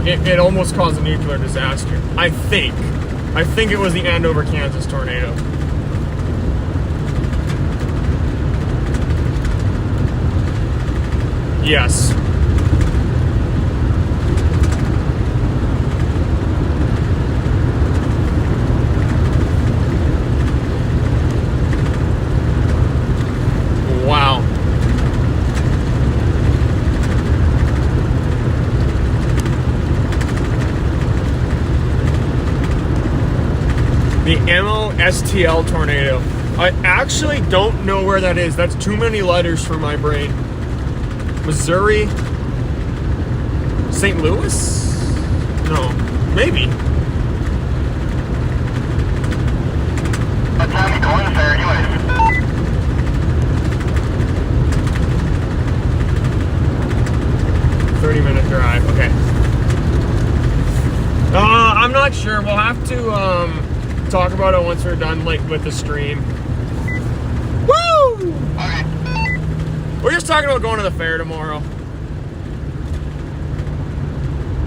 It almost caused a nuclear disaster. I think it was the Andover, Kansas tornado. Yes. Wow. The MOSTL tornado. I actually don't know where that is. That's too many letters for my brain. Missouri? St. Louis? No. Maybe. What time are you going there anyways? 30-minute drive. Okay. I'm not sure. We'll have to talk about it once we're done, like, with the stream. Woo! Okay. We're just talking about going to the fair tomorrow.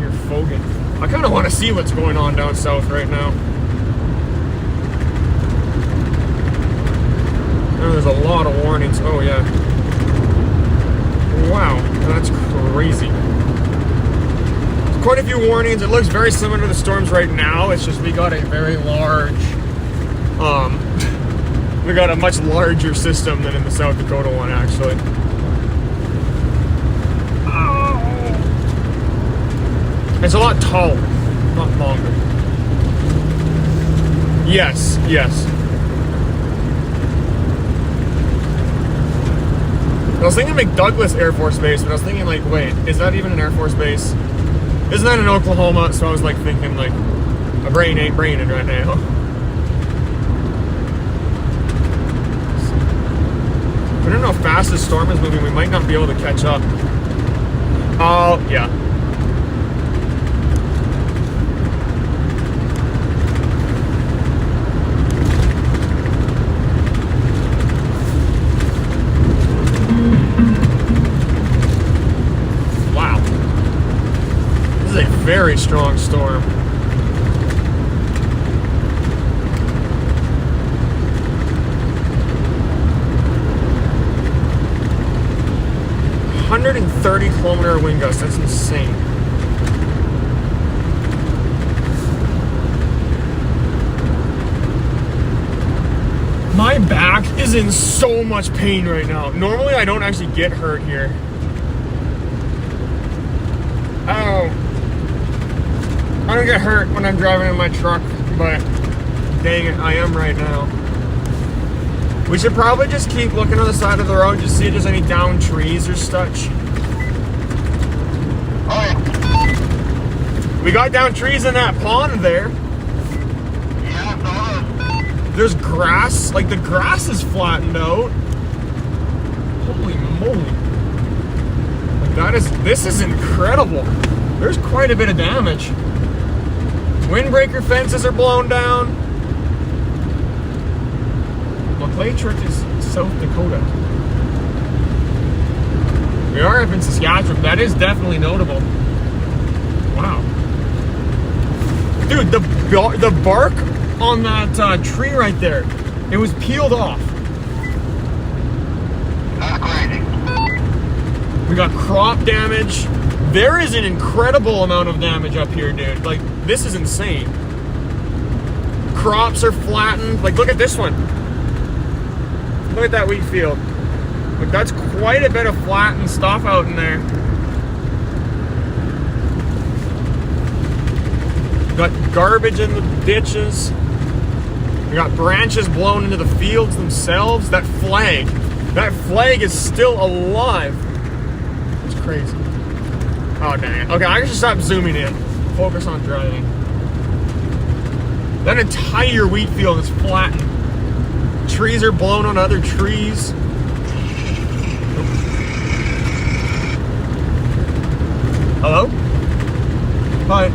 You're fogging. I kind of want to see what's going on down south right now. Oh, there's a lot of warnings. Oh, yeah. Wow, that's crazy. Quite a few warnings. It looks very similar to the storms right now. It's just we got a very large, we got a much larger system than in the South Dakota one, actually. Oh. It's a lot taller, not longer. Yes, yes. I was thinking McDouglas Air Force Base, but I was thinking, like, wait, is that even an Air Force Base? Isn't that in Oklahoma? So I was like thinking, like, my brain ain't braining right now. I don't know how fast this storm is moving. We might not be able to catch up. Oh, yeah. Wow. This is a very strong storm. .130-kilometer wind gusts. That's insane. My back is in so much pain right now. Normally, I don't actually get hurt here. Oh. I don't get hurt when I'm driving in my truck, but dang it, I am right now. We should probably just keep looking on the side of the road to see if there's any downed trees or such. Okay. We got down trees in that pond there. Yeah, so There's grass, like the grass is flattened out. Holy moly. This is incredible. There's quite a bit of damage. Windbreaker fences are blown down. Clay-Trick is South Dakota. We are up in Saskatchewan. That is definitely notable. Wow. Dude, the bark on that tree right there. It was peeled off. That's crazy. We got crop damage. There is an incredible amount of damage up here, dude. Like, this is insane. Crops are flattened. Like, look at this one. Look at that wheat field. Like, that's quite a bit of flattened stuff out in there. Got garbage in the ditches. We got branches blown into the fields themselves. That flag is still alive. It's crazy. Oh, dang it. Okay, I should stop zooming in. Focus on driving. That entire wheat field is flattened. Trees are blown on other trees. Hello? Hi.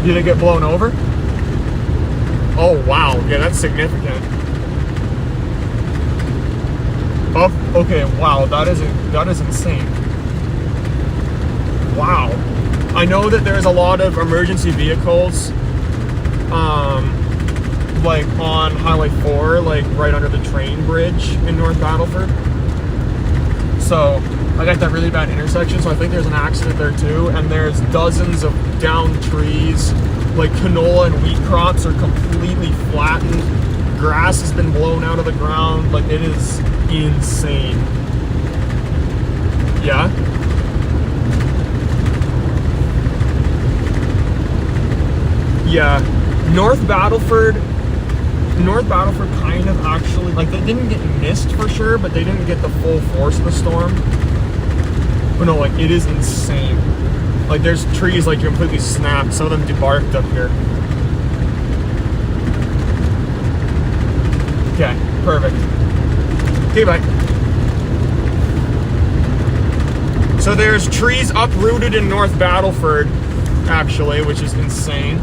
Did it get blown over? Oh, wow. Yeah, that's significant. Oh, okay. Wow, that is insane. Wow. I know that there's a lot of emergency vehicles, like on Highway 4, like right under the train bridge in North Battleford. So I got that really bad intersection, so I think there's an accident there too. And there's dozens of downed trees, like canola and wheat crops are completely flattened. Grass has been blown out of the ground. Like, it is insane. Yeah. Yeah, North Battleford kind of actually, like, they didn't get missed for sure, but they didn't get the full force of the storm. But no, like, it is insane. Like, there's trees, like, completely snapped. Some of them debarked up here. Okay, perfect. Okay, bye. So there's trees uprooted in North Battleford, actually, which is insane.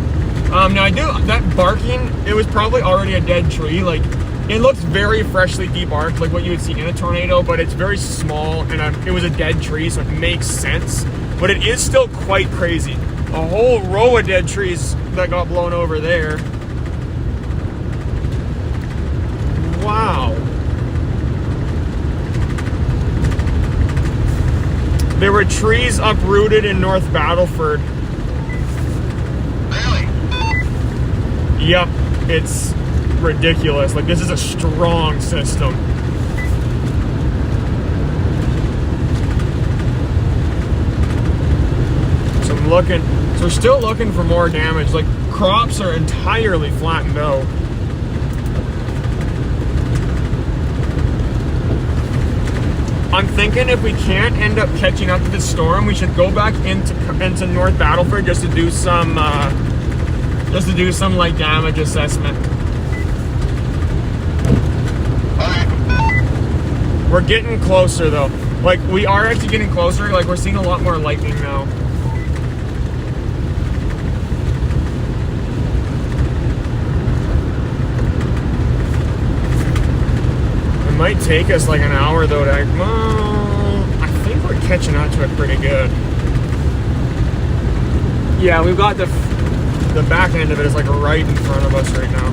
Now that barking, it was probably already a dead tree. Like, it looks very freshly debarked, like what you would see in a tornado, but it's very small, and it was a dead tree, so it makes sense. But it is still quite crazy. A whole row of dead trees that got blown over there. Wow. There were trees uprooted in North Battleford. Yep, it's ridiculous. Like, this is a strong system. So we're still looking for more damage. Like, crops are entirely flattened out. I'm thinking if we can't end up catching up to the storm, we should go back into North Battleford just to do some like damage assessment. We're getting closer though. Like, we are actually getting closer. Like, we're seeing a lot more lightning now. It might take us like an hour though to, I think we're catching up to it pretty good. Yeah, we've got the back end of it is like right in front of us right now.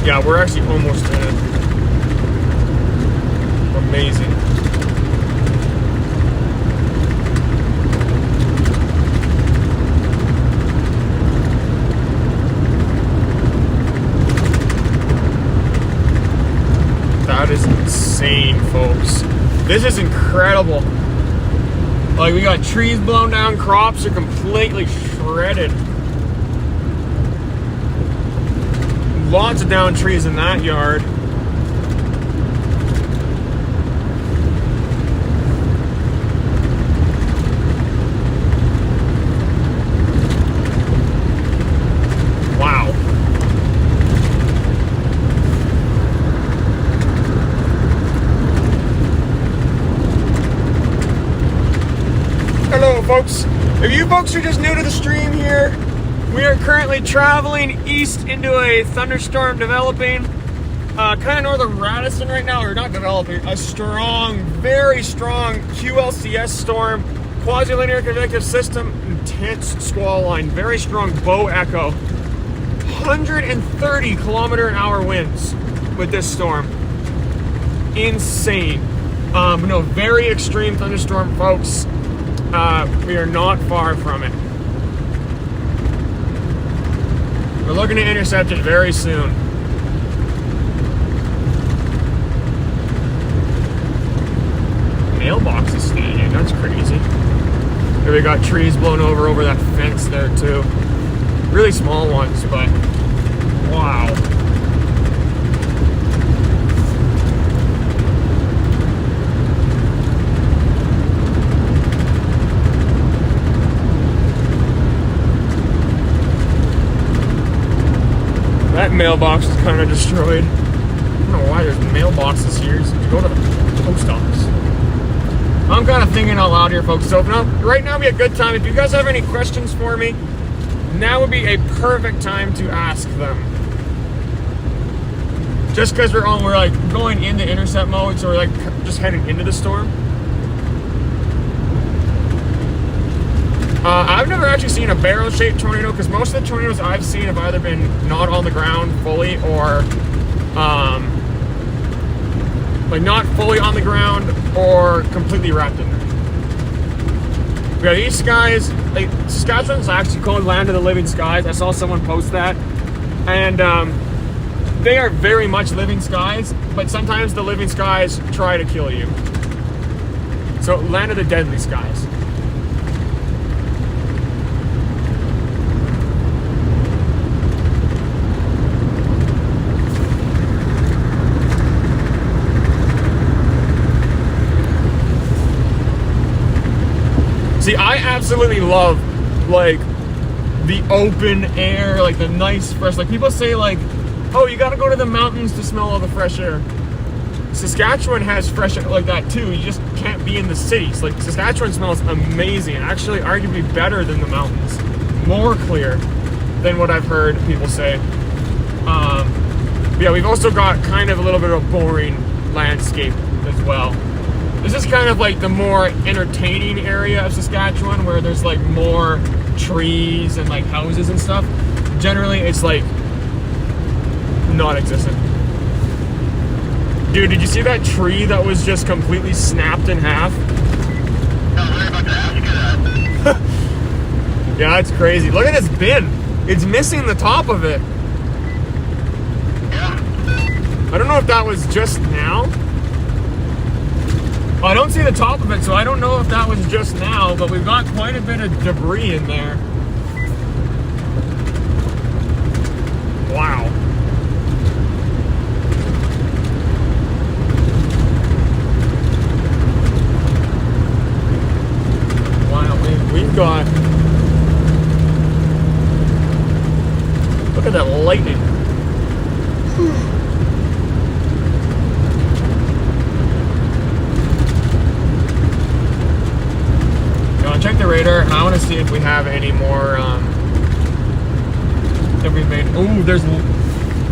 Yeah, we're actually almost in it. Amazing. That is insane, folks. This is incredible. Like, we got trees blown down, crops are completely shredded. Lots of downed trees in that yard. Wow. Hello, folks. If you folks are just new to the stream here, We are currently traveling east into a thunderstorm developing kind of north of Radisson right now, or not developing, a strong, very strong QLCS storm, quasi-linear convective system, intense squall line, very strong bow echo, 130 km/h winds with this storm. Insane. No, very extreme thunderstorm, folks. We are not far from it. We're looking to intercept it very soon. Mailbox is standing, that's crazy. Here we got trees blown over that fence there too. Really small ones, but wow. That mailbox is kind of destroyed. I don't know why there's mailboxes here. So you go to the post office. I'm kind of thinking out loud here, folks. So right now we have a good time. If you guys have any questions for me, now would be a perfect time to ask them. Just because we're like going into intercept mode, so we're like just heading into the storm. I've never actually seen a barrel-shaped tornado, because most of the tornadoes I've seen have either been not on the ground fully, or like not fully on the ground, or completely wrapped in there. We got these skies, like Saskatchewan's actually called Land of the Living Skies. I saw someone post that, and they are very much living skies, but sometimes the living skies try to kill you. So Land of the Deadly Skies. See, I absolutely love, like, the open air, like, the nice, fresh, like, people say, like, oh, you gotta go to the mountains to smell all the fresh air. Saskatchewan has fresh air like that, too. You just can't be in the cities. Like, Saskatchewan smells amazing. Actually, arguably better than the mountains. More clear than what I've heard people say. But yeah, we've also got kind of a little bit of a boring landscape as well. This is kind of like the more entertaining area of Saskatchewan, where there's like more trees and like houses and stuff. Generally, it's like non-existent. Dude, did you see that tree that was just completely snapped in half? Yeah, that's crazy. Look at this bin. It's missing the top of it. I don't know if that was just now. I don't see the top of it, so I don't know if that was just now, but we've got quite a bit of debris in there. Wow. Wow, we've got... Look at that lightning. Check the radar. I want to see if we have any more that we've made. Ooh, there's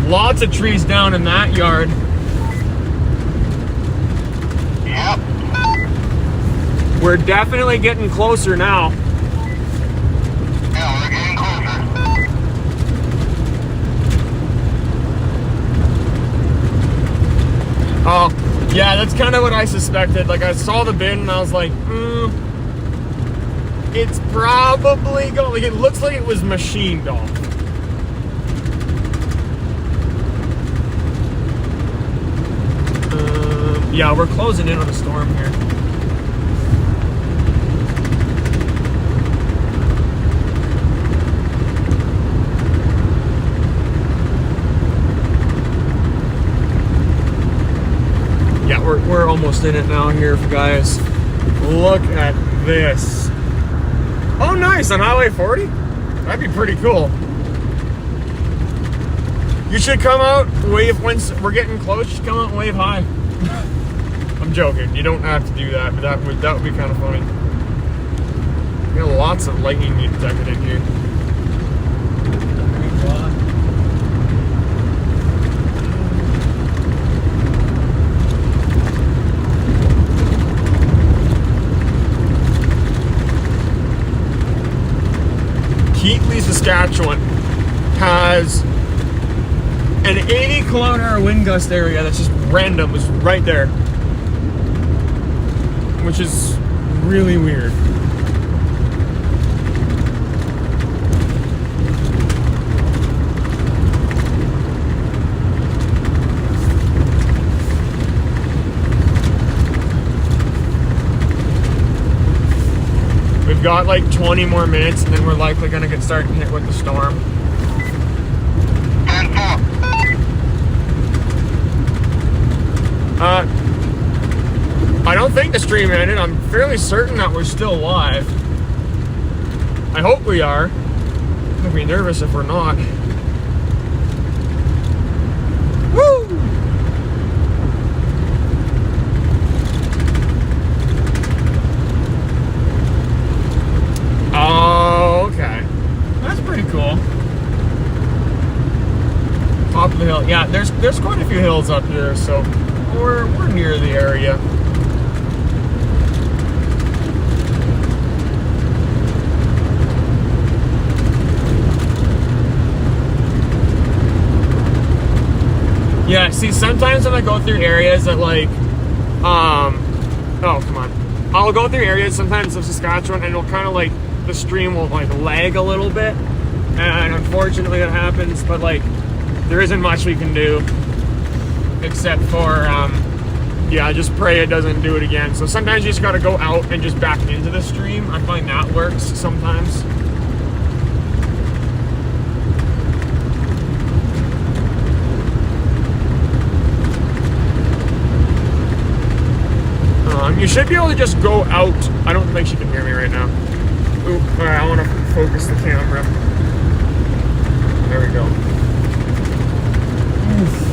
lots of trees down in that yard. Yep. We're definitely getting closer now. Yeah, we're getting closer. Oh, yeah, that's kind of what I suspected. Like, I saw the bin and I was like, it's probably going, like, it looks like it was machined off. Yeah, we're closing in on the storm here. Yeah, we're almost in it now here, guys. Look at this. Oh, nice, on Highway 40? That'd be pretty cool. You should come out, wave, once we're getting close, you should come out and wave high. I'm joking, you don't have to do that, but that would be kind of funny. We got lots of lightning being detected in here. Saskatchewan has an 80-kilometer wind gust area that's just random. It's right there, which is really weird. We've got like 20 more minutes and then we're likely gonna get started hit with the storm. 10-4. I don't think the stream ended. I'm fairly certain that we're still live. I hope we are. I'd be nervous if we're not. Woo! Oh, okay. That's pretty cool. Top of the hill. Yeah, there's quite a few hills up here, so we're near the area. Yeah, see, sometimes when I go through areas that like, oh, come on. I'll go through areas sometimes of Saskatchewan and it'll kind of like, the stream will like lag a little bit. And unfortunately that happens, but like, there isn't much we can do. Except for, yeah, just pray it doesn't do it again. So sometimes you just gotta go out and just back into the stream. I find that works sometimes. You should be able to just go out. I don't think she can hear me right now. Oop, alright, I want to focus the camera. There we go. Oof.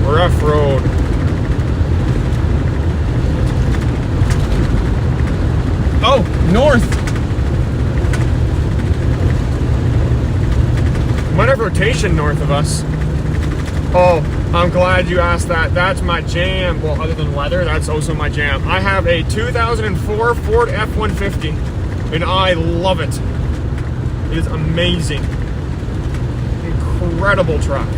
Rough road. Oh, north. Might have rotation north of us. Oh, I'm glad you asked that. That's my jam. Well, other than weather, that's also my jam. I have a 2004 Ford F-150, and I love it. It is amazing. Incredible truck.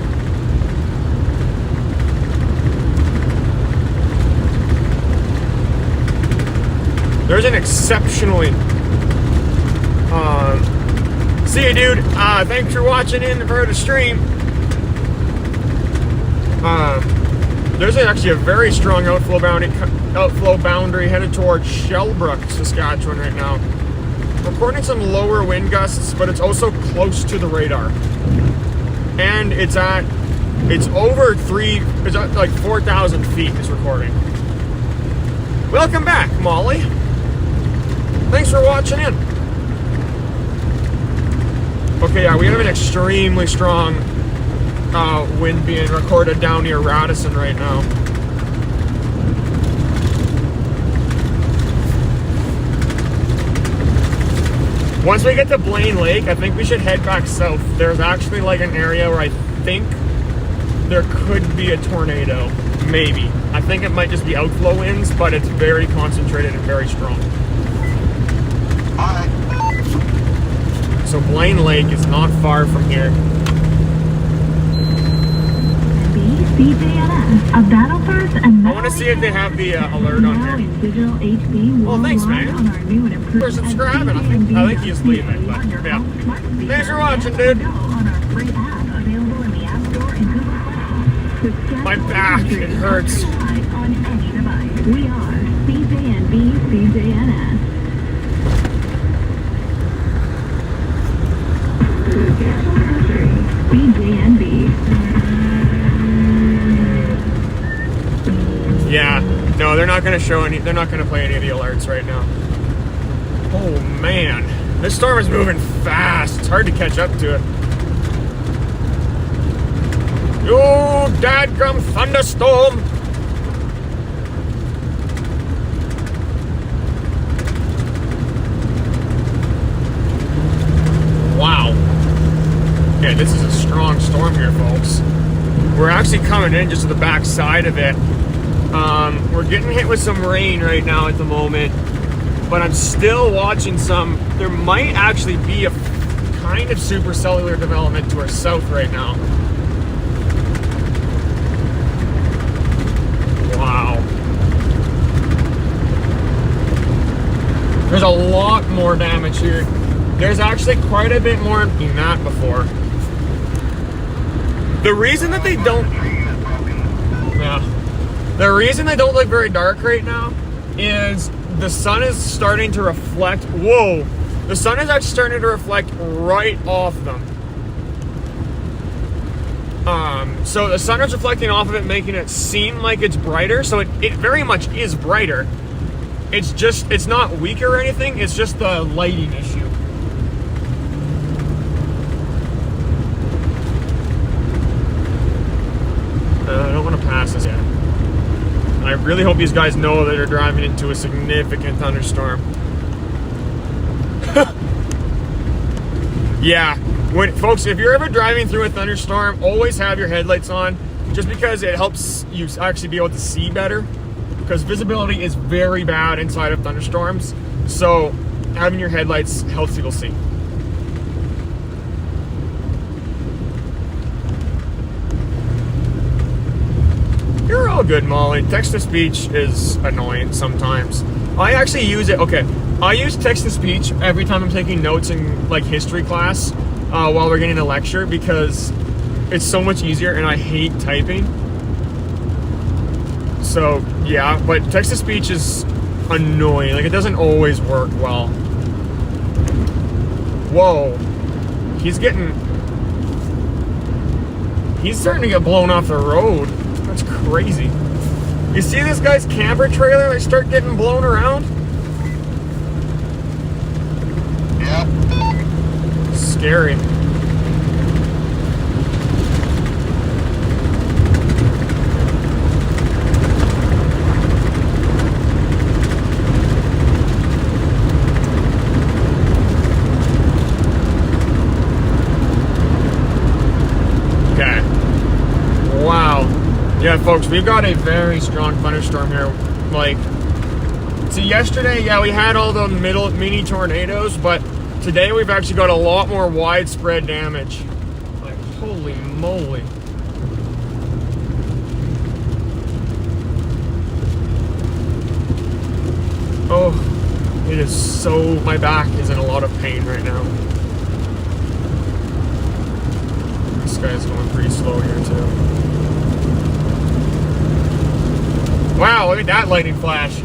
There's an exceptionally... see you, dude. Thanks for watching in for the stream. There's actually a very strong outflow boundary headed towards Shellbrook, Saskatchewan right now. Recording some lower wind gusts, but it's also close to the radar. And it's at like 4,000 feet it's recording. Welcome back, Molly. Thanks for watching in. Okay, yeah, we have an extremely strong wind being recorded down near Radisson right now. Once we get to Blaine Lake, I think we should head back south. There's actually like an area where I think there could be a tornado. Maybe. I think it might just be outflow winds, but it's very concentrated and very strong. Alright. So Blaine Lake is not far from here. BCJNS, a battle first and I want to see if they have the alert on here. Digital HD. Well, thanks, man. On our new and improved For subscribing. I think he's leaving, but yeah. Thanks for watching, dude. On our free app, available in the App Store and Google Play. My back, it hurts. On any device. We are CJNB CJNS. CJNB. Yeah, no, they're not going to show any, they're not going to play any of the alerts right now. Oh man, this storm is moving fast. It's hard to catch up to it. You dadgum thunderstorm! this is a strong storm here, folks. We're actually coming in just to the back side of it. We're getting hit with some rain right now at the moment, but I'm still watching some. There might actually be a kind of supercellular development to our south right now. Wow. There's a lot more damage here. There's actually quite a bit more than that before. The reason that they don't... Yeah. The reason they don't look very dark right now is the sun is starting to reflect... Whoa! The sun is actually starting to reflect right off them. So the sun is reflecting off of it, making it seem like it's brighter. So it very much is brighter. It's just, it's not weaker or anything. It's just the lighting issue. I don't want to pass this yet. I really hope these guys know that they're driving into a significant thunderstorm. Yeah, folks, if you're ever driving through a thunderstorm, always have your headlights on, just because it helps you actually be able to see better, because visibility is very bad inside of thunderstorms. So having your headlights helps people see. You're all good, Molly. Text-to-speech is annoying sometimes. I actually use it, okay, I use text-to-speech every time I'm taking notes in, like, history class while we're getting a lecture, because it's so much easier and I hate typing. So, yeah, but text-to-speech is annoying. Like, it doesn't always work well. Whoa. He's starting to get blown off the road. That's crazy. You see this guy's camper trailer? They start getting blown around? Yep. Scary. Okay. Wow. Yeah, folks, we've got a very strong thunderstorm here. Like, see, yesterday, yeah, we had all the mini tornadoes, but today we've actually got a lot more widespread damage. Like, holy moly. Oh, it is so, my back is in a lot of pain right now. This guy's going pretty slow here, too. Wow, look at that lightning flash.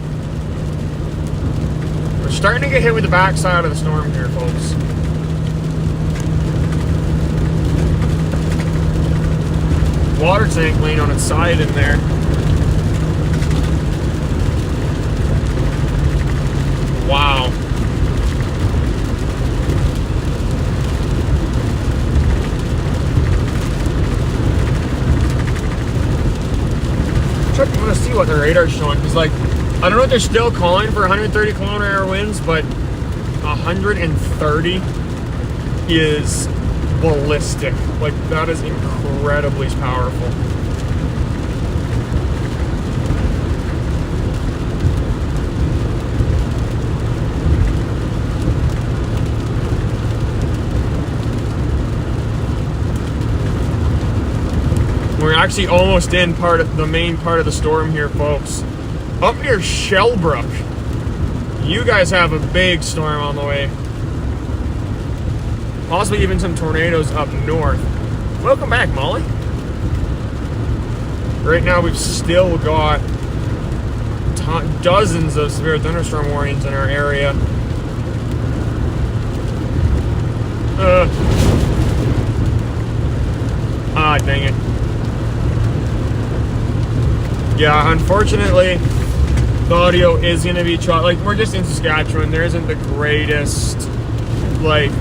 We're starting to get hit with the backside of the storm here, folks. Water tank laying on its side in there. Wow. I'm gonna see what the radar's showing, because, like, I don't know if they're still calling for 130 km/h winds, but 130 is ballistic. Like, that is incredibly powerful. We're actually almost in the main part of the storm here, folks. Up near Shellbrook. You guys have a big storm on the way. Possibly even some tornadoes up north. Welcome back, Molly. Right now we've still got dozens of severe thunderstorm warnings in our area. Dang it. Yeah, unfortunately, the audio is going to be like, we're just in Saskatchewan. There isn't the greatest, like,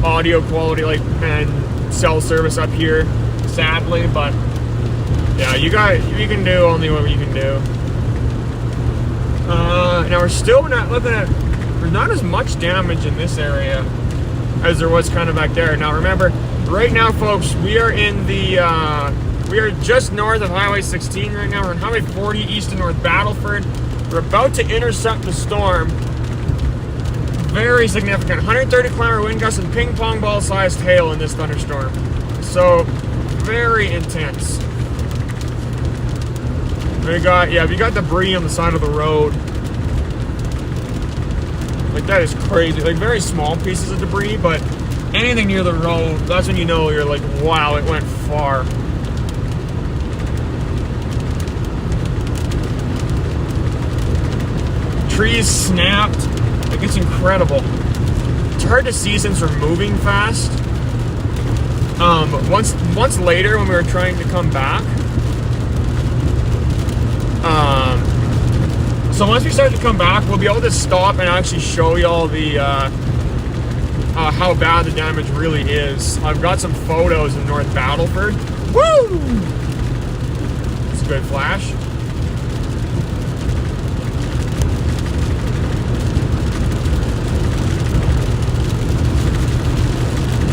audio quality, like, and cell service up here, sadly, but yeah, you can do only what you can do. Now we're still not looking at, there's not as much damage in this area as there was kind of back there. Now remember, Right now, folks, we are in the, we are just north of Highway 16 right now. We're on Highway 40 east of North Battleford. We're about to intercept the storm. Very significant, 130 kilometer wind gusts and ping pong ball sized hail in this thunderstorm. So, very intense. We got debris on the side of the road. Like, that is crazy. Like, very small pieces of debris, but anything near the road, that's when you know you're like, wow, it went far. Trees snapped. Like, it's incredible. It's hard to see since we're moving fast. Once later when we were trying to come back, so once we start to come back, we'll be able to stop and actually show y'all the how bad the damage really is. I've got some photos in North Battleford. Woo! It's a good flash.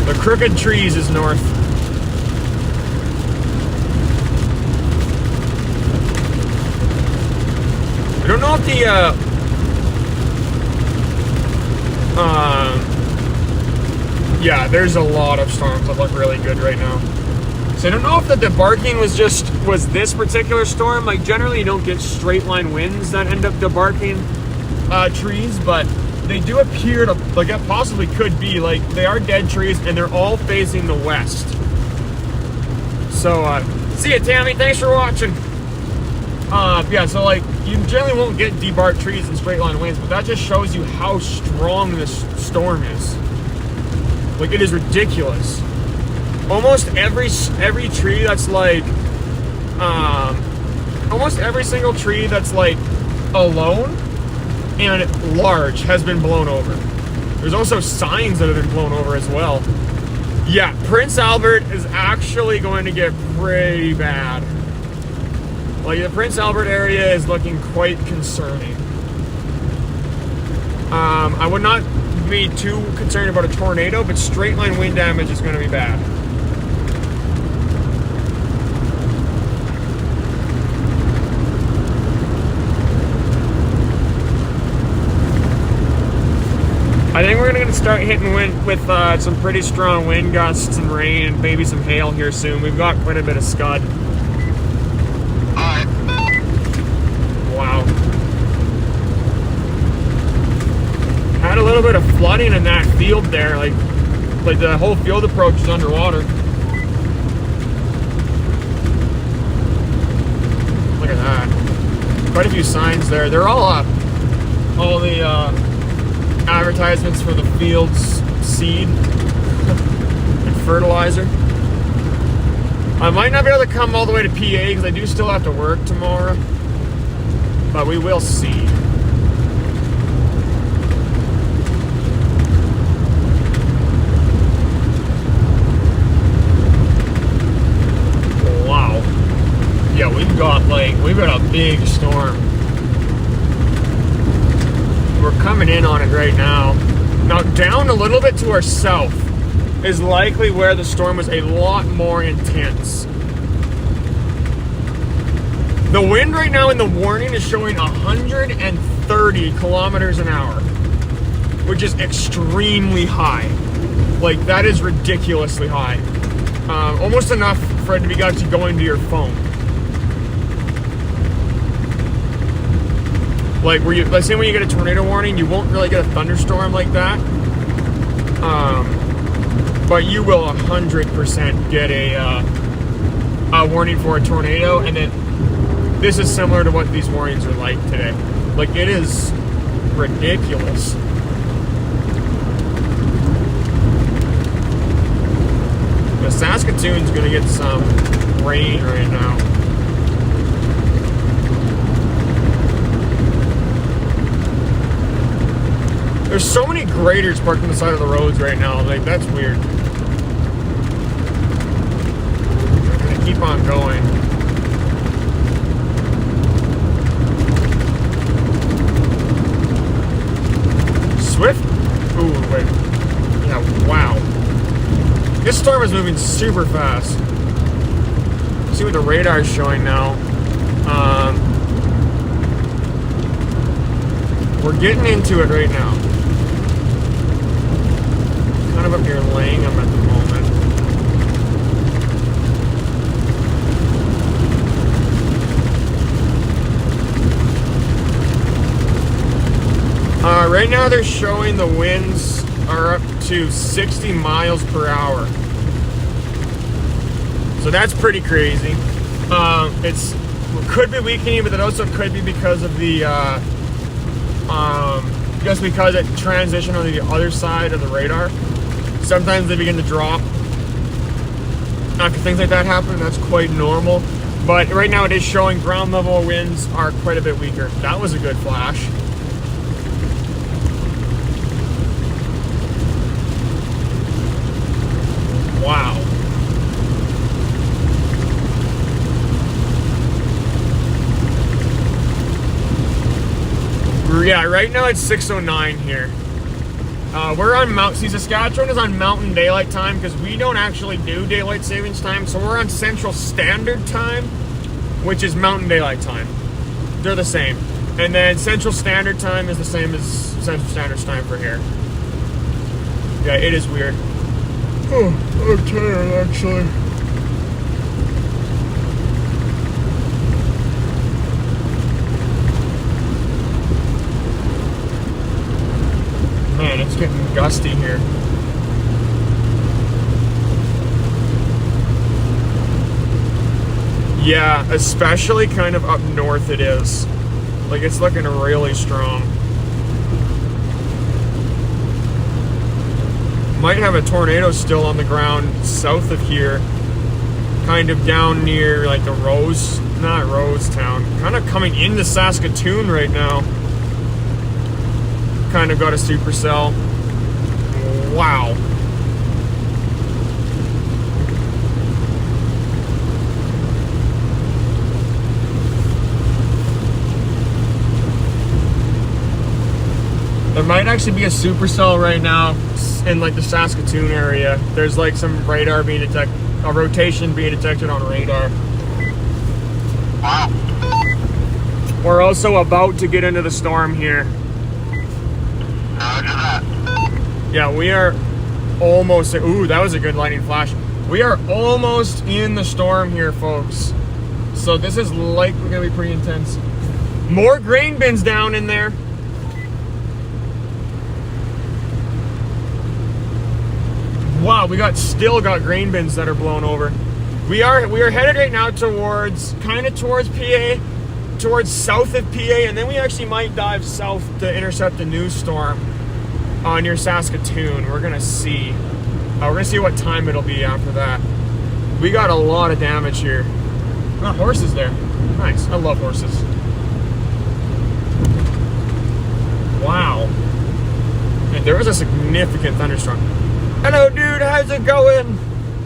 The Crooked Trees is north. I don't know if the yeah, there's a lot of storms that look really good right now. So I don't know if the debarking was this particular storm. Like, generally you don't get straight line winds that end up debarking trees, but they do appear to, like, it possibly could be, like, they are dead trees and they're all facing the west. So see ya, Tammy, thanks for watching. Yeah, so like, you generally won't get debarked trees in straight line winds, but that just shows you how strong this storm is. Like, it is ridiculous. Almost every tree that's like, almost every single tree that's like alone and large has been blown over. There's also signs that have been blown over as well. Yeah, Prince Albert is actually going to get pretty bad. Like, the Prince Albert area is looking quite concerning. I would not be too concerned about a tornado, but straight line wind damage is going to be bad. I think we're going to start hitting wind with some pretty strong wind gusts and rain and maybe some hail here soon. We've got quite a bit of scud. Wow. Had a little bit of flooding in that field there, like the whole field approach is underwater. Look at that. Quite a few signs there. They're all up. All the advertisements for the field's seed and fertilizer. I might not be able to come all the way to PA because I do still have to work tomorrow, but we will see. Wow. Yeah, we've got a big storm. We're coming in on it right now. Now, down a little bit to our south is likely where the storm was a lot more intense. The wind right now in the warning is showing 130 kilometers an hour, which is extremely high. Like, that is ridiculously high. Almost enough for it to be actually going to your phone. Like, let's say when you get a tornado warning, you won't really get a thunderstorm like that. But you will 100% get a warning for a tornado, and then this is similar to what these warnings are like today. Like, it is ridiculous. The Saskatoon's gonna get some rain right now. There's so many graders parked on the side of the roads right now. Like, that's weird. I'm gonna keep on going. Swift? Ooh, wait. Yeah, wow. This storm is moving super fast. Let's see what the radar is showing now. We're getting into it right now. Kind of up near Langham at the moment. Right now they're showing the winds are up to 60 miles per hour. So that's pretty crazy. It could be weakening, but it also could be because of the just because it transitioned on the other side of the radar. Sometimes they begin to drop. After things like that happen, that's quite normal. But right now it is showing ground level winds are quite a bit weaker. That was a good flash. Wow. Yeah, right now it's 6:09 here. We're on Saskatchewan is on Mountain Daylight Time because we don't actually do Daylight Savings Time. So we're on Central Standard Time, which is Mountain Daylight Time. They're the same. And then Central Standard Time is the same as Central Standard Time for here. Yeah, it is weird. Oh, I'm tired actually. Man, it's getting gusty here. Yeah, especially kind of up north it is. Like, it's looking really strong. Might have a tornado still on the ground south of here. Kind of down near, like, the not Rosetown. Kind of coming into Saskatoon right now. Kind of got a supercell. Wow. There might actually be a supercell right now in like the Saskatoon area. There's like some radar being detected, a rotation being detected on radar. Wow. We're also about to get into the storm here. Roger that. Yeah, we are almost, ooh, that was a good lightning flash. We are almost in the storm here, folks. So this is likely gonna be pretty intense. More grain bins down in there. Wow, we still got grain bins that are blown over. We are headed right now towards PA, towards south of PA, and then we actually might dive south to intercept a new storm near Saskatoon. We're gonna see. We're gonna see what time it'll be after that. We got a lot of damage here. Oh, horses there. Nice. I love horses. Wow. And there was a significant thunderstorm. Hello, dude. How's it going?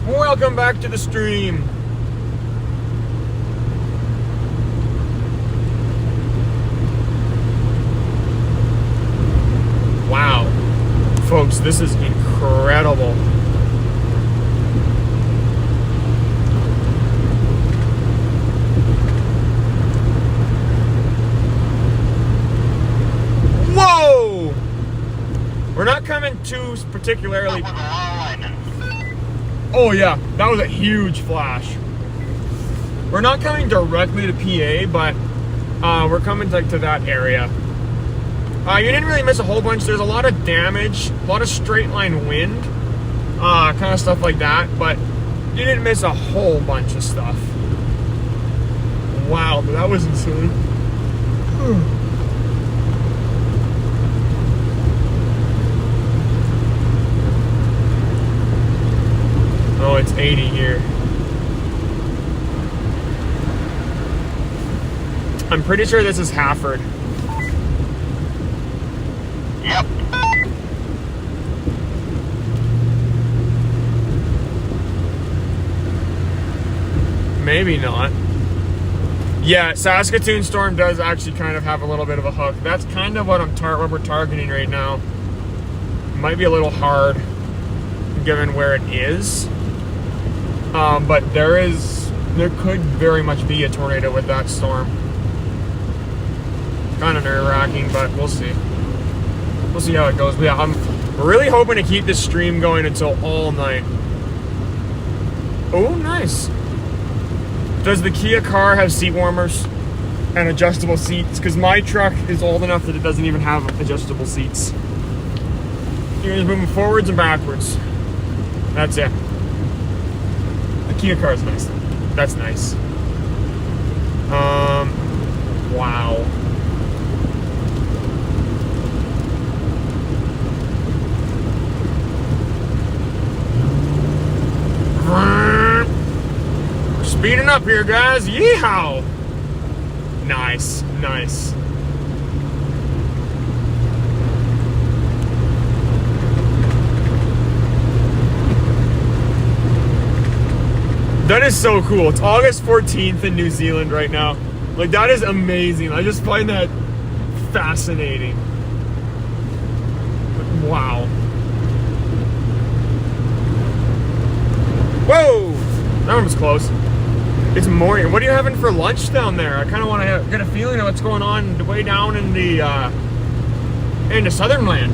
Welcome back to the stream. Wow. Folks, this is incredible. Whoa! We're not coming too particularly. Oh yeah, that was a huge flash. We're not coming directly to PA, but we're coming to that area. You didn't really miss a whole bunch. There's a lot of damage, a lot of straight line wind, kind of stuff like that, but you didn't miss a whole bunch of stuff. Wow, that was insane. Oh, it's 80 here. I'm pretty sure this is Hafford. Yep. Maybe not. Yeah, Saskatoon storm does actually kind of have a little bit of a hook. That's kind of what we're targeting right now. Might be a little hard given where it is. But there could very much be a tornado with that storm. Kind of nerve-wracking, but we'll see. We'll see how it goes. But yeah, I'm really hoping to keep this stream going until all night. Oh, nice. Does the Kia car have seat warmers and adjustable seats? Because my truck is old enough that it doesn't even have adjustable seats. You're just moving forwards and backwards. That's it. The Kia car is nice. That's nice. Wow. We're speeding up here, guys. Yeehaw! Nice, nice. That is so cool. It's August 14th in New Zealand right now. Like, that is amazing. I just find that fascinating. Wow. Whoa! That one was close. It's morning. What are you having for lunch down there? I kind of want to get a feeling of what's going on way down in the southern land.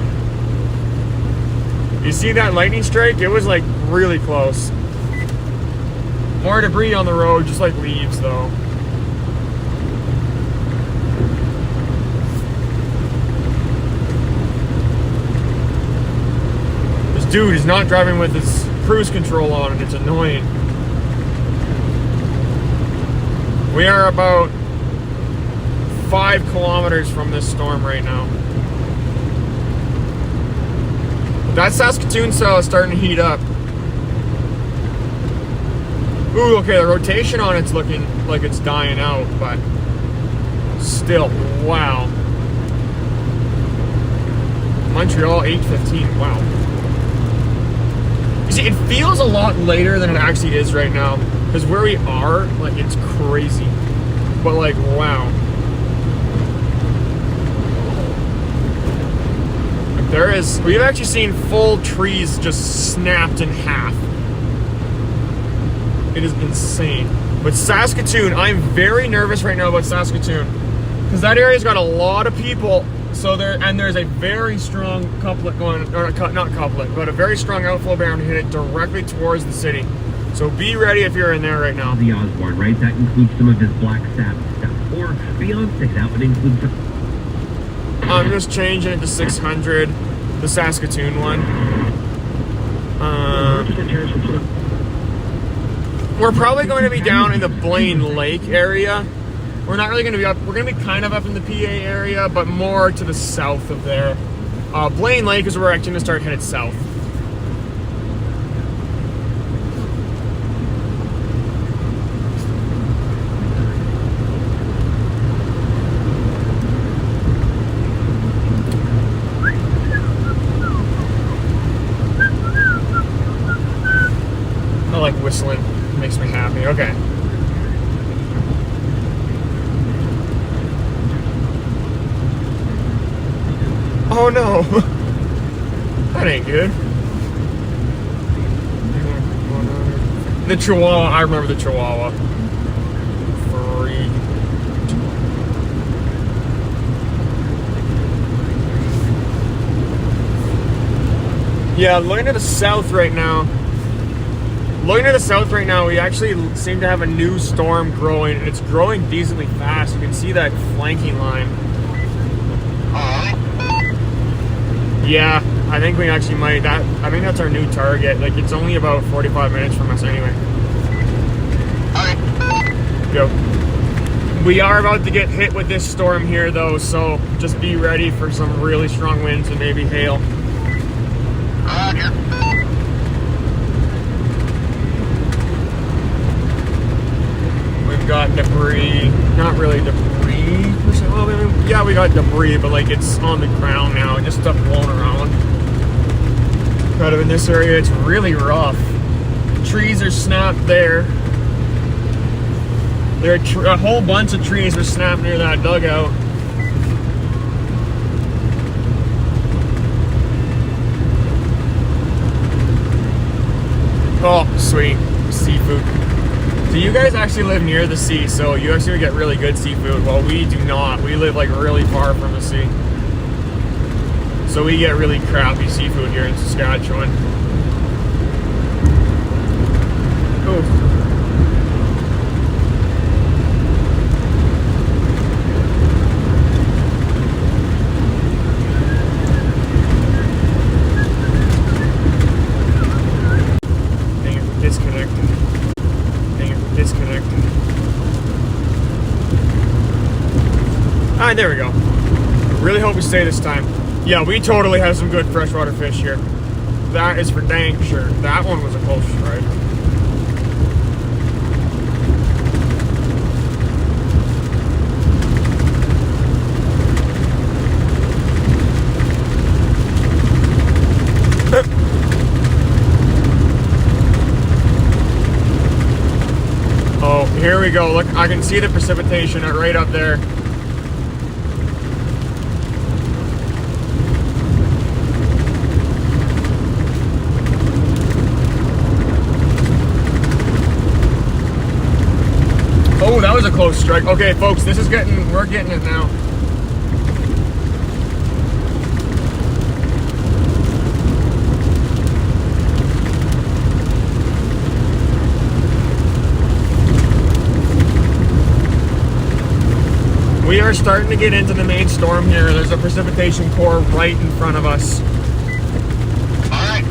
You see that lightning strike? It was like really close. More debris on the road, just like leaves though. This dude is not driving with his cruise control on and it's annoying. We are about 5 kilometers from this storm right now. That Saskatoon cell is starting to heat up. Ooh, okay, the rotation on it's looking like it's dying out, but still, wow. Montreal, 8:15, wow. You see, it feels a lot later than it actually is right now, because where we are, like, it's crazy. But, like, wow. We've actually seen full trees just snapped in half. It is insane. But Saskatoon, I'm very nervous right now about Saskatoon, because that area's got a lot of people. So there's a very strong couplet going, or not couplet, but a very strong outflow bound hit it directly towards the city. So be ready if you're in there right now. The Osborne, right? That includes some of his Black Sabbath stuff. Or Beyonce, that would include some... I'm just changing it to 600, the Saskatoon one. We're probably going to be down in the Blaine Lake area. We're not really going to be up, we're going to be kind of up in the PA area, but more to the south of there. Blaine Lake is where we're actually going to start headed south. I like whistling, it makes me happy. Okay. Oh no, that ain't good. The Chihuahua, I remember the Chihuahua. Freak. Yeah, looking to the south right now. Looking to the south right now, we actually seem to have a new storm growing, and it's growing decently fast. You can see that flanking line. Yeah, I think we actually might. I think that's our new target. Like, it's only about 45 minutes from us anyway. Go. We are about to get hit with this storm here, though, so just be ready for some really strong winds and maybe hail. Roger. We've got debris. Not really debris per se. Well, I mean, yeah, we got debris, but like it's on the ground now. Just stuff blowing around. Kind of in this area, it's really rough. Trees are snapped there. There are a whole bunch of trees are snapped near that dugout. Oh, sweet. Seafood. So you guys actually live near the sea, so you actually get really good seafood. Well, we do not. We live like really far from the sea. So we get really crappy seafood here in Saskatchewan. Oh. Alright, there we go. Really hope we stay this time. Yeah, we totally have some good freshwater fish here. That is for dang sure. That one was a close strike. Oh, here we go. Look, I can see the precipitation right up there. Oh, that was a close strike. Okay, folks, we're getting it now. We are starting to get into the main storm here. There's a precipitation core right in front of us. Alright.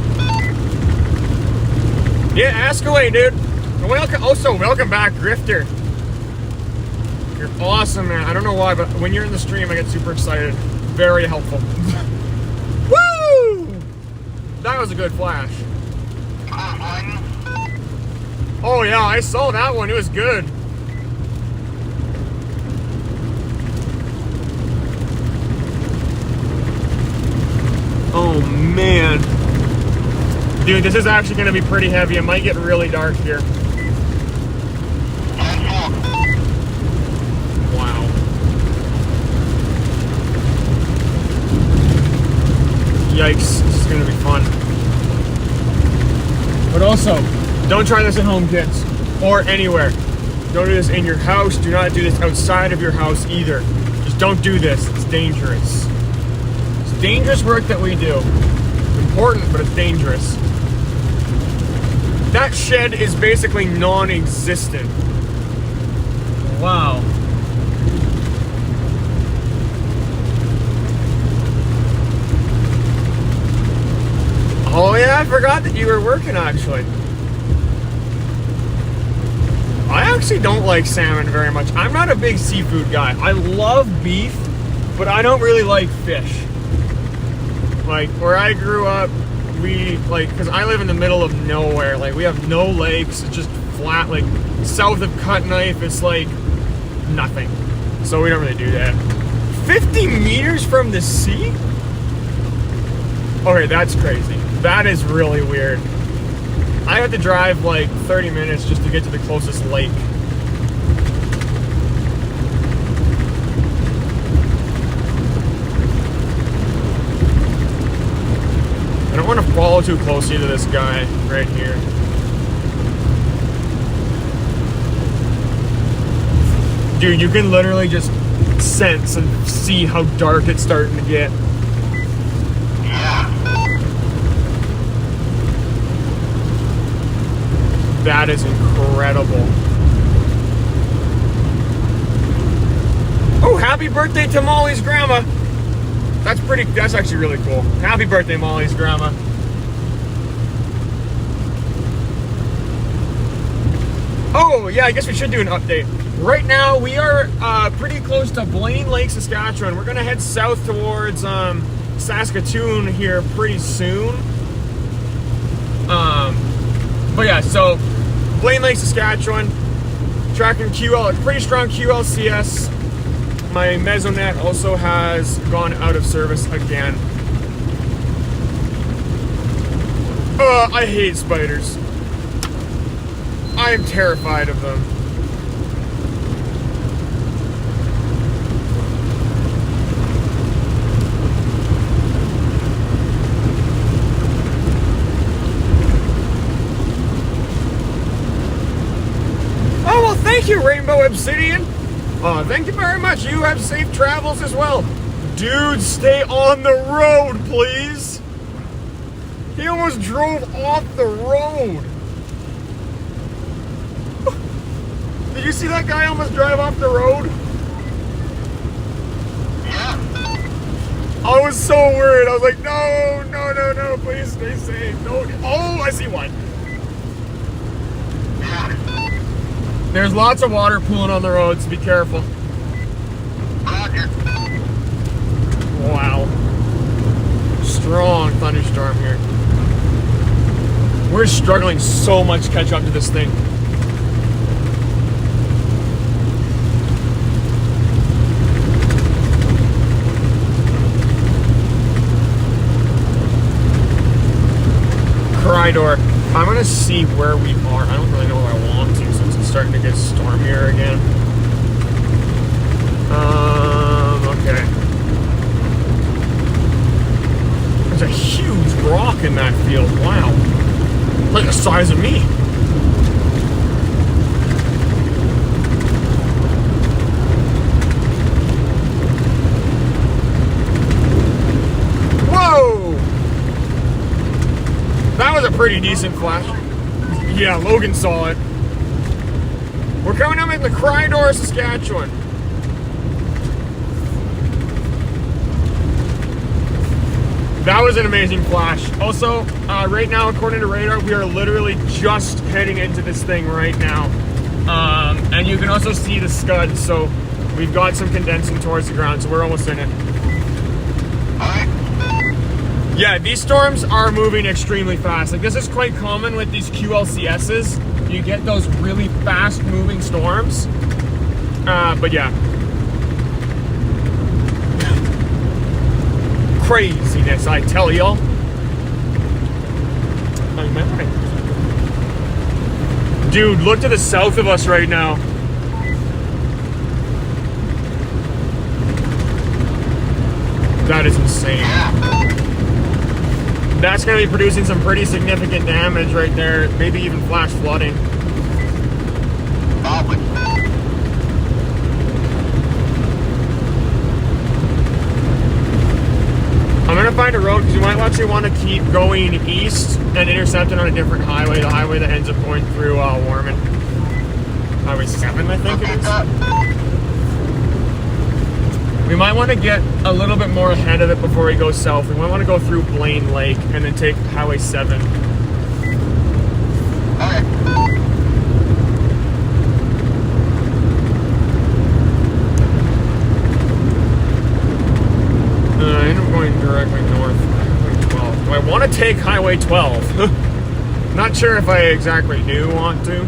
Yeah, ask away, dude. Welcome back, Grifter. You're awesome, man. I don't know why, but when you're in the stream, I get super excited. Very helpful. Woo! That was a good flash. Oh, yeah, I saw that one. It was good. Oh, man. Dude, this is actually going to be pretty heavy. It might get really dark here. Wow. Yikes, this is going to be fun. But also, don't try this at home, kids. Or anywhere. Don't do this in your house. Do not do this outside of your house either. Just don't do this. It's dangerous. It's dangerous work that we do. It's important, but it's dangerous. That shed is basically non-existent. Wow. Oh yeah, I forgot that you were working actually. I actually don't like salmon very much. I'm not a big seafood guy. I love beef, but I don't really like fish. Like, where I grew up, because I live in the middle of nowhere. Like, we have no lakes. It's just flat. Like, south of Cut Knife, it's like nothing. So we don't really do that. 50 meters from the sea? Okay, that's crazy. That is really weird. I had to drive like 30 minutes just to get to the closest lake. I don't want to follow too closely to this guy right here. Dude, you can literally just sense and see how dark it's starting to get. That is incredible. Oh, happy birthday to Molly's grandma. That's actually really cool. Happy birthday, Molly's grandma. Oh, yeah, I guess we should do an update. Right now, we are pretty close to Blaine Lake, Saskatchewan. We're gonna head south towards Saskatoon here pretty soon. But yeah, so Blaine Lake, Saskatchewan, tracking pretty strong QLCS. My mesonet also has gone out of service again. I hate spiders. I am terrified of them. you, Rainbow Obsidian. Thank you very much. You have safe travels as well. Dude, stay on the road, please. He almost drove off the road. Did you see that guy almost drive off the road? Yeah. I was so worried. I was like, no, no, no, no, please stay safe. No. Oh, I see one. Yeah. There's lots of water pooling on the roads. Be careful. Roger. Wow. Strong thunderstorm here. We're struggling so much to catch up to this thing. Corridor. I'm gonna see where we are. I don't really know where I want to since it's starting to get stormier again. Okay. There's a huge rock in that field. Wow. Like the size of me. Whoa! That was a pretty decent flash. Yeah, Logan saw it. We're coming up in the Corridor, Saskatchewan. That was an amazing flash. Also, right now, according to radar, we are literally just heading into this thing right now. And you can also see the scud, so we've got some condensing towards the ground, so we're almost in it. Alright. Yeah, these storms are moving extremely fast. Like, this is quite common with these QLCSs. You get those really fast moving storms. But yeah. Craziness, I tell y'all. Dude, look to the south of us right now. That is insane. That's going to be producing some pretty significant damage right there. Maybe even flash flooding. Probably. I'm going to find a road because you might actually want to keep going east and intercept it on a different highway. The highway that ends up going through Warman. Highway 7, I think it is. We might want to get a little bit more ahead of it before we go south. We might want to go through Blaine Lake and then take Highway 7. Alright. I end up going directly north. Highway 12. Do I want to take Highway 12? Not sure if I exactly do want to.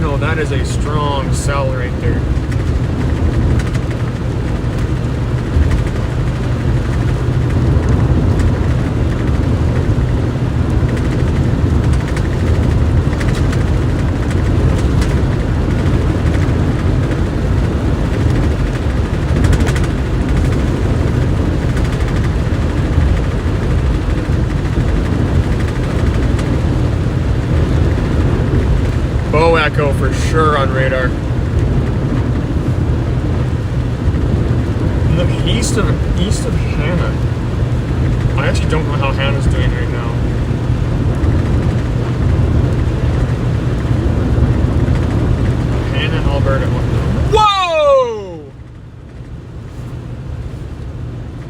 No, that is a strong cell right there. Echo for sure on radar. Look, east of Hannah. I actually don't know how Hannah's doing right now. Hannah, Alberta. Whoa!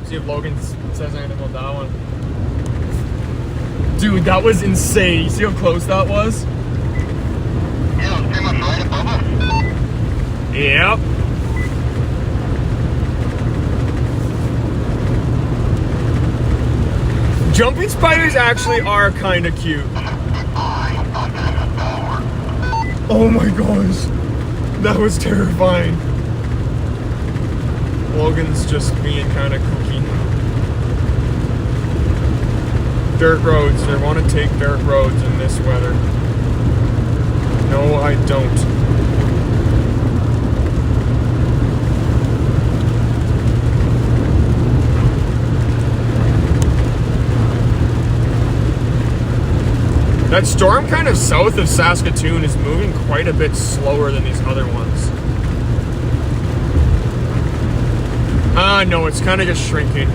See if Logan says anything about that one. Dude, that was insane. You see how close that was? Yep. Jumping spiders actually are kind of cute. Oh my gosh. That was terrifying. Logan's just being kind of kooky. Dirt roads. I want to take dirt roads in this weather. No, I don't. That storm kind of south of Saskatoon is moving quite a bit slower than these other ones. No, it's kind of just shrinking.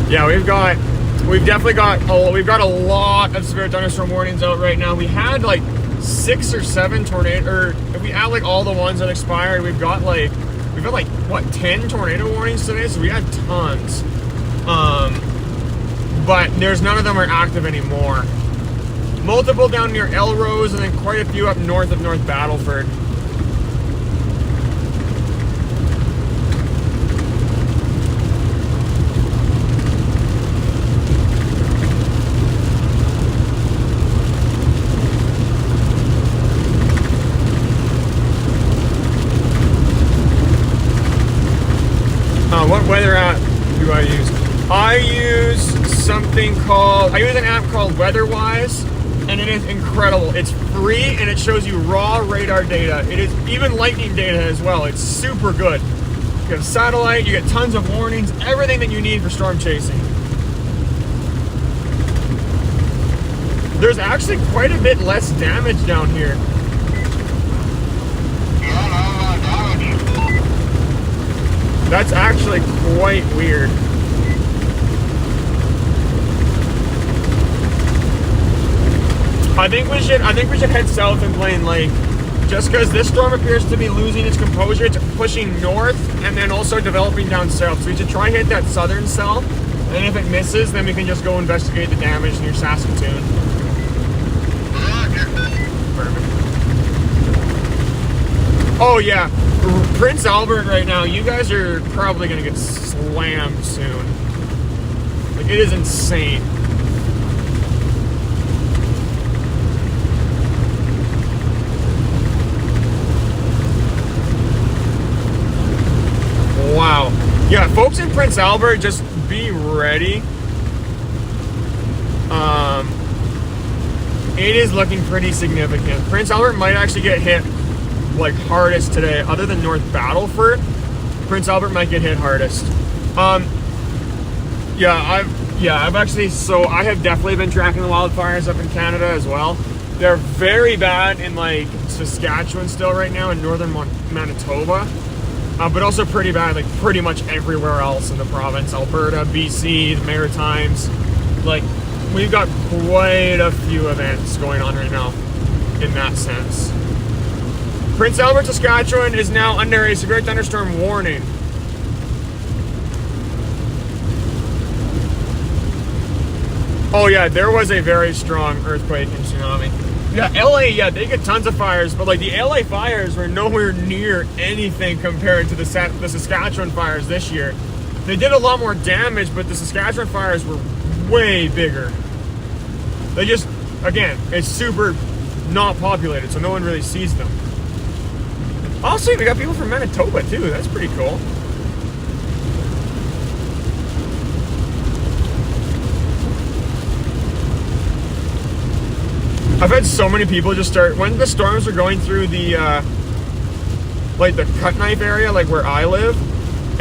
Yeah, we've definitely got a lot of severe thunderstorm warnings out right now. We had like 6 or 7 tornado, or if we add like all the ones that expired, we've got like what, 10 tornado warnings today, so we had tons. But there's none of them are active anymore. Multiple down near Elrose, and then quite a few up north of North Battleford. What weather app do I use? I use an app called Weatherwise, and it is incredible. It's free and it shows you raw radar data. It is even lightning data as well. It's super good. You get a satellite, you get tons of warnings, everything that you need for storm chasing. There's actually quite a bit less damage down here. That's actually quite weird. I think we should head south in Blaine Lake, just because this storm appears to be losing its composure. It's pushing north and then also developing down south. So we should try and hit that southern cell, and if it misses, then we can just go investigate the damage near Saskatoon. Perfect. Oh yeah, Prince Albert right now, you guys are probably gonna get slammed soon. Like, it is insane. Wow. Yeah, folks in Prince Albert, just be ready. It is looking pretty significant. Prince Albert might actually get hit like hardest today. Other than North Battleford, Prince Albert might get hit hardest. I have definitely been tracking the wildfires up in Canada as well. They're very bad in like Saskatchewan still right now, in northern Manitoba. But also pretty bad, like pretty much everywhere else in the province. Alberta, BC, the Maritimes. Like, we've got quite a few events going on right now in that sense. Prince Albert, Saskatchewan is now under a severe thunderstorm warning. Oh yeah, there was a very strong earthquake and tsunami. Yeah, LA, yeah, they get tons of fires, but like the LA fires were nowhere near anything compared to the Saskatchewan fires this year. They did a lot more damage, but the Saskatchewan fires were way bigger. They just, again, it's super not populated, so no one really sees them. Also, we got people from Manitoba too. That's pretty cool. I've had so many people just start, when the storms are going through the like the cut knife area, like where I live,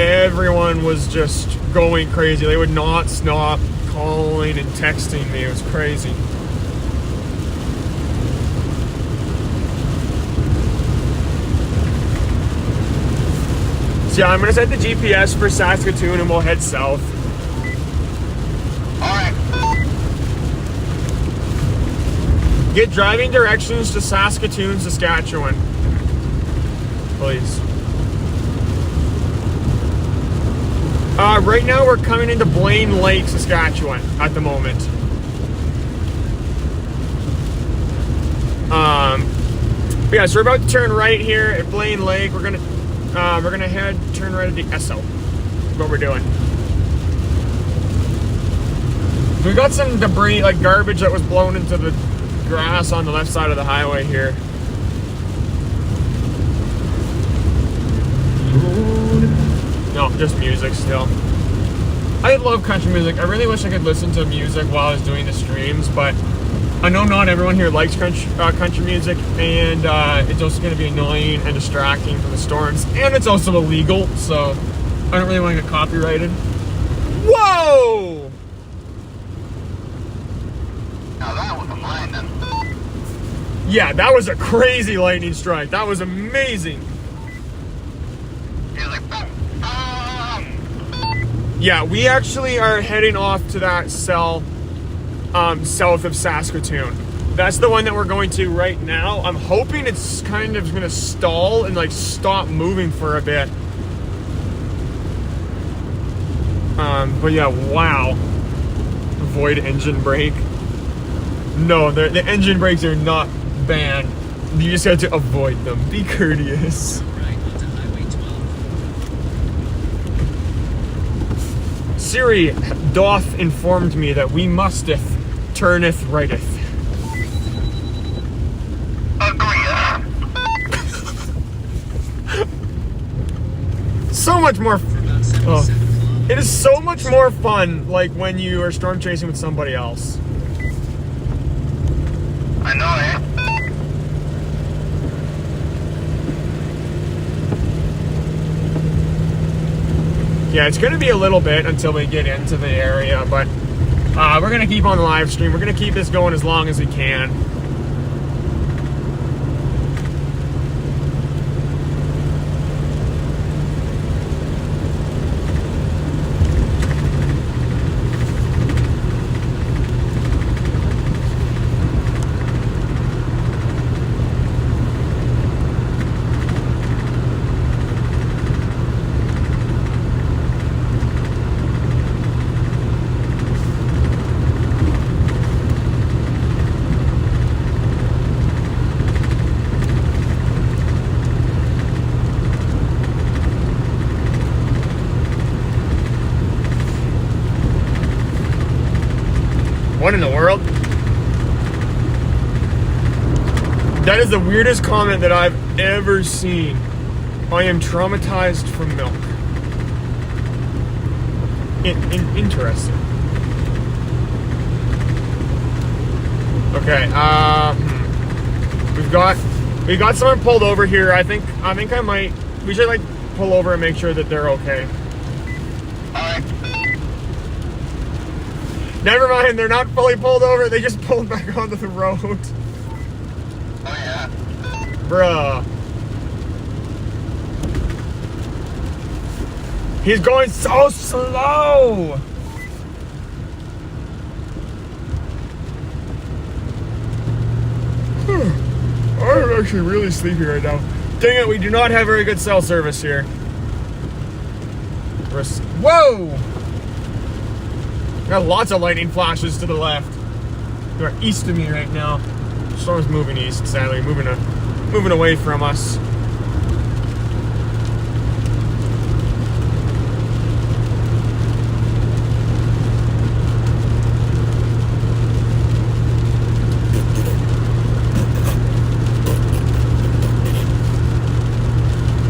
everyone was just going crazy. They would not stop calling and texting me. It was crazy. So yeah, I'm gonna set the GPS for Saskatoon and we'll head south. Alright. Get driving directions to Saskatoon, Saskatchewan. Please. Right now we're coming into Blaine Lake, Saskatchewan at the moment. Yeah, so we're about to turn right here at Blaine Lake. We're gonna turn right at the Esso. That's what we're doing. We got some debris, like garbage that was blown into the grass on the left side of the highway here. No, just music still. I love country music. I really wish I could listen to music while I was doing the streams, but I know not everyone here likes country music, and it's also going to be annoying and distracting from the storms, and it's also illegal, so I don't really want to get copyrighted. Whoa! Now that was a lightning. Yeah, that was a crazy lightning strike. That was amazing. He was like, boom, boom. Yeah, we actually are heading off to that cell south of Saskatoon. That's the one that we're going to right now. I'm hoping it's kind of going to stall and like stop moving for a bit. But yeah, wow. Avoid engine brake. No, the engine brakes are not banned. You just have to avoid them. Be courteous. Right onto Highway 12. Siri doth informed me that we musteth turneth righteth. Agreed. So much more. About 77 Oh. kilometers. It is so much more fun, like when you are storm chasing with somebody else. I know, eh? Yeah, it's going to be a little bit until we get into the area, but we're going to keep on the live stream. We're going to keep this going as long as we can. What in the world? That is the weirdest comment that I've ever seen. I am traumatized from milk. Interesting. Okay, we got someone pulled over here. I think we should like pull over and make sure that they're okay. Alright. Never mind, they're not fully pulled over, they just pulled back onto the road. Oh, yeah. Bruh. He's going so slow! I'm actually really sleepy right now. Dang it, we do not have very good cell service here. Whoa! Got lots of lightning flashes to the left. They're east of me right now. The storm's moving east, sadly, moving away from us.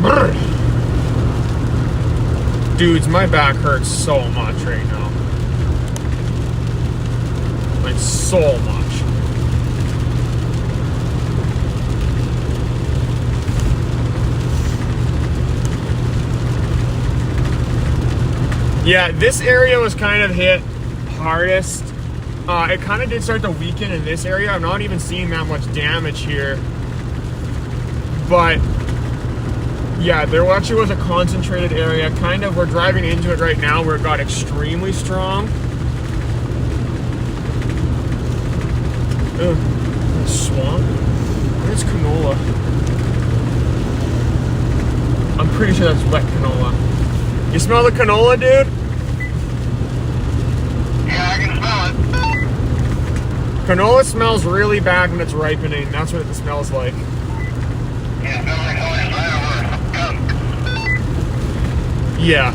Brr. Dudes, my back hurts so much right now. Like, so much. Yeah, this area was kind of hit hardest. It kind of did start to weaken in this area. I'm not even seeing that much damage here. But, yeah, there actually was a concentrated area. Kind of, we're driving into it right now where it got extremely strong. Ugh, swamp? Where's canola? I'm pretty sure that's wet canola. You smell the canola, dude? Yeah, I can smell it. Canola smells really bad when it's ripening. That's what it smells like. Yeah, it smells like orange fireworks. Yeah.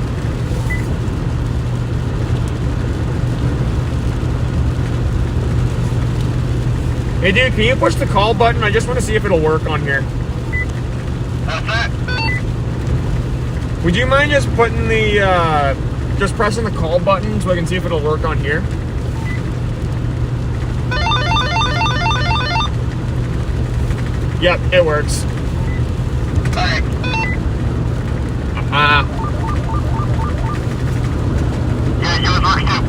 Hey, dude, can you push the call button? I just want to see if it'll work on here. That's it. Would you mind just putting the, just pressing the call button so I can see if it'll work on here? Yep, it works. Alright. Yeah, yours works too.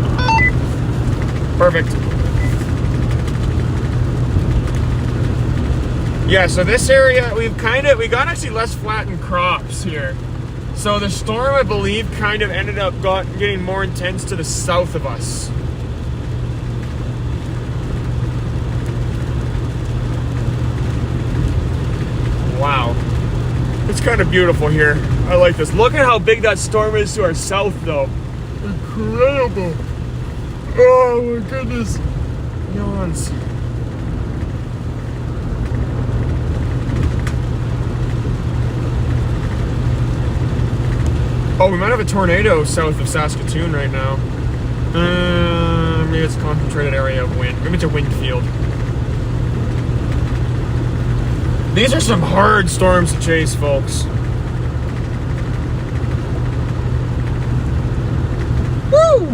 Perfect. Yeah, so this area, we got actually less flattened crops here. So the storm, I believe, kind of ended up getting more intense to the south of us. Wow. It's kind of beautiful here. I like this. Look at how big that storm is to our south, though. Incredible. Oh, my goodness. Yawns. Oh, we might have a tornado south of Saskatoon right now. Maybe it's a concentrated area of wind. Maybe it's a wind field. These are some hard storms to chase, folks. Woo!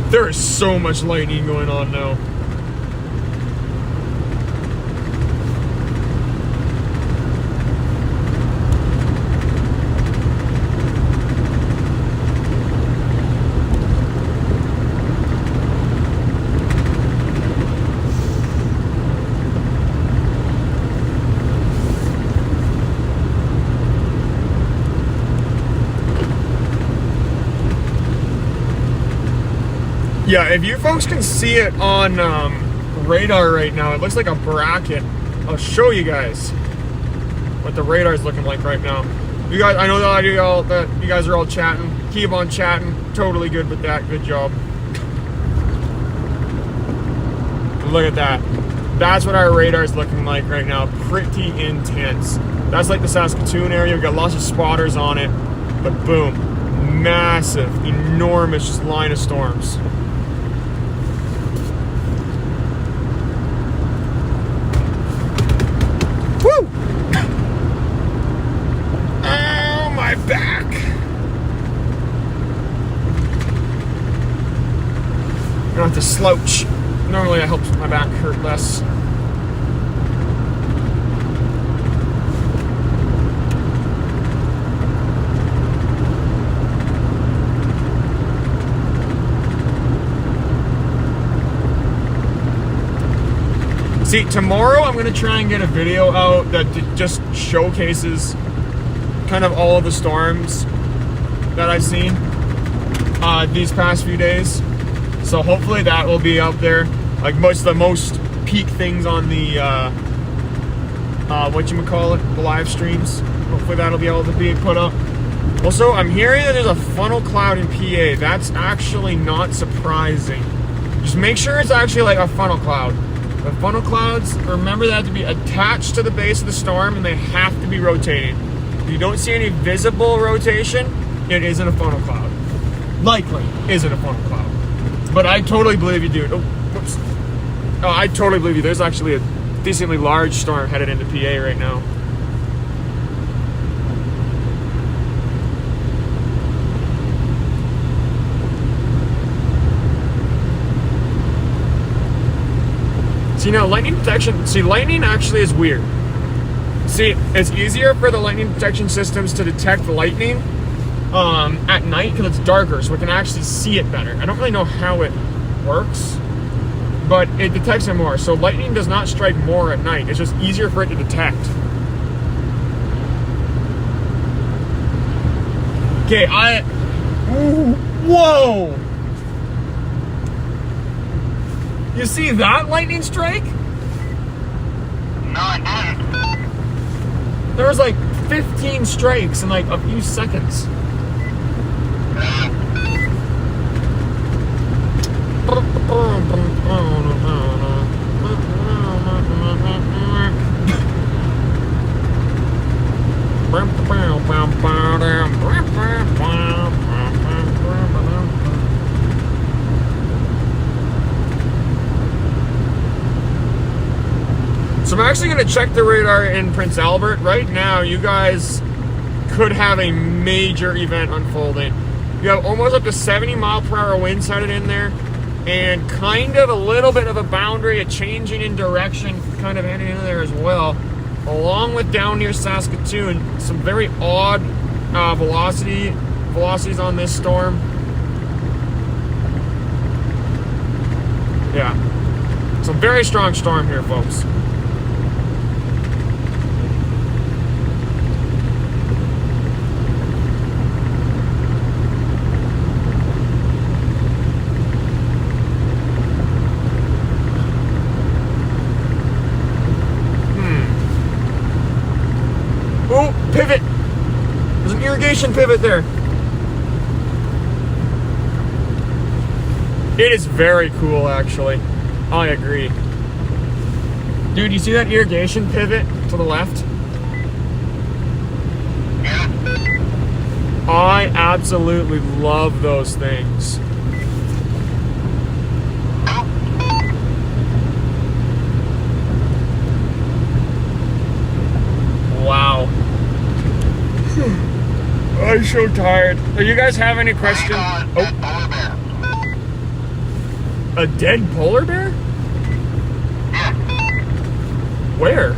There is so much lightning going on now. Yeah, if you folks can see it on radar right now, it looks like a bracket. I'll show you guys what the radar is looking like right now. You guys, I know that you guys are all chatting. Keep on chatting. Totally good with that. Good job. Look at that. That's what our radar is looking like right now. Pretty intense. That's like the Saskatoon area. We've got lots of spotters on it. But boom. Massive, enormous line of storms. Woo! Oh, my back. I'm gonna have to slouch. Normally that helps my back hurt less. See, tomorrow I'm going to try and get a video out that just showcases kind of all of the storms that I've seen these past few days. So hopefully that will be out there. Like the most peak things on the, whatchamacallit, the live streams. Hopefully that'll be able to be put up. Also, I'm hearing that there's a funnel cloud in PA. That's actually not surprising. Just make sure it's actually like a funnel cloud. The funnel clouds, remember they have to be attached to the base of the storm and they have to be rotating. If you don't see any visible rotation, it isn't a funnel cloud. Likely isn't a funnel cloud. But I totally believe you, dude. Oh, whoops. Oh, I totally believe you. There's actually a decently large storm headed into PA right now. See, now lightning detection, lightning actually is weird. See, it's easier for the lightning detection systems to detect lightning at night because it's darker, so we can actually see it better. I don't really know how it works, but it detects it more. So lightning does not strike more at night. It's just easier for it to detect. Okay, whoa! You see that lightning strike? No, I didn't. There was like 15 strikes in like a few seconds. So I'm actually going to check the radar in Prince Albert. Right now, you guys could have a major event unfolding. You have almost up to 70 mile per hour winds headed in there, and kind of a little bit of a boundary, a changing in direction kind of heading in there as well. along with down near Saskatoon, some very odd velocities on this storm. Yeah, it's a very strong storm here, folks. Oh, pivot! There's an irrigation pivot there. It is very cool, actually. I agree. Dude, you see that irrigation pivot to the left? I absolutely love those things. Wow. I'm so tired. Do you guys have any questions? Oh. A dead polar bear? Yeah. Where?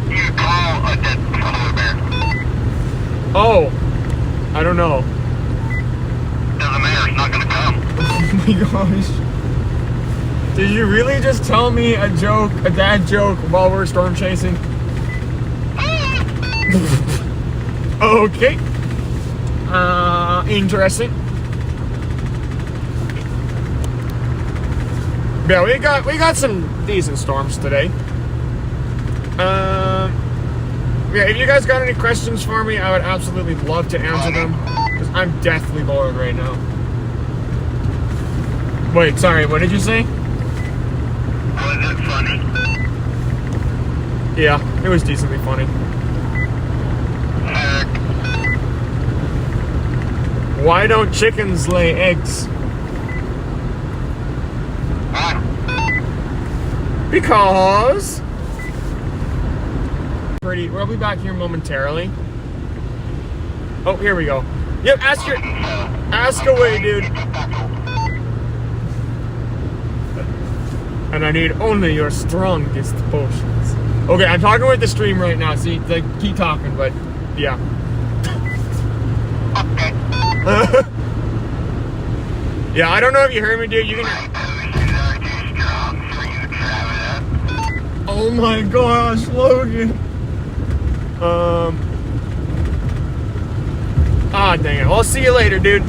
You call a dead polar bear. Oh, I don't know. Doesn't matter, it's not gonna come. Oh my gosh. Did you really just tell me a dad joke while we're storm chasing? Okay. Interesting. Yeah, we got some decent storms today. Yeah, if you guys got any questions for me, I would absolutely love to answer them, because I'm deathly bored right now. Wait, sorry, what did you say? Was it funny? Yeah, it was decently funny. Why don't chickens lay eggs? Why? Because... We'll be back here momentarily. Oh, here we go. Yep, ask away, dude. And I need only your strongest potions. Okay, I'm talking with the stream right now, so like, keep talking, but yeah. Yeah, I don't know if you heard me, dude. You can. Oh my gosh, Logan. Ah, dang it. Well, I'll see you later, dude.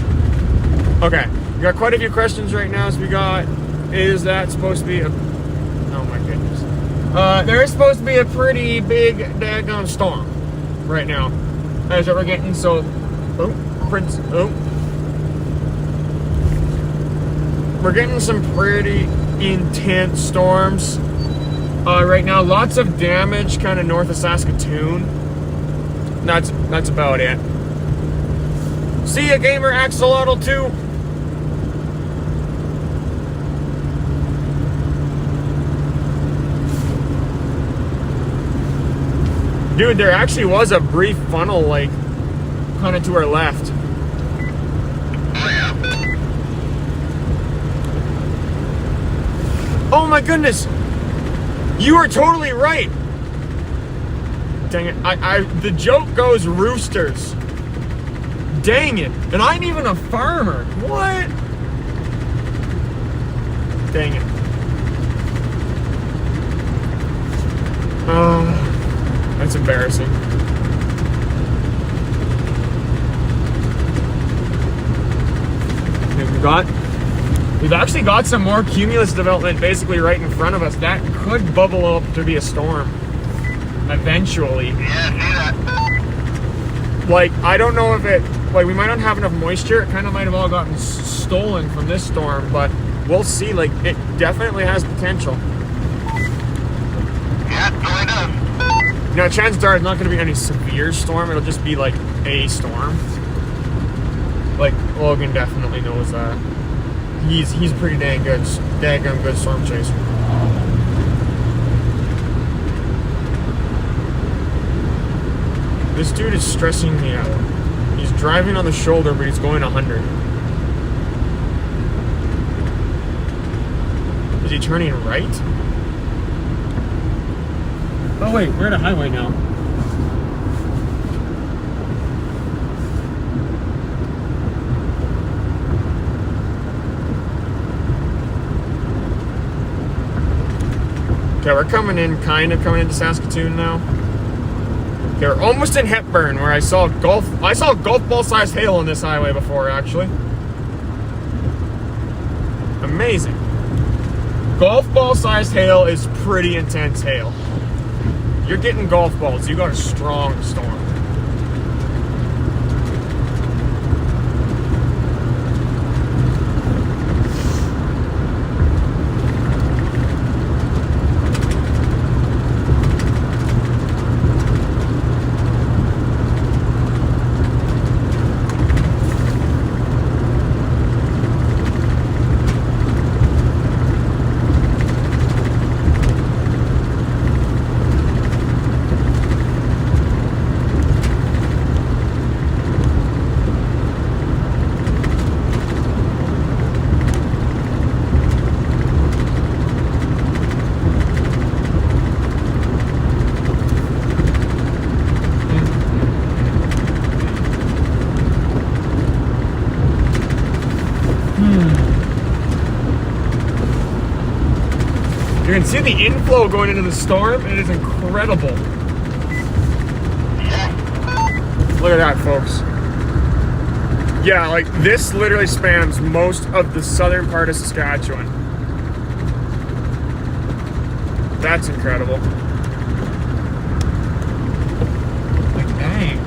Okay, we got quite a few questions right now. So we got, is that supposed to be a? Oh my goodness. There is supposed to be a pretty big daggone storm right now. That's what we're getting. So, we're getting some pretty intense storms right now. Lots of damage kind of north of Saskatoon. That's about it. See ya, gamer Axolotl 2. Dude, there actually was a brief funnel, like, kind of to our left. Oh my goodness! You are totally right! Dang it, the joke goes roosters. Dang it, and I'm even a farmer. What? Dang it. Oh, that's embarrassing. We've actually got some more cumulus development basically right in front of us. That could bubble up to be a storm eventually. Yeah, see that. Like, I don't know if it, like, we might not have enough moisture. It kind of might have all gotten stolen from this storm, but we'll see. Like, it definitely has potential. Yeah, it really does. You know, chances are it's not going to be any severe storm. It'll just be like a storm. Like, Logan definitely knows that. He's pretty dang good storm chaser. This dude is stressing me out. He's driving on the shoulder, but he's going 100. Is he turning right? Oh wait, we're at a highway now. Okay, we're coming coming into Saskatoon now. Okay, we're almost in Hepburn, where I saw golf ball sized hail on this highway before, actually. Amazing. Golf ball sized hail is pretty intense hail. You're getting golf balls, you got a strong storm. You can see the inflow going into the storm, and it is incredible. Look at that, folks. Yeah, like this literally spans most of the southern part of Saskatchewan. That's incredible. Like, dang.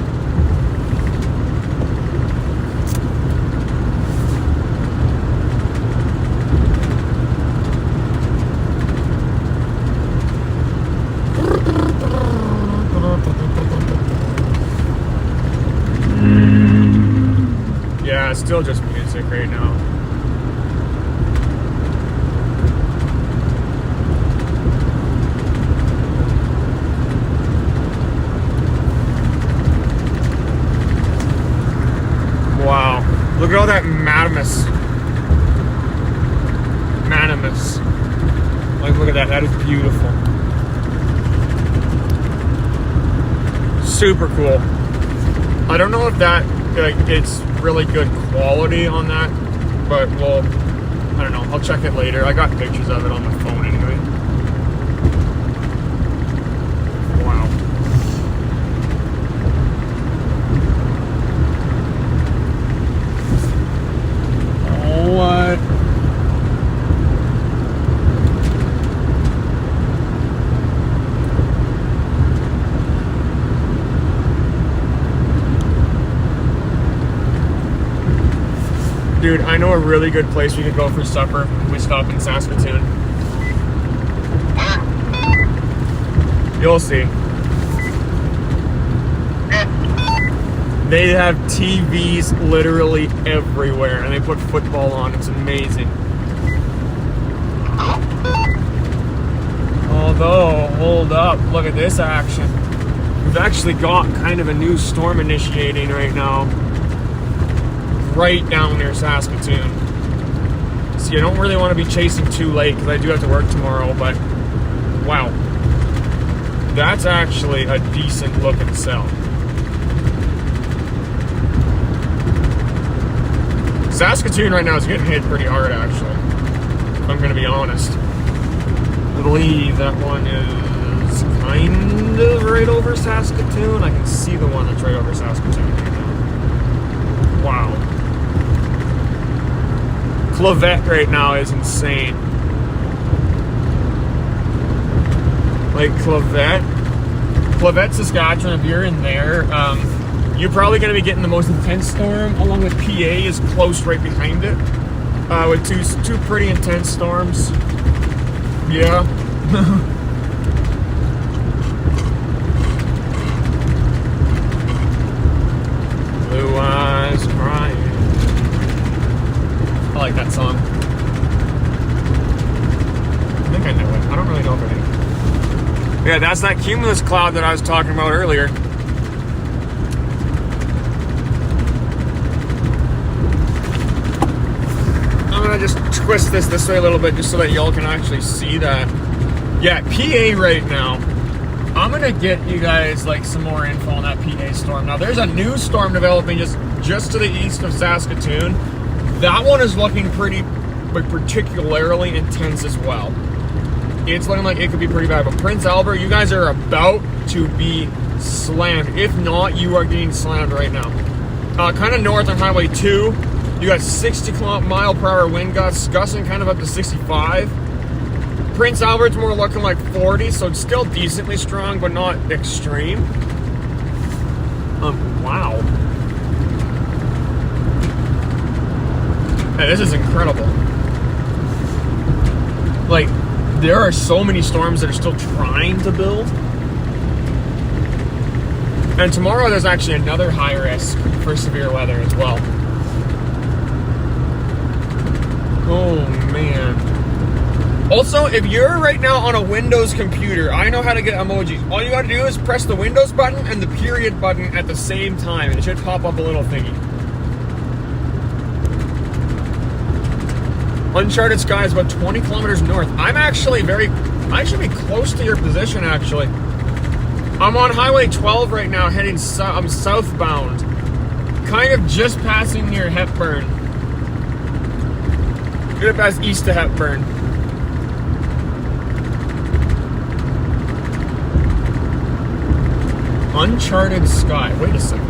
Yeah, it's still just music right now. Wow. Look at all that Manamus. Like, look at that. That is beautiful. Super cool. I don't know if that, like, it's really good quality on that, but well, I don't know. I'll check it later. I got pictures of it on my phone anyway. Wow. What? Dude, I know a really good place we could go for supper if we stop in Saskatoon. You'll see. They have TVs literally everywhere, and they put football on. It's amazing. Although, hold up, look at this action. We've actually got kind of a new storm initiating right now. Right down near Saskatoon. See, I don't really want to be chasing too late because I do have to work tomorrow, but wow. That's actually a decent looking cell. Saskatoon right now is getting hit pretty hard, actually. If I'm going to be honest. I believe that one is kind of right over Saskatoon. I can see the one that's right over Saskatoon right now. Wow. Clavette right now is insane. Like Clavette, Saskatchewan, if you're in there, you're probably going to be getting the most intense storm, along with PA is close right behind it, with two pretty intense storms. Yeah. Blue eyes crying. I like that song. I think I know it. I don't really know if I do. Yeah, that's that cumulus cloud that I was talking about earlier. I'm gonna just twist this way a little bit just so that y'all can actually see that. Yeah, PA right now I'm gonna get you guys like some more info on that PA storm. Now there's a new storm developing just to the east of Saskatoon. That one is looking pretty, but particularly intense as well. It's looking like it could be pretty bad. But Prince Albert, you guys are about to be slammed. If not, you are getting slammed right now. Kind of north on Highway 2, you got 60-mile-per-hour wind gusts, gusting kind of up to 65. Prince Albert's more looking like 40, so it's still decently strong, but not extreme. Wow. Hey, this is incredible. Like, there are so many storms that are still trying to build. And tomorrow there's actually another high risk for severe weather as well. Oh, man. Also, if you're right now on a Windows computer, I know how to get emojis. All you gotta do is press the Windows button and the period button at the same time, and it should pop up a little thingy. Uncharted skies about 20 kilometers north. I should be close to your position, actually. I'm on Highway 12 right now, heading I'm southbound. Kind of just passing near Hepburn. Gonna pass east to Hepburn. Uncharted sky. Wait a second.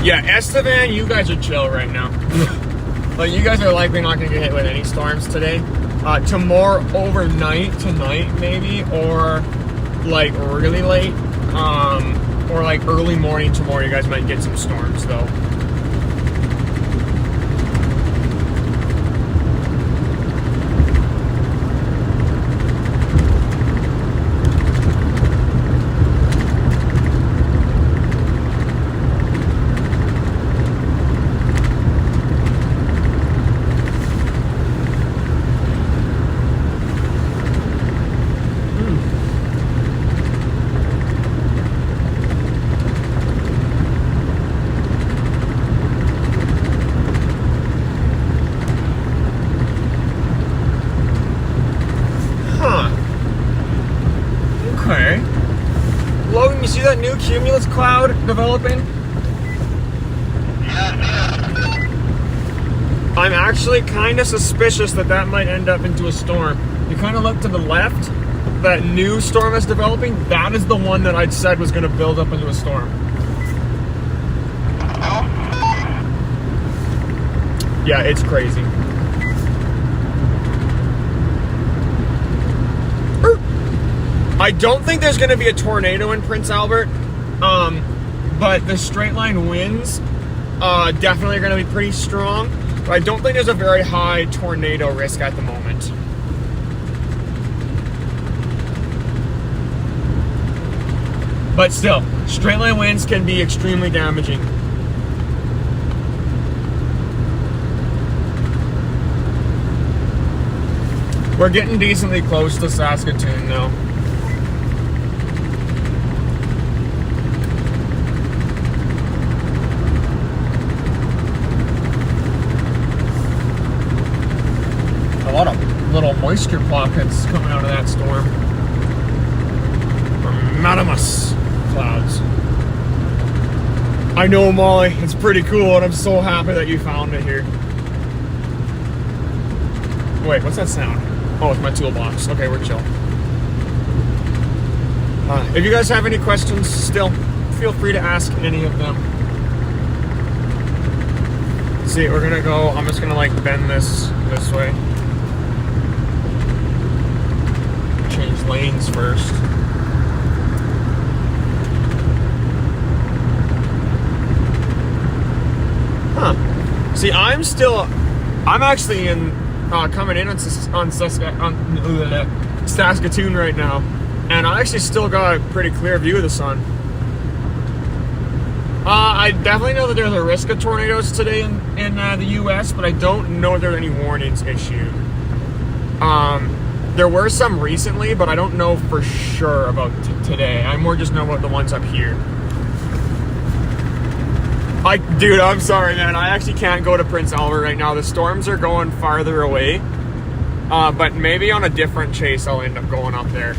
Yeah, Estevan, you guys are chill right now. Like, you guys are likely not going to get hit with any storms today. Tomorrow, overnight, tonight maybe, or like really late, or like early morning tomorrow, you guys might get some storms though. Logan, you see that new cumulus cloud developing? I'm actually kind of suspicious that might end up into a storm. You kind of look to the left, that new storm that's developing, that is the one that I'd said was going to build up into a storm. Yeah, it's crazy. I don't think there's going to be a tornado in Prince Albert, but the straight line winds definitely are going to be pretty strong. But I don't think there's a very high tornado risk at the moment. But still, straight line winds can be extremely damaging. We're getting decently close to Saskatoon now. A lot of little moisture pockets coming out of that storm. Or madamus clouds. I know, Molly, it's pretty cool, and I'm so happy that you found it here. Wait, what's that sound? Oh, it's my toolbox. Okay, we're chill. If you guys have any questions still, feel free to ask any of them. See, we're gonna go, I'm just gonna like bend this way. Change lanes first. See, I'm actually in, coming in on Saskatoon right now, and I actually still got a pretty clear view of the sun. I definitely know that there's a risk of tornadoes today in the U.S., but I don't know if there are any warnings issued. There were some recently, but I don't know for sure about today. I more just know about the ones up here. Dude, I'm sorry, man. I actually can't go to Prince Albert right now. The storms are going farther away. But maybe on a different chase, I'll end up going up there.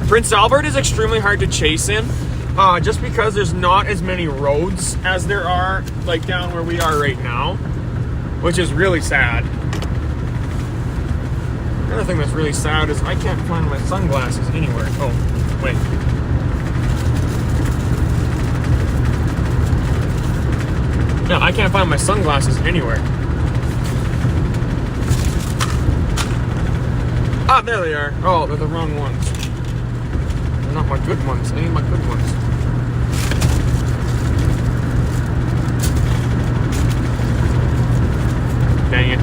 Prince Albert is extremely hard to chase in, just because there's not as many roads as there are, like, down where we are right now, which is really sad. Another thing that's really sad is I can't find my sunglasses anywhere. Oh, wait. No, I can't find my sunglasses anywhere. Ah, there they are. Oh, they're the wrong ones. They're not my good ones. I need my good ones. Dang it.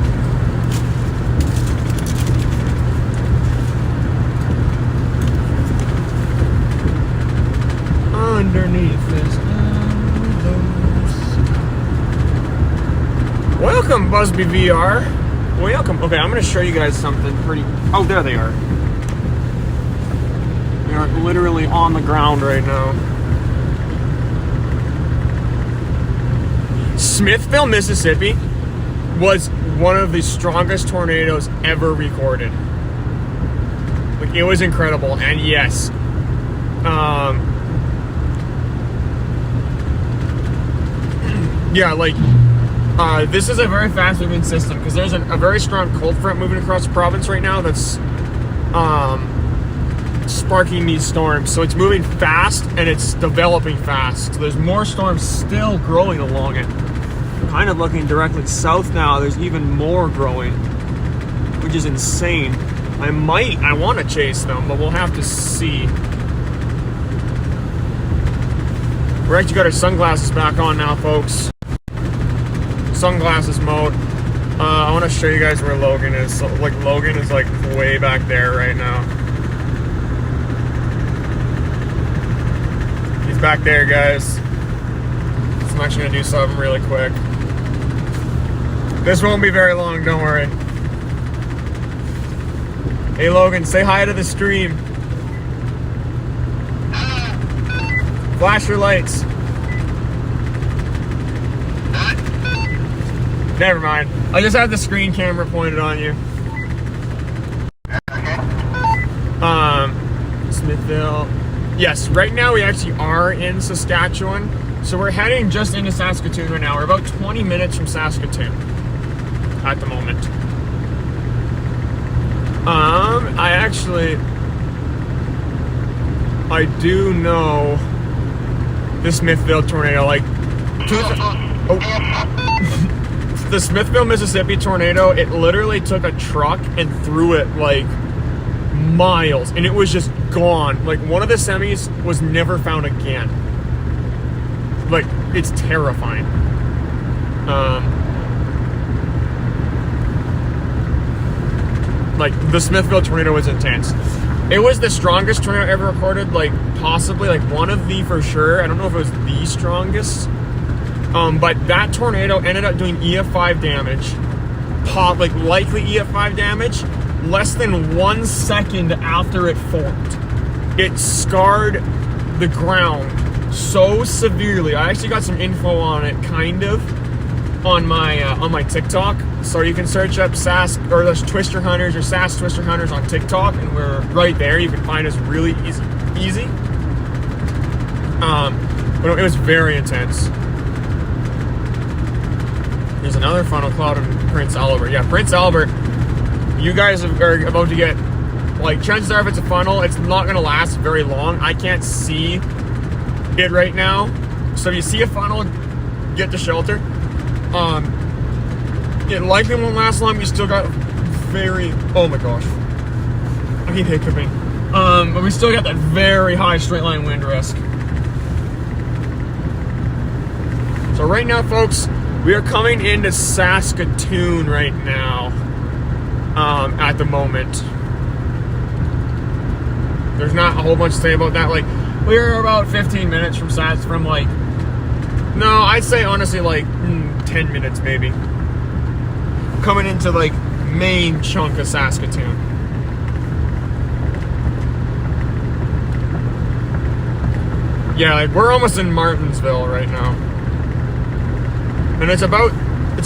Underneath this welcome, Busby VR. Welcome. Okay, I'm going to show you guys something pretty... Oh, there they are. They are literally on the ground right now. Smithville, Mississippi was one of the strongest tornadoes ever recorded. Like, it was incredible. And yes, yeah, like, this is a very fast moving system because there's a very strong cold front moving across the province right now that's sparking these storms. So it's moving fast and it's developing fast. So there's more storms still growing along it. Kind of looking directly south now, there's even more growing, which is insane. I want to chase them, but we'll have to see. We're actually got our sunglasses back on now, folks. Sunglasses mode. I want to show you guys where Logan is. So, like, Logan is like way back there right now. He's back there, guys. So I'm actually gonna do something really quick. This won't be very long, don't worry. Hey Logan, say hi to the stream. Flash your lights. Never mind. I just have the screen camera pointed on you. Smithville. Yes, right now we actually are in Saskatchewan. So we're heading just into Saskatoon right now. We're about 20 minutes from Saskatoon at the moment. I do know the Smithville tornado, like, the Smithville, Mississippi tornado, it literally took a truck and threw it like miles, and it was just gone. Like, one of the semis was never found again. Like, it's terrifying. Like, the Smithville tornado was intense. It was the strongest tornado ever recorded, like, possibly, like, one of the for sure. I don't know if it was the strongest. But that tornado ended up doing EF5 damage. Like, likely EF5 damage, less than 1 second after it formed. It scarred the ground so severely. I actually got some info on it, kind of, on my TikTok. So you can search up Sask or those Twister Hunters or Sask Twister Hunters on TikTok, and we're right there. You can find us really easy. But it was very intense. There's another funnel cloud in Prince Albert. Yeah, Prince Albert. You guys are about to get, like, chances are if it's a funnel, it's not going to last very long. I can't see it right now. So if you see a funnel, get to shelter. It likely won't last long. You still got oh my gosh. I keep hiccuping. But we still got that very high straight line wind risk. So right now, folks, we are coming into Saskatoon right now. At the moment, there's not a whole bunch to say about that. Like, we're about 15 minutes from like, no, I'd say honestly like 10 minutes maybe. Coming into like main chunk of Saskatoon. Yeah, like we're almost in Martinsville right now. And it's a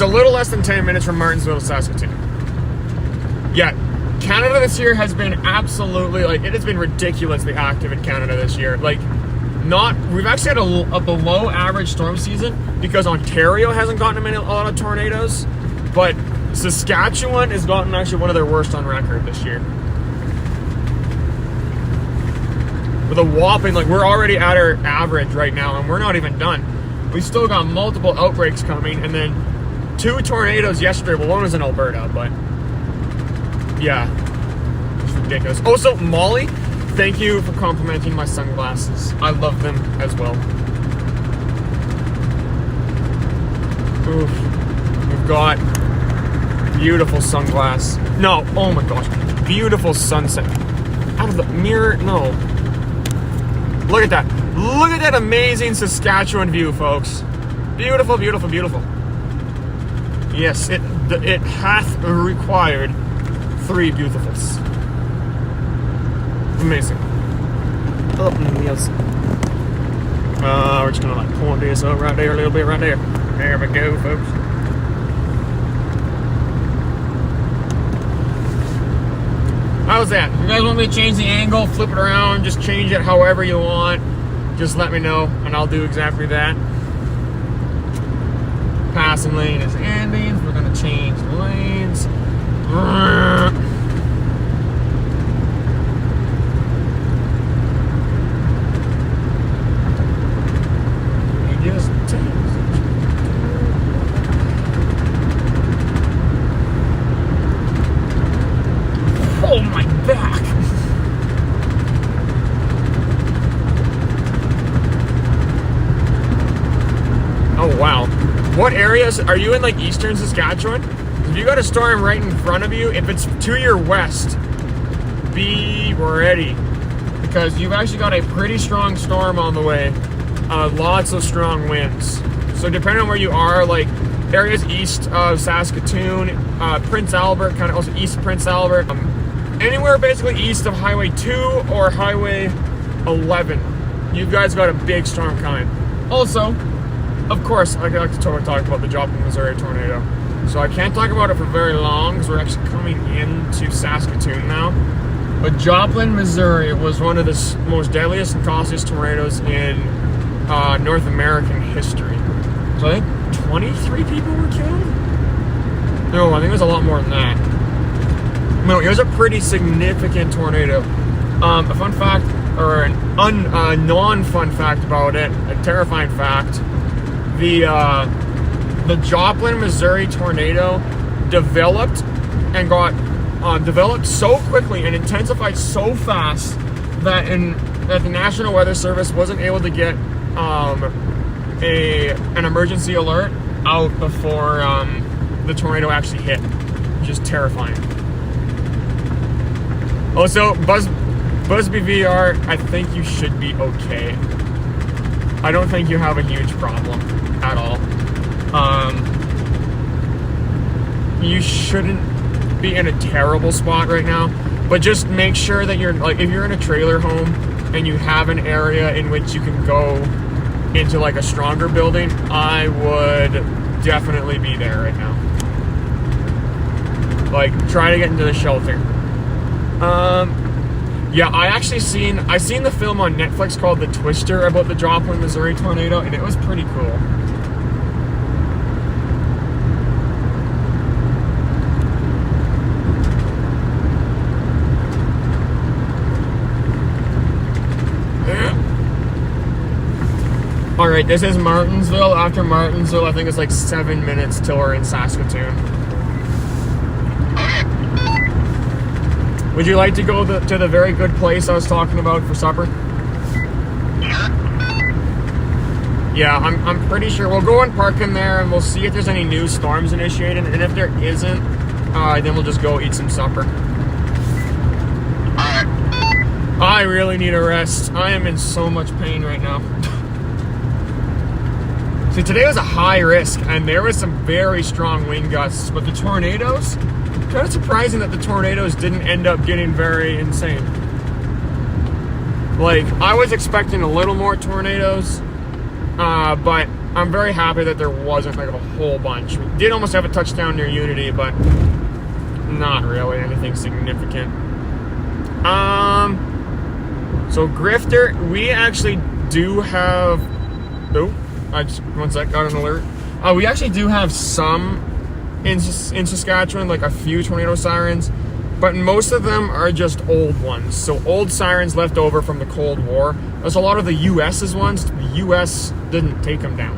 little less than 10 minutes from Martinsville to Saskatoon. Yeah, Canada this year has been absolutely, like, it has been ridiculously active in Canada this year. Like, we've actually had a below average storm season because Ontario hasn't gotten a lot of tornadoes, but Saskatchewan has gotten actually one of their worst on record this year. With a whopping, like, we're already at our average right now, and we're not even done. We've still got multiple outbreaks coming, and then 2 tornadoes yesterday. Well, one was in Alberta, but yeah, it's ridiculous. Also, Molly, thank you for complimenting my sunglasses. I love them as well. Oof. We've got beautiful sunglass. No, oh my gosh. Beautiful sunset. Out of the mirror, no. Look at that. Look at that amazing Saskatchewan view, folks. Beautiful, beautiful, beautiful. Yes, it hath required 3 beautifuls. Amazing. Oh, yes. We're just gonna like point this up right there, a little bit right there. There we go, folks. How's that? If you guys want me to change the angle, flip it around, just change it however you want, just let me know, and I'll do exactly that. Passing lane is ending. We're gonna change lanes. Oh, my back. Oh, wow. What areas are you in, like eastern Saskatchewan? If you got a storm right in front of you, if it's to your west, be ready, because you've actually got a pretty strong storm on the way. Lots of strong winds. So depending on where you are, like areas east of Saskatoon, Prince Albert, kind of also east of Prince Albert, anywhere basically east of Highway 2 or Highway 11, you guys got a big storm coming. Also, of course, I like to talk about the Joplin, Missouri tornado. So I can't talk about it for very long because we're actually coming into Saskatoon now. But Joplin, Missouri was one of the most deadliest and costliest tornadoes in North American history. So I think 23 people were killed? No, I think it was a lot more than that. No, it was a pretty significant tornado. A fun fact, or a non-fun fact about it, a terrifying fact, the Joplin, Missouri tornado developed so quickly and intensified so fast that the National Weather Service wasn't able to get an emergency alert out before the tornado actually hit, which is terrifying. Also, Busby VR, I think you should be okay. I don't think you have a huge problem at all. You shouldn't be in a terrible spot right now, but just make sure that you're, like, if you're in a trailer home and you have an area in which you can go into like a stronger building, I would definitely be there right now. Like, try to get into the shelter. Yeah, I seen the film on Netflix called The Twister about the Joplin, Missouri tornado, and it was pretty cool. Alright, this is Martinsville. After Martinsville, I think it's like 7 minutes till we're in Saskatoon. Would you like to go to the very good place I was talking about for supper? Yeah, I'm pretty sure we'll go and park in there and we'll see if there's any new storms initiated, and if there isn't, then we'll just go eat some supper. Alright. I really need a rest. I am in so much pain right now. See, today was a high risk, and there was some very strong wind gusts, but the tornadoes, kind of surprising that the tornadoes didn't end up getting very insane. Like, I was expecting a little more tornadoes, but I'm very happy that there wasn't like a whole bunch. We did almost have a touchdown near Unity, but not really anything significant. So Grifter, we actually do have, one sec, got an alert. We actually do have some in Saskatchewan, like a few tornado sirens, but most of them are just old ones. So old sirens left over from the Cold War. There's a lot of the US's ones. The US didn't take them down.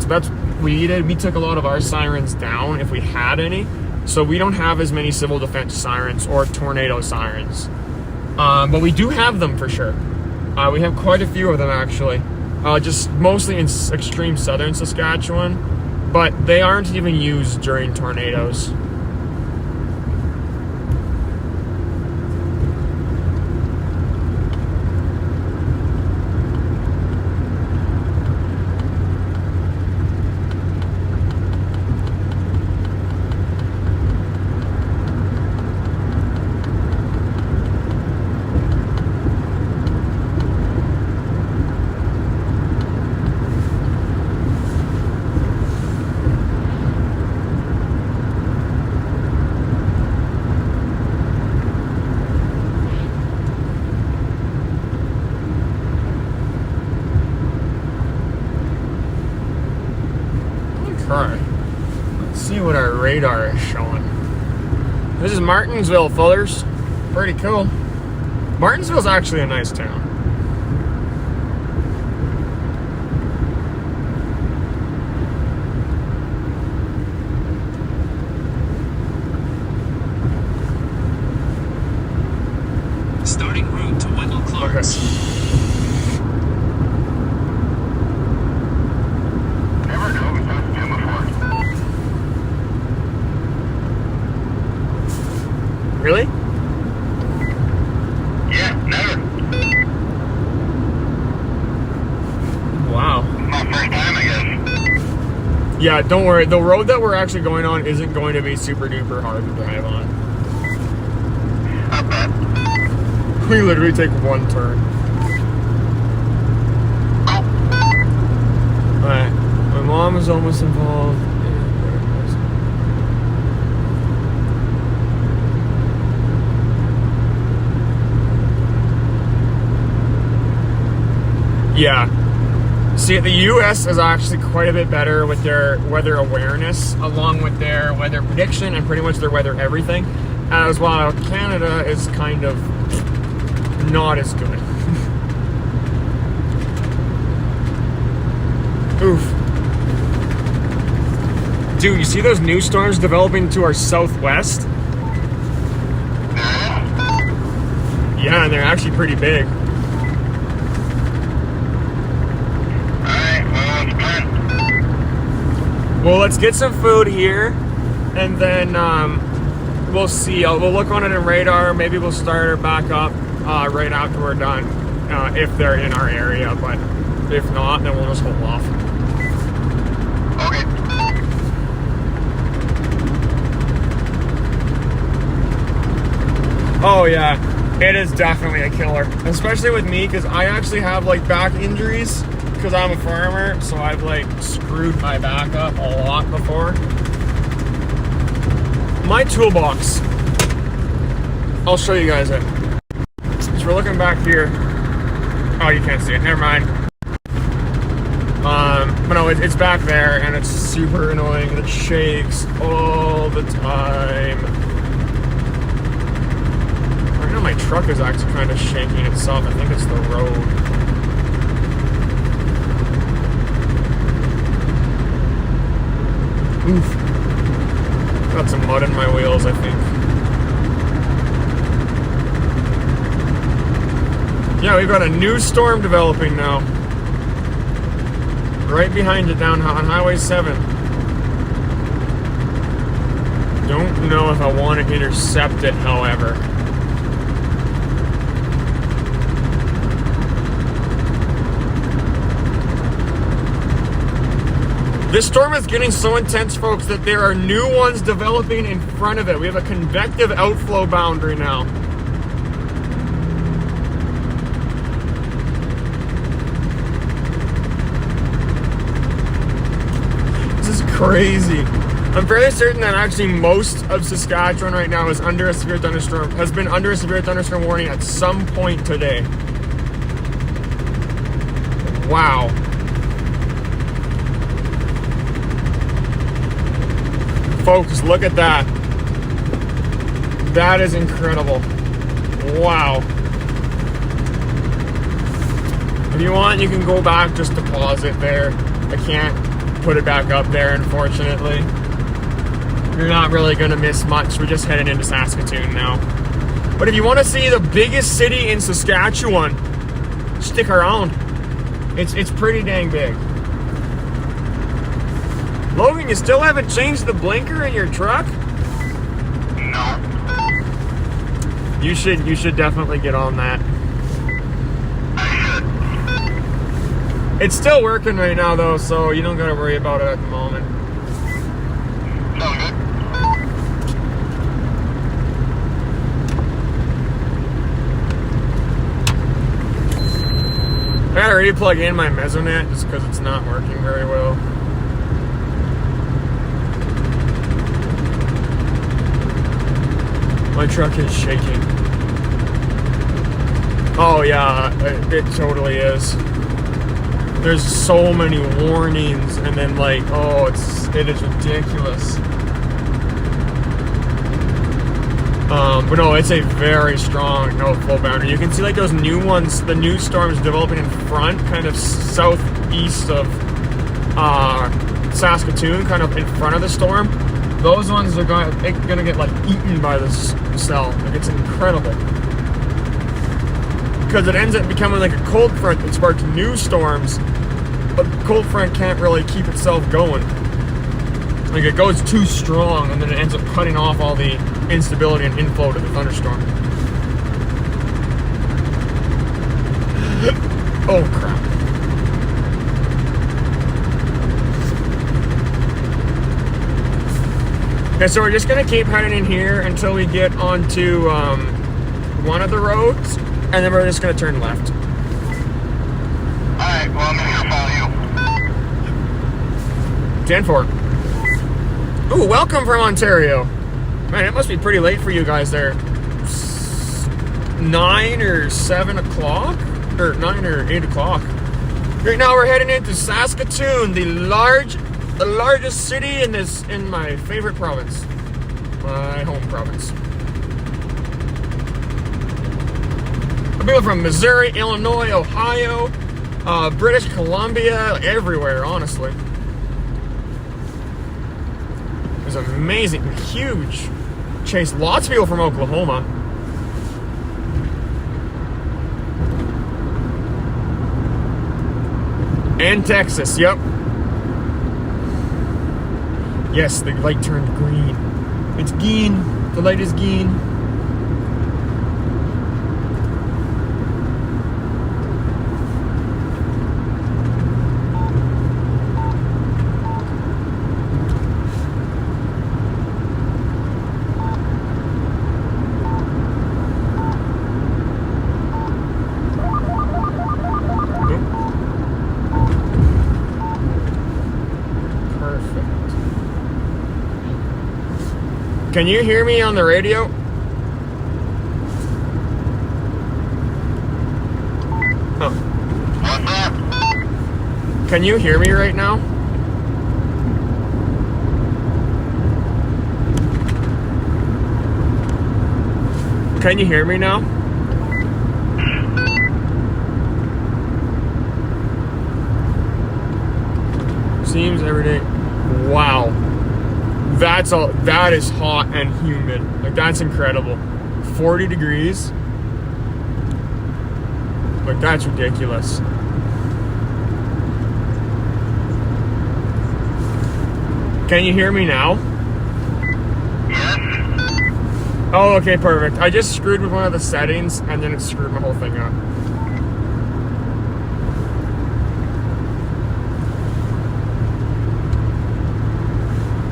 So that's what we did. We took a lot of our sirens down if we had any. So we don't have as many civil defense sirens or tornado sirens. But we do have them for sure. We have quite a few of them actually. Just mostly in extreme southern Saskatchewan, but they aren't even used during tornadoes. Let's see what our radar is showing. This is Martinsville, Fullers. Pretty cool. Martinsville's actually a nice town. Starting route to Wendell Clark's. Okay. Never drove in Saskatoon before. Really? Yeah, never. Wow. My first time, I guess. Yeah, don't worry. The road that we're actually going on isn't going to be super duper hard to drive on. I bet. We literally take one turn. Alright. My mom is almost involved. Yeah. See, the US is actually quite a bit better with their weather awareness, along with their weather prediction and pretty much their weather everything, as while Canada is kind of not as good. Oof. Dude, you see those new storms developing to our southwest? Yeah, and they're actually pretty big. Well, let's get some food here, and then we'll see. We'll look on it in radar. Maybe we'll start her back up right after we're done, if they're in our area. But if not, then we'll just hold off. Okay. Oh yeah, it is definitely a killer, especially with me because I actually have like back injuries. Because I'm a farmer, so I've like screwed my back up a lot before. My toolbox, I'll show you guys it. So we're looking back here. Oh, you can't see it, never mind. But no, it's back there and it's super annoying. It shakes all the time. Right now my truck is actually kind of shaking itself. I think it's the road. Oof. Got some mud in my wheels, I think. Yeah, we've got a new storm developing now. right behind you down on Highway 7. Don't know if I want to intercept it, however. This storm is getting so intense, folks, that there are new ones developing in front of it. We have a convective outflow boundary now. This is crazy. I'm fairly certain that actually most of Saskatchewan right now is under a severe thunderstorm, has been under a severe thunderstorm warning at some point today. Wow. Folks, look at that. That is incredible. Wow. If you want, you can go back just to pause it there. I can't put it back up there, unfortunately. You're not really going to miss much. We're just heading into Saskatoon now. But if you want to see the biggest city in Saskatchewan, stick around. It's pretty dang big. Logan, you still haven't changed the blinker in your truck? No. You should definitely get on that. I should. It's still working right now though, so you don't gotta worry about it at the moment. Sound good? I gotta re-plug in my Mesonet just because it's not working very well. My truck is shaking. Oh yeah, it totally is. There's so many warnings, and then like, oh, it is ridiculous. But no, it's a very strong outflow boundary. You can see like those new ones, the new storms developing in front, kind of southeast of Saskatoon, kind of in front of the storm. Those ones are gonna get like eaten by this cell. Like, it's incredible. Because it ends up becoming like a cold front that sparks new storms, but the cold front can't really keep itself going. Like, it goes too strong, and then it ends up cutting off all the instability and inflow to the thunderstorm. Oh crap. Okay, so we're just gonna keep heading in here until we get onto one of the roads, and then we're just gonna turn left. Alright, well, I'm gonna follow you. 10-4. Ooh, welcome from Ontario. Man, it must be pretty late for you guys there. 9 or 7 o'clock? Or 9 or 8 o'clock. Right now we're heading into Saskatoon, the largest city in my favorite province. My home province. People from Missouri, Illinois, Ohio, British Columbia, everywhere, honestly. It was amazing, huge. Chased lots of people from Oklahoma. And Texas, yep. Yes, the light turned green. It's green. The light is green. Can you hear me on the radio? Oh. What's up? Can you hear me right now? Can you hear me now? Seems every day. Wow. That is hot and humid. Like, that's incredible. 40 degrees. Like, that's ridiculous. Can you hear me now? Yes. Oh, okay, perfect. I just screwed with one of the settings, and then it screwed my whole thing up.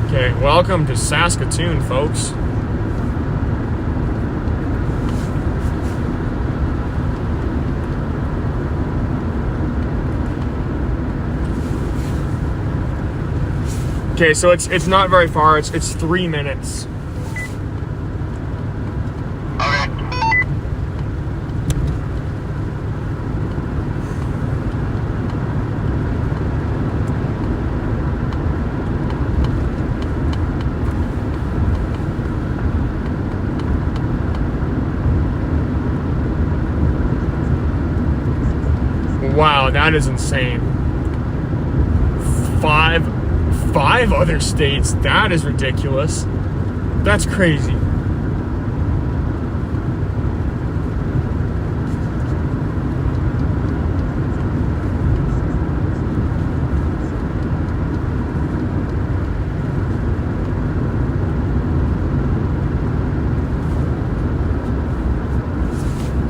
Okay, welcome to Saskatoon, folks. Okay, so it's not very far. It's 3 minutes. Okay. Wow, that is insane. Five other states. That is ridiculous. That's crazy.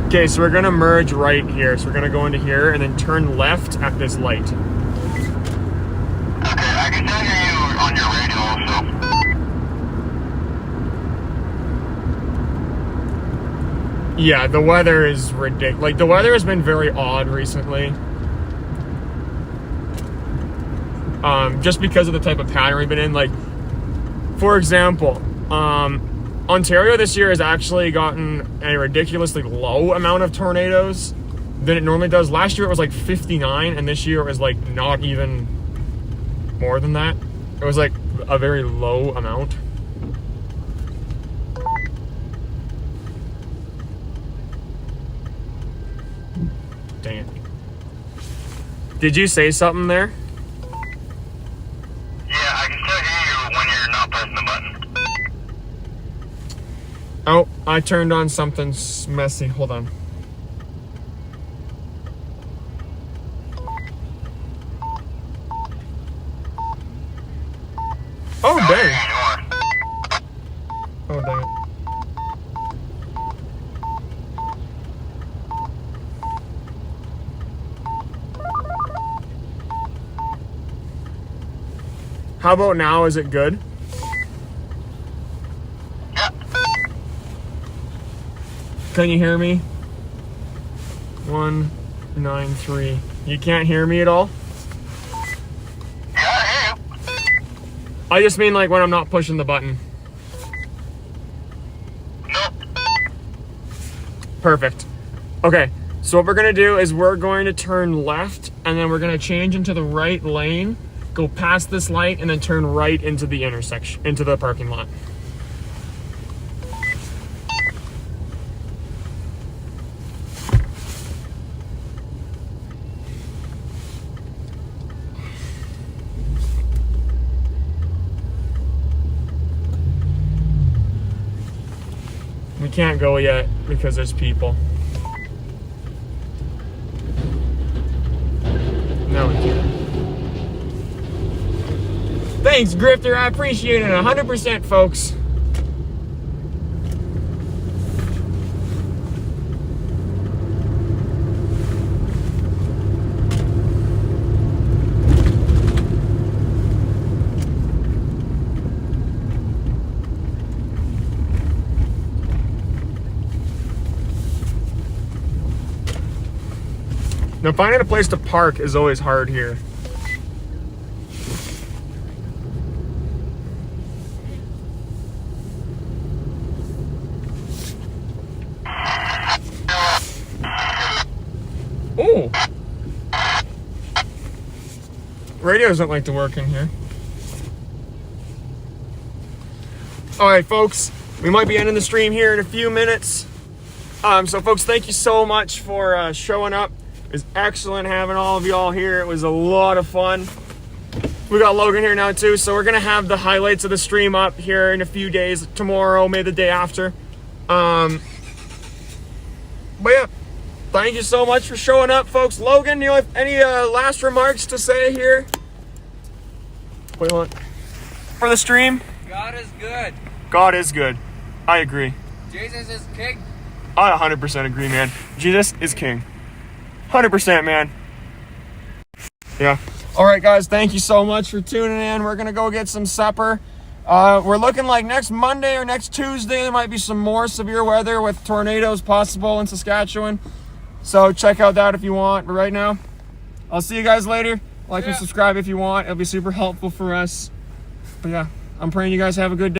Okay, so we're gonna merge right here. So we're gonna go into here and then turn left at this light. Okay, I can still hear you on your radio also. Yeah, the weather is ridiculous. Like, the weather has been very odd recently. Just because of the type of pattern we've been in. Like, for example, Ontario this year has actually gotten a ridiculously low amount of tornadoes than it normally does. Last year it was like 59, and this year it was like not even more than that. It was like a very low amount. Dang it. Did you say something there? Yeah, I can still hear you when you're not pressing the button. Oh, I turned on something messy. Hold on. Oh, dang. Oh, dang it. How about now? Is it good? Can you hear me? 193. You can't hear me at all? Yeah, I hear you. I just mean like when I'm not pushing the button. Nope. Perfect. Okay, so what we're gonna do is we're going to turn left, and then we're gonna change into the right lane, go past this light, and then turn right into the intersection, into the parking lot. We can't go yet because there's people. No, we can't. Thanks, Grifter. I appreciate it 100%, folks. Now, finding a place to park is always hard here. Oh! Radio doesn't like to work in here. Alright, folks. We might be ending the stream here in a few minutes. So, folks, thank you so much for showing up. It was excellent having all of y'all here. It was a lot of fun. We got Logan here now too, so we're gonna have the highlights of the stream up here in a few days, tomorrow, maybe the day after. But yeah, thank you so much for showing up, folks. Logan, you have any last remarks to say here? Wait, hold on. for the stream? God is good. God is good. I agree. Jesus is king. I 100% agree, man. Jesus is king. 100%, man. Yeah. All right, guys. Thank you so much for tuning in. We're going to go get some supper. We're looking like next Monday or next Tuesday, there might be some more severe weather with tornadoes possible in Saskatchewan. So check out that if you want. But right now, I'll see you guys later. Like and subscribe if you want. It'll be super helpful for us. But yeah, I'm praying you guys have a good day.